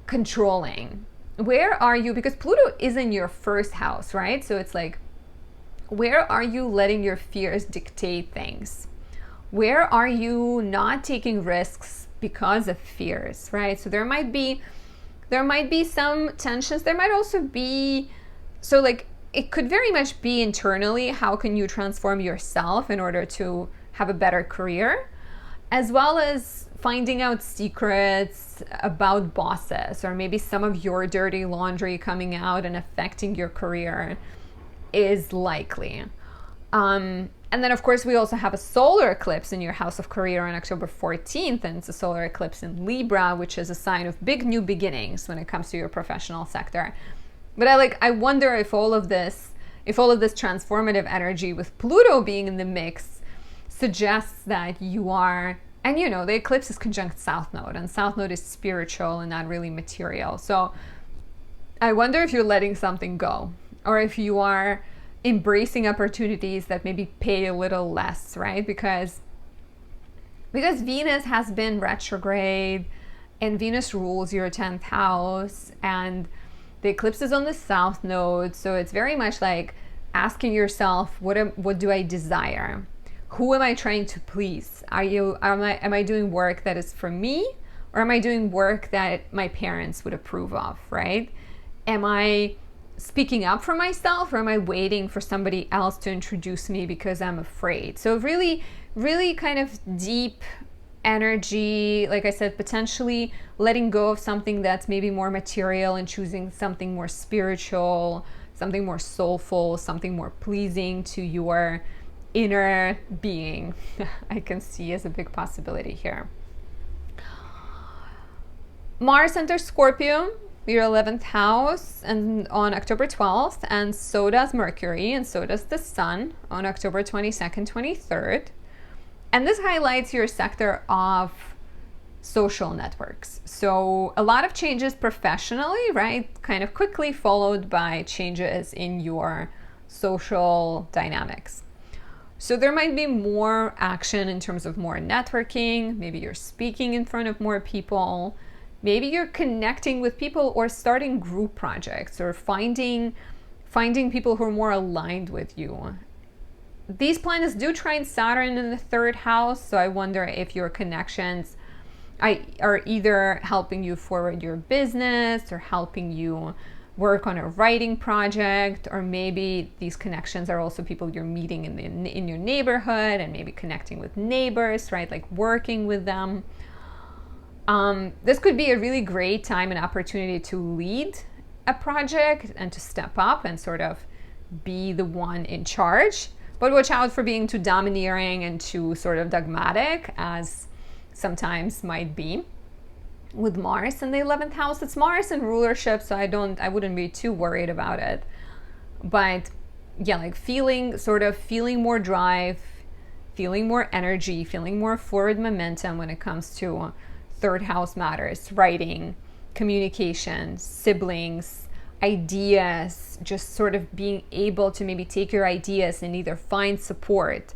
Speaker 1: controlling? Where are you? Because Pluto is in your 1st house, right? So it's like, where are you letting your fears dictate things? Where are you not taking risks because of fears, right? So there might be some tensions. There might also be, so like, it could very much be internally, how can you transform yourself in order to have a better career? As well as finding out secrets about bosses, or maybe some of your dirty laundry coming out and affecting your career is likely. And then, of course, we also have a solar eclipse in your house of career on October 14th, and it's a solar eclipse in Libra, which is a sign of big new beginnings when it comes to your professional sector. But I wonder if all of this transformative energy with Pluto being in the mix suggests that you are, and the eclipse is conjunct South Node, and South Node is spiritual and not really material. So I wonder if you're letting something go, or if you are embracing opportunities that maybe pay a little less, right? Because Venus has been retrograde, and Venus rules your 10th house, and the eclipse is on the South Node. So it's very much like asking yourself, what do I desire? Who am I trying to please? Am I doing work that is for me, or am I doing work that my parents would approve of, right? Am I speaking up for myself, or am I waiting for somebody else to introduce me because I'm afraid? So really, really kind of deep energy, like I said, potentially letting go of something that's maybe more material and choosing something more spiritual, something more soulful, something more pleasing to your inner being. I can see as a big possibility here. Mars enters Scorpio your 11th house, and on October 12th, and so does Mercury, and so does the Sun on October 22nd, 23rd. And this highlights your sector of social networks. So a lot of changes professionally, right? Kind of quickly followed by changes in your social dynamics. So there might be more action in terms of more networking. Maybe you're speaking in front of more people. Maybe you're connecting with people or starting group projects or finding people who are more aligned with you. These planets do trine Saturn in the 3rd house, so I wonder if your connections are either helping you forward your business or helping you work on a writing project, or maybe these connections are also people you're meeting in your neighborhood and maybe connecting with neighbors, right? Like working with them. This could be a really great time and opportunity to lead a project and to step up and sort of be the one in charge. But watch out for being too domineering and too sort of dogmatic, as sometimes might be with Mars in the 11th house. It's Mars in rulership, so I wouldn't be too worried about it. But yeah, like feeling more drive, feeling more energy, feeling more forward momentum when it comes to 3rd house matters, writing, communication, siblings, ideas, just sort of being able to maybe take your ideas and either find support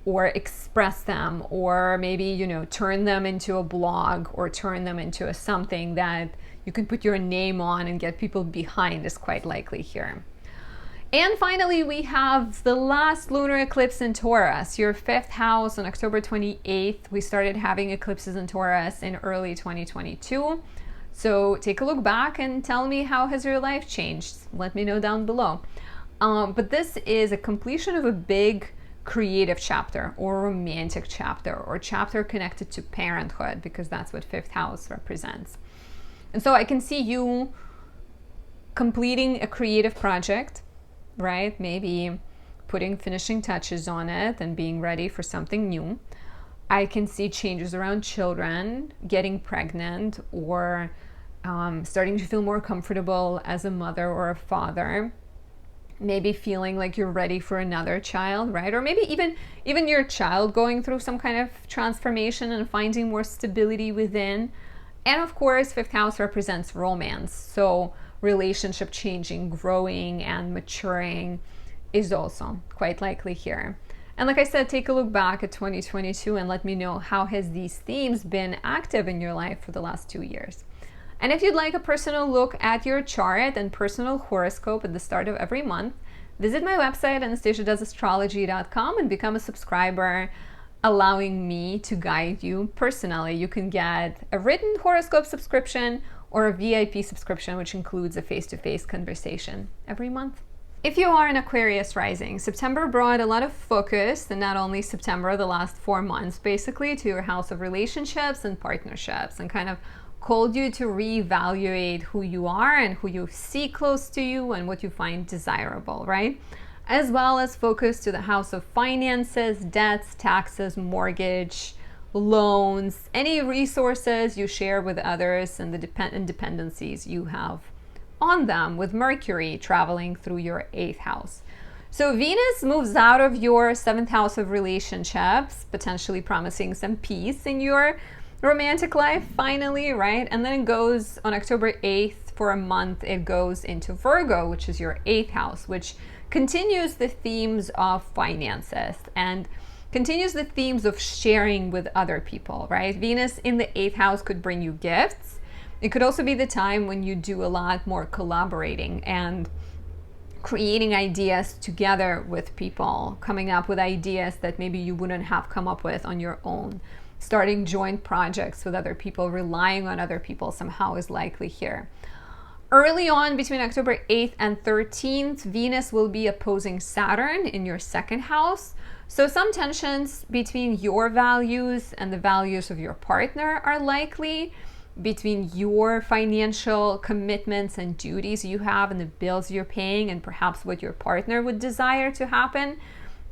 Speaker 1: or express them, or maybe, you know, turn them into a blog or turn them into something that you can put your name on and get people behind is quite likely here. And finally, we have the last lunar eclipse in Taurus, your 5th house on October 28th. We started having eclipses in Taurus in early 2022. So take a look back and tell me, how has your life changed? Let me know down below. But this is a completion of a big creative chapter or romantic chapter or chapter connected to parenthood, because that's what 5th house represents. And so I can see you completing a creative project, right? Maybe putting finishing touches on it and being ready for something new. I can see changes around children, getting pregnant, or starting to feel more comfortable as a mother or a father. Maybe feeling like you're ready for another child, right? Or maybe even your child going through some kind of transformation and finding more stability within. And of course, 5th house represents romance. So relationship changing, growing, and maturing is also quite likely here. And like I said, take a look back at 2022 and let me know, how has these themes been active in your life for the last 2 years. And if you'd like a personal look at your chart and personal horoscope at the start of every month, visit my website, anastasiadoesastrology.com, and become a subscriber, allowing me to guide you personally. You can get a written horoscope subscription or a VIP subscription, which includes a face-to-face conversation every month. If you are an Aquarius rising, September brought a lot of focus, and not only September, the last 4 months basically, to your house of relationships and partnerships, and kind of called you to reevaluate who you are and who you see close to you and what you find desirable, right? As well as focus to the house of finances, debts, taxes, mortgage, loans, any resources you share with others, and the dependencies you have on them, with Mercury traveling through your 8th house. So Venus moves out of your 7th house of relationships, potentially promising some peace in your romantic life finally, right? And then it goes on October 8th for a month, it goes into Virgo, which is your 8th house, which continues the themes of finances and continues the themes of sharing with other people, right? Venus in the 8th house could bring you gifts. It could also be the time when you do a lot more collaborating and creating ideas together with people, coming up with ideas that maybe you wouldn't have come up with on your own. Starting joint projects with other people, relying on other people somehow is likely here. Early on, between October 8th and 13th, Venus will be opposing Saturn in your 2nd house. So some tensions between your values and the values of your partner are likely, between your financial commitments and duties you have and the bills you're paying and perhaps what your partner would desire to happen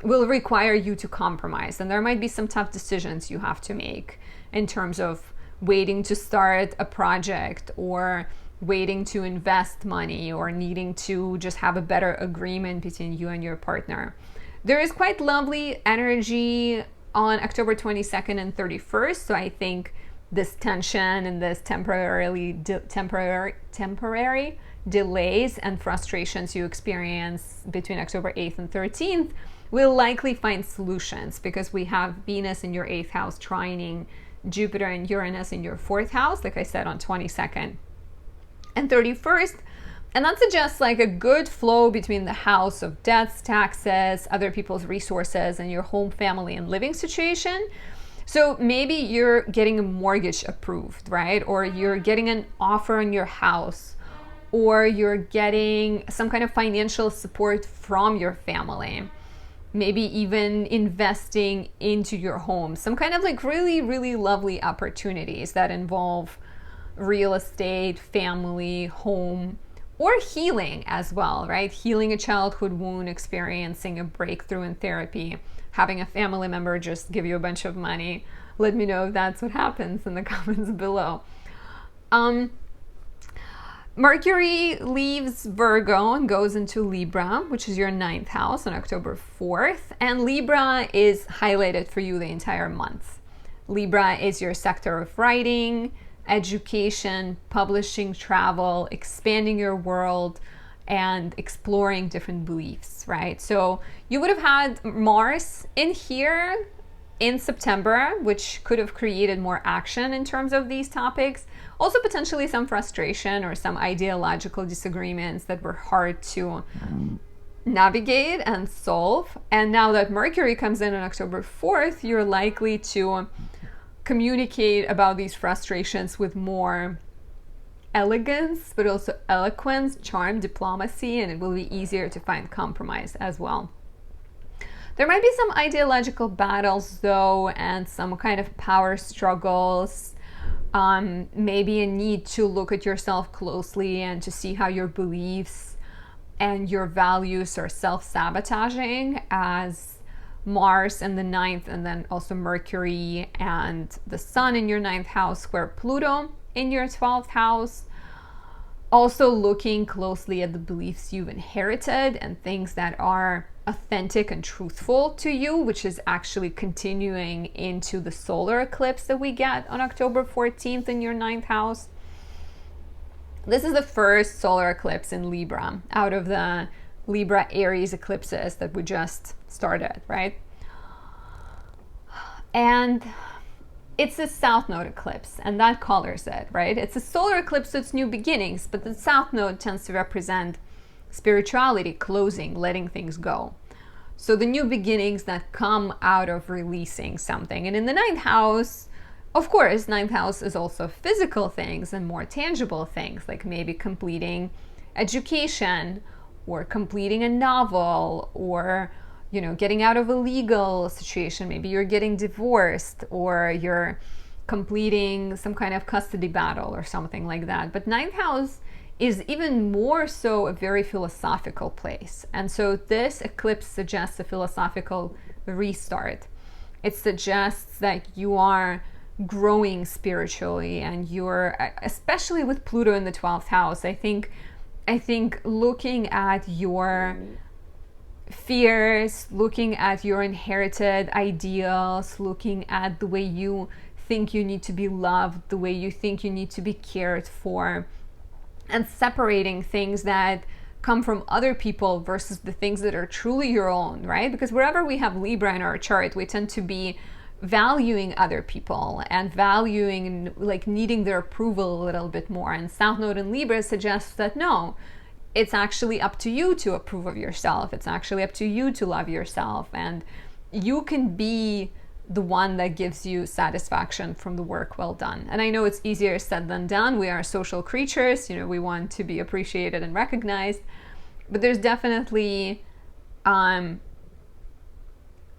Speaker 1: will require you to compromise. And there might be some tough decisions you have to make in terms of waiting to start a project or waiting to invest money or needing to just have a better agreement between you and your partner. There is quite lovely energy on October 22nd and 31st. So I think this tension and this temporary delays and frustrations you experience between October 8th and 13th will likely find solutions, because we have Venus in your 8th house trining Jupiter and Uranus in your 4th house, like I said, on 22nd and 31st. And that suggests like a good flow between the house of debts, taxes, other people's resources, and your home, family, and living situation. So maybe you're getting a mortgage approved, right? Or you're getting an offer on your house, or you're getting some kind of financial support from your family. Maybe even investing into your home. Some kind of like really, really lovely opportunities that involve real estate, family, home, or healing as well, right? Healing a childhood wound, experiencing a breakthrough in therapy, having a family member just give you a bunch of money. Let me know if that's what happens in the comments below. Mercury leaves Virgo and goes into Libra, which is your 9th house, on October 4th. And Libra is highlighted for you the entire month. Libra is your sector of writing, education, publishing, travel, expanding your world, and exploring different beliefs, right? So you would have had Mars in here in September, which could have created more action in terms of these topics. Also potentially some frustration or some ideological disagreements that were hard to navigate and solve. And now that Mercury comes in on October 4th, you're likely to communicate about these frustrations with more elegance, but also eloquence, charm, diplomacy, and it will be easier to find compromise as well. There might be some ideological battles though, and some kind of power struggles. Maybe a need to look at yourself closely and to see how your beliefs and your values are self-sabotaging, as Mars in the 9th, and then also Mercury and the Sun in your 9th house square Pluto in your 12th house. Also looking closely at the beliefs you've inherited and things that are authentic and truthful to you, which is actually continuing into the solar eclipse that we get on October 14th in your 9th house. This is the first solar eclipse in Libra out of the Libra Aries eclipses that we just started, right? And it's a south node eclipse, and that colors it, right? It's a solar eclipse, so it's new beginnings, but the south node tends to represent spirituality, closing, letting things go. So the new beginnings that come out of releasing something. And in the 9th house, of course, 9th house is also physical things and more tangible things, like maybe completing education or completing a novel, or getting out of a legal situation. Maybe you're getting divorced, or you're completing some kind of custody battle or something like that. But 9th house is even more so a very philosophical place. And so this eclipse suggests a philosophical restart. It suggests that you are growing spiritually, and you're, especially with Pluto in the 12th house, I think looking at your fears, looking at your inherited ideals, looking at the way you think you need to be loved, the way you think you need to be cared for, and separating things that come from other people versus the things that are truly your own, right? Because wherever we have Libra in our chart, we tend to be valuing other people and valuing, like, needing their approval a little bit more. And South Node in Libra suggests that no, it's actually up to you to approve of yourself. It's actually up to you to love yourself, and you can be the one that gives you satisfaction from the work well done. And I know it's easier said than done. We are social creatures, we want to be appreciated and recognized, but there's definitely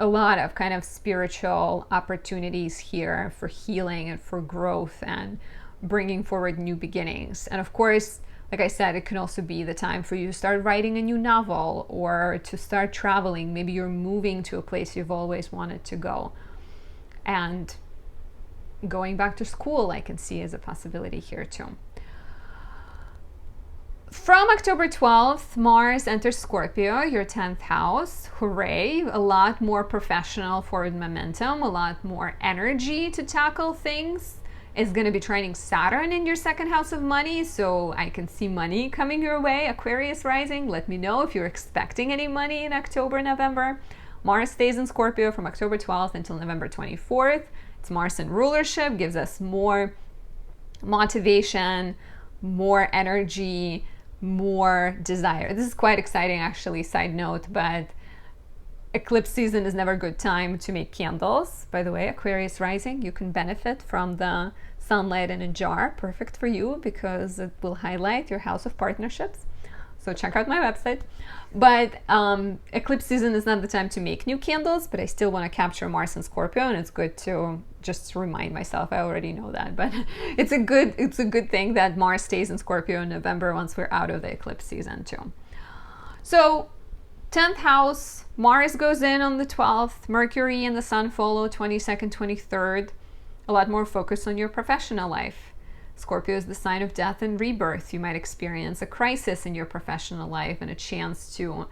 Speaker 1: a lot of kind of spiritual opportunities here for healing and for growth and bringing forward new beginnings. And of course, like I said, it can also be the time for you to start writing a new novel, or to start traveling. Maybe you're moving to a place you've always wanted to go. And going back to school, I can see as a possibility here too. From October 12th, Mars enters Scorpio, your 10th house. Hooray! A lot more professional forward momentum, a lot more energy to tackle things. It's going to be trining Saturn in your second house of money, so I can see money coming your way. Aquarius rising, let me know if you're expecting any money in October, November. Mars stays in Scorpio from October 12th until November 24th. It's Mars in rulership, gives us more motivation, more energy, more desire. This is quite exciting, actually, side note, but eclipse season is never a good time to make candles. By the way, Aquarius rising, you can benefit from the sunlight in a jar. Perfect for you because it will highlight your house of partnerships. So check out my website. But eclipse season is not the time to make new candles, but I still want to capture Mars and Scorpio, and it's good to just remind myself. I already know that, but it's a good thing that Mars stays in Scorpio in November once we're out of the eclipse season too. So 10th house, Mars goes in on the 12th, Mercury and the Sun follow 22nd, 23rd. A lot more focus on your professional life. Scorpio is the sign of death and rebirth. You might experience a crisis in your professional life and a chance to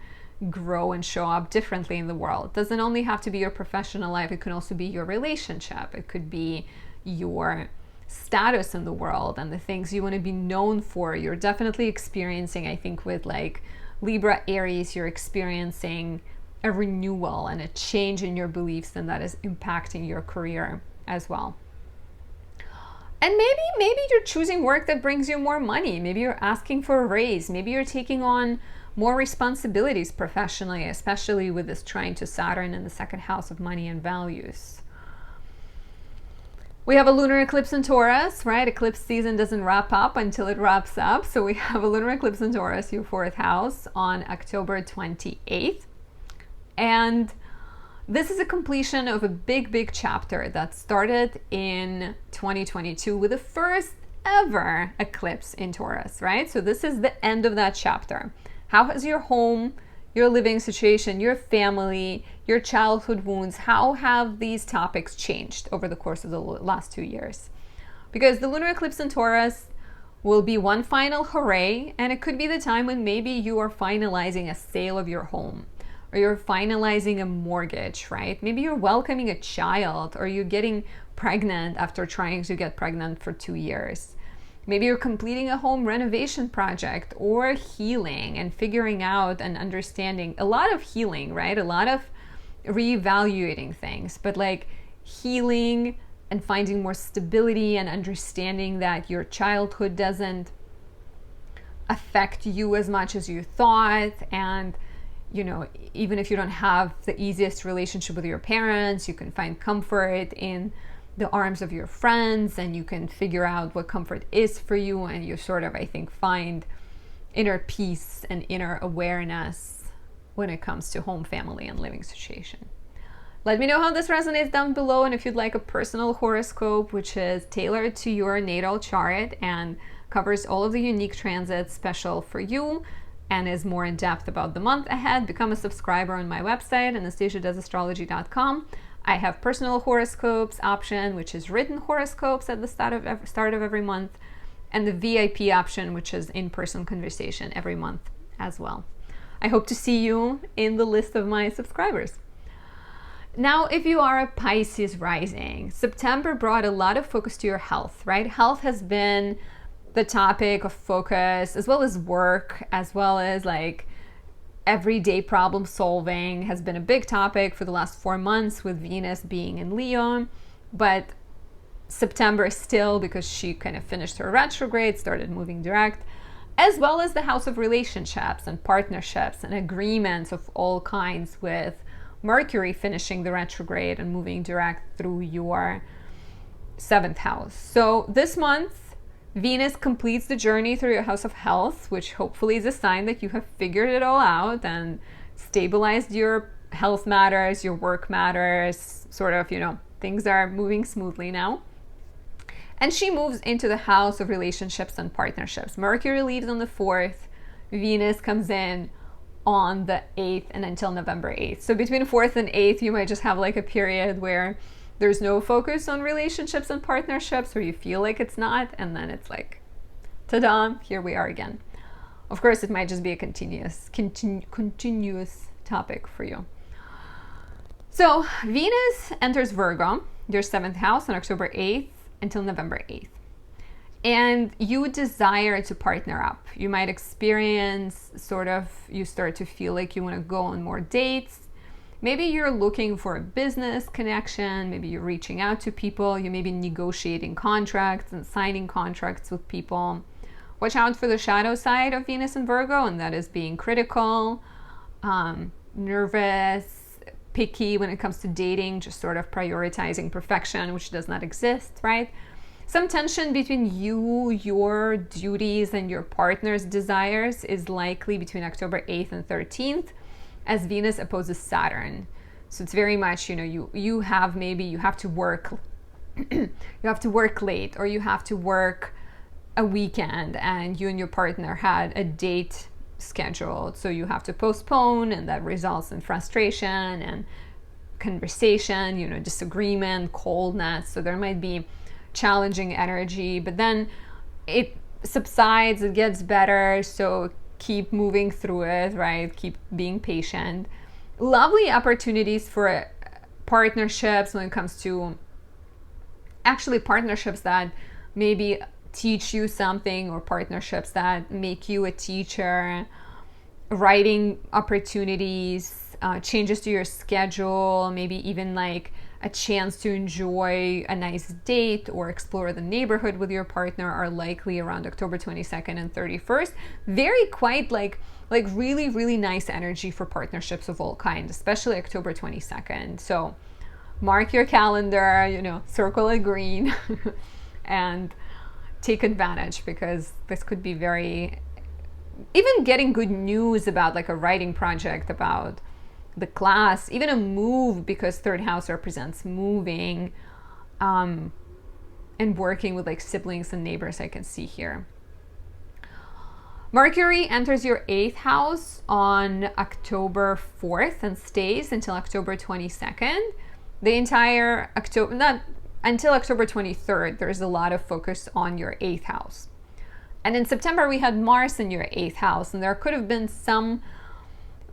Speaker 1: grow and show up differently in the world. It doesn't only have to be your professional life, it can also be your relationship. It could be your status in the world and the things you want to be known for. You're definitely experiencing, I think, with like Libra, Aries, you're experiencing a renewal and a change in your beliefs, and that is impacting your career as well. And maybe you're choosing work that brings you more money. Maybe you're asking for a raise. Maybe you're taking on more responsibilities professionally, especially with this trine to Saturn in the second house of money and values. We have a lunar eclipse in Taurus, right? Eclipse season doesn't wrap up until it wraps up. So we have a lunar eclipse in Taurus, your 4th house, on October 28th. And this is a completion of a big chapter that started in 2022 with the first ever eclipse in Taurus, right? So this is the end of that chapter. How has your home, your living situation, your family, your childhood wounds, how have these topics changed over the course of the last 2 years? Because the lunar eclipse in Taurus will be one final hooray, and it could be the time when maybe you are finalizing a sale of your home, or you're finalizing a mortgage, right? Maybe you're welcoming a child, or you're getting pregnant after trying to get pregnant for 2 years. Maybe you're completing a home renovation project, or healing and figuring out and understanding a lot of healing, right? A lot of reevaluating things, but like healing and finding more stability and understanding that your childhood doesn't affect you as much as you thought. And you know, even if you don't have the easiest relationship with your parents, you can find comfort in the arms of your friends, and you can figure out what comfort is for you, and you sort of, I think, find inner peace and inner awareness when it comes to home, family, and living situation. Let me know how this resonates down below, and if you'd like a personal horoscope, which is tailored to your natal chart and covers all of the unique transits special for you, and is more in depth about the month ahead, become a subscriber on my website, anastasiadoesastrology.com. I have personal horoscopes option, which is written horoscopes at the start of every month, and the VIP option, which is in-person conversation every month as well. I hope to see you in the list of my subscribers. Now, if you are a Pisces rising, September brought a lot of focus to your health, right? Health has been the topic of focus, as well as work, as well as like everyday problem solving has been a big topic for the last 4 months, with Venus being in Leo. But September still, because she kind of finished her retrograde, started moving direct, as well as the house of relationships and partnerships and agreements of all kinds, with Mercury finishing the retrograde and moving direct through your 7th house. So this month, Venus completes the journey through your house of health, which hopefully is a sign that you have figured it all out and stabilized your health matters, your work matters, sort of, you know, things are moving smoothly now. And she moves into the house of relationships and partnerships. Mercury leaves on the 4th, Venus comes in on the 8th and until November 8th. So between 4th and 8th, you might just have like a period where there's no focus on relationships and partnerships, or you feel like it's not, and then it's like, ta-da, here we are again. Of course, it might just be a continuous topic for you. So Venus enters Virgo, your 7th house, on October 8th until November 8th. And you desire to partner up. You might experience you start to feel like you want to go on more dates. Maybe you're looking for a business connection. Maybe you're reaching out to people. You may be negotiating contracts and signing contracts with people. Watch out for the shadow side of Venus and Virgo, and that is being critical, nervous, picky when it comes to dating, just sort of prioritizing perfection, which does not exist, right? Some tension between you, your duties, and your partner's desires is likely between October 8th and 13th, as Venus opposes Saturn. So it's very much, you have to work, you have to work late, or you have to work a weekend, and you and your partner had a date scheduled, so you have to postpone, and that results in frustration and conversation, disagreement, coldness. So there might be challenging energy, but then it subsides, it gets better, so keep moving through it, right? Keep being patient. Lovely opportunities for partnerships when it comes to actually partnerships that maybe teach you something, or partnerships that make you a teacher, writing opportunities, changes to your schedule, maybe even like a chance to enjoy a nice date or explore the neighborhood with your partner are likely around October 22nd and 31st. Very quite like really, really nice energy for partnerships of all kinds, especially October 22nd. So mark your calendar, circle it green and take advantage, because this could be even getting good news about like a writing project, about the class, even a move, because 3rd house represents moving, and working with like siblings and neighbors, I can see here. Mercury enters your 8th house on October 4th and stays until October 22nd. The entire October, not until October 23rd, there's a lot of focus on your 8th house. And in September, we had Mars in your 8th house, and there could have been some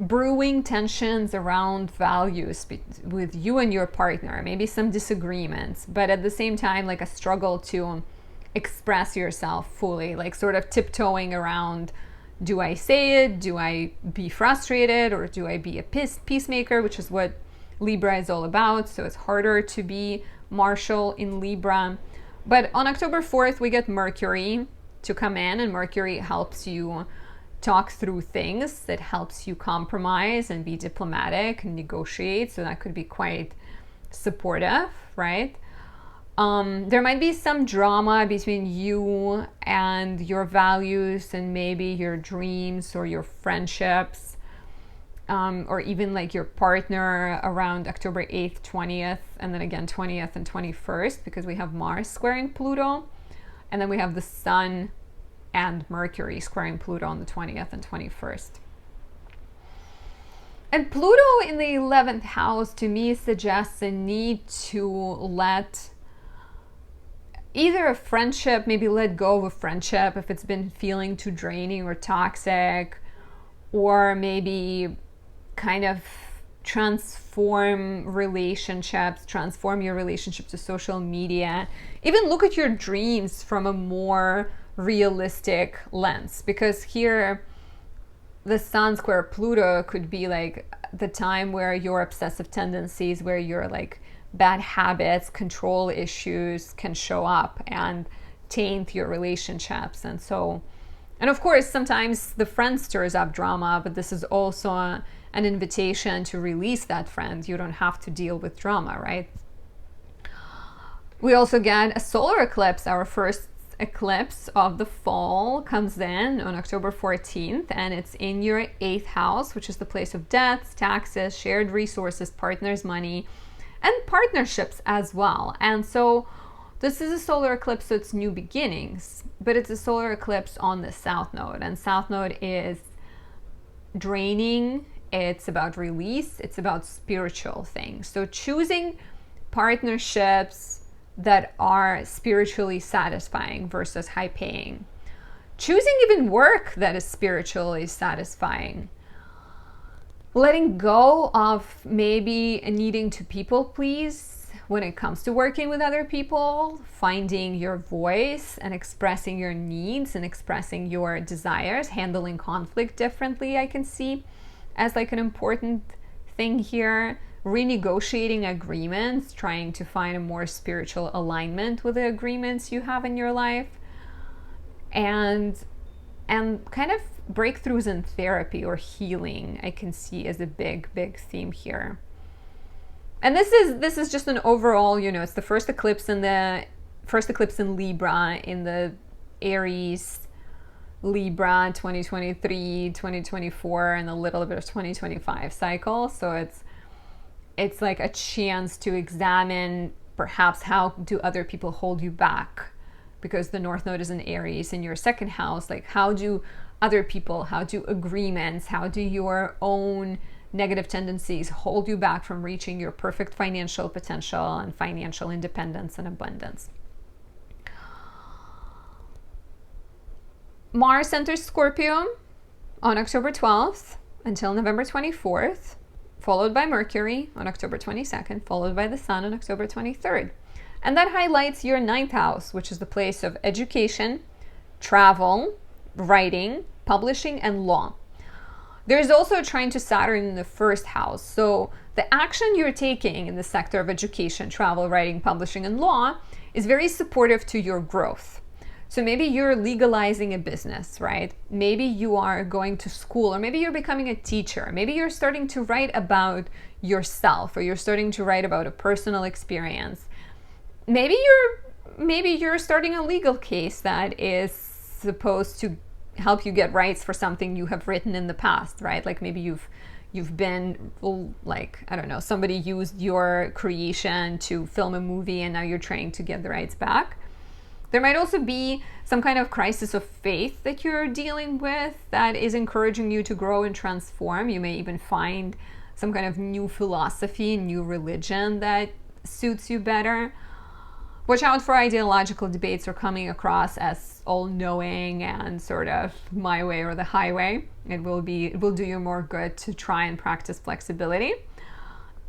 Speaker 1: brewing tensions around values with you and your partner, maybe some disagreements, but at the same time, like a struggle to express yourself fully, like sort of tiptoeing around, do I say it? Do I be frustrated? Or do I be a peacemaker, which is what Libra is all about. So it's harder to be martial in Libra. But on October 4th, we get Mercury to come in, and Mercury helps you talk through things, that helps you compromise and be diplomatic and negotiate. So that could be quite supportive, right? There might be some drama between you and your values, and maybe your dreams or your friendships, or even like your partner around October 8th, 20th, and then again 20th and 21st, because we have Mars squaring Pluto, and then we have the Sun and Mercury squaring Pluto on the 20th and 21st. And Pluto in the 11th house, to me, suggests a need to let either a friendship, maybe let go of a friendship if it's been feeling too draining or toxic, or maybe kind of transform relationships, transform your relationship to social media, even look at your dreams from a more realistic lens, because here the Sun square Pluto could be like the time where your obsessive tendencies, where your like bad habits, control issues can show up and taint your relationships. And of course, sometimes the friend stirs up drama, but this is also an invitation to release that friend. You don't have to deal with drama, right? We also get a solar eclipse. Our first eclipse of the fall comes in on October 14th, and it's in your 8th house, which is the place of debts, taxes, shared resources, partners, money, and partnerships as well. And so this is a solar eclipse, so it's new beginnings, but it's a solar eclipse on the South Node, and South Node is draining. It's about release. It's about spiritual things. So choosing partnerships that are spiritually satisfying versus high paying. choosing even work that is spiritually satisfying. Letting go of maybe needing to people please when it comes to working with other people, finding your voice and expressing your needs and expressing your desires, handling conflict differently, I can see as like an important thing here. Renegotiating agreements, trying to find a more spiritual alignment with the agreements you have in your life, and kind of breakthroughs in therapy or healing, I can see as a big theme here. And this is just an overall, you know, it's the first eclipse in Libra in the Aries Libra 2023 2024 and a little bit of 2025 cycle. So it's like a chance to examine perhaps how do other people hold you back, because the North Node is in Aries in your second house. Like, how do other people, how do agreements, how do your own negative tendencies hold you back from reaching your perfect financial potential and financial independence and abundance? Mars enters Scorpio on October 12th until November 24th, followed by Mercury on October 22nd, followed by the Sun on October 23rd. And that highlights your 9th house, which is the place of education, travel, writing, publishing, and law. There's also a trine to Saturn in the 1st house. So the action you're taking in the sector of education, travel, writing, publishing, and law is very supportive to your growth. So maybe you're legalizing a business, right? Maybe you are going to school, or maybe you're becoming a teacher. Maybe you're starting to write about yourself, or you're starting to write about a personal experience. Maybe you're starting a legal case that is supposed to help you get rights for something you have written in the past, right? Like maybe you've been, like, I don't know, somebody used your creation to film a movie and now you're trying to get the rights back. There might also be some kind of crisis of faith that you're dealing with that is encouraging you to grow and transform. You may even find some kind of new philosophy, new religion that suits you better. Watch out for ideological debates or coming across as all-knowing and sort of my way or the highway. It will do you more good to try and practice flexibility.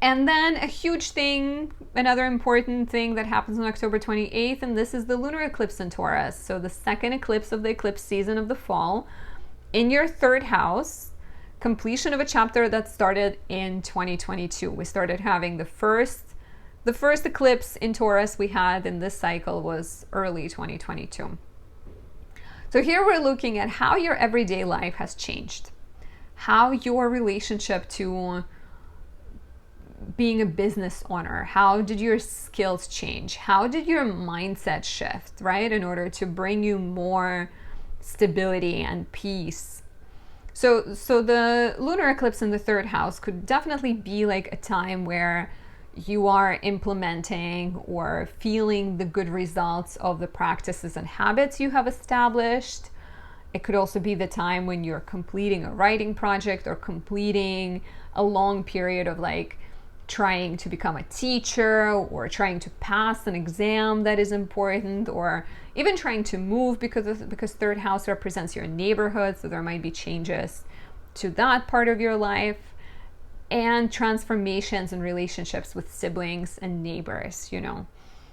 Speaker 1: And then a huge thing, another important thing that happens on October 28th, and this is the lunar eclipse in Taurus. So the second eclipse of the eclipse season of the fall in your 3rd house, completion of a chapter that started in 2022. We started having the first eclipse in Taurus we had in this cycle was early 2022. So here we're looking at how your everyday life has changed, how your relationship to being a business owner, how did your skills change, how did your mindset shift, right, in order to bring you more stability and peace. So the lunar eclipse in the 3rd house could definitely be like a time where you are implementing or feeling the good results of the practices and habits you have established. It could also be the time when you're completing a writing project or completing a long period of like trying to become a teacher or trying to pass an exam that is important, or even trying to move because 3rd house represents your neighborhood. So there might be changes to that part of your life. And transformations in relationships with siblings and neighbors. You know,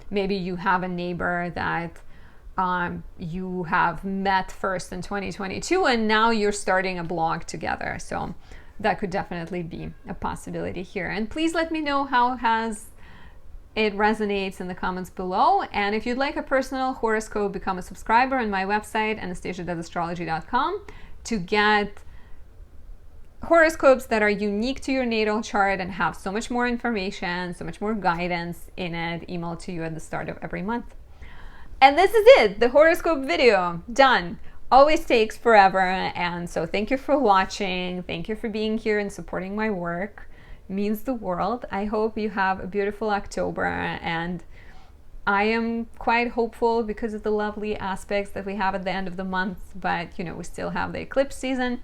Speaker 1: maybe you have a neighbor that you have met first in 2022 and now you're starting a blog together. So that could definitely be a possibility here. And please let me know how it resonates in the comments below. And if you'd like a personal horoscope, become a subscriber on my website, anastasiadoesastrology.com, to get horoscopes that are unique to your natal chart and have so much more information, so much more guidance in it, emailed to you at the start of every month. And this is it, the horoscope video, done. Always takes forever, and so thank you for watching. Thank you for being here and supporting my work. It means the world. I hope you have a beautiful October, and I am quite hopeful because of the lovely aspects that we have at the end of the month, but you know, we still have the eclipse season.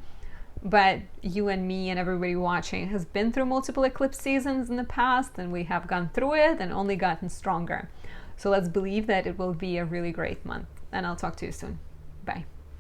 Speaker 1: But you and me and everybody watching has been through multiple eclipse seasons in the past, and we have gone through it and only gotten stronger. So let's believe that it will be a really great month, and I'll talk to you soon. Bye.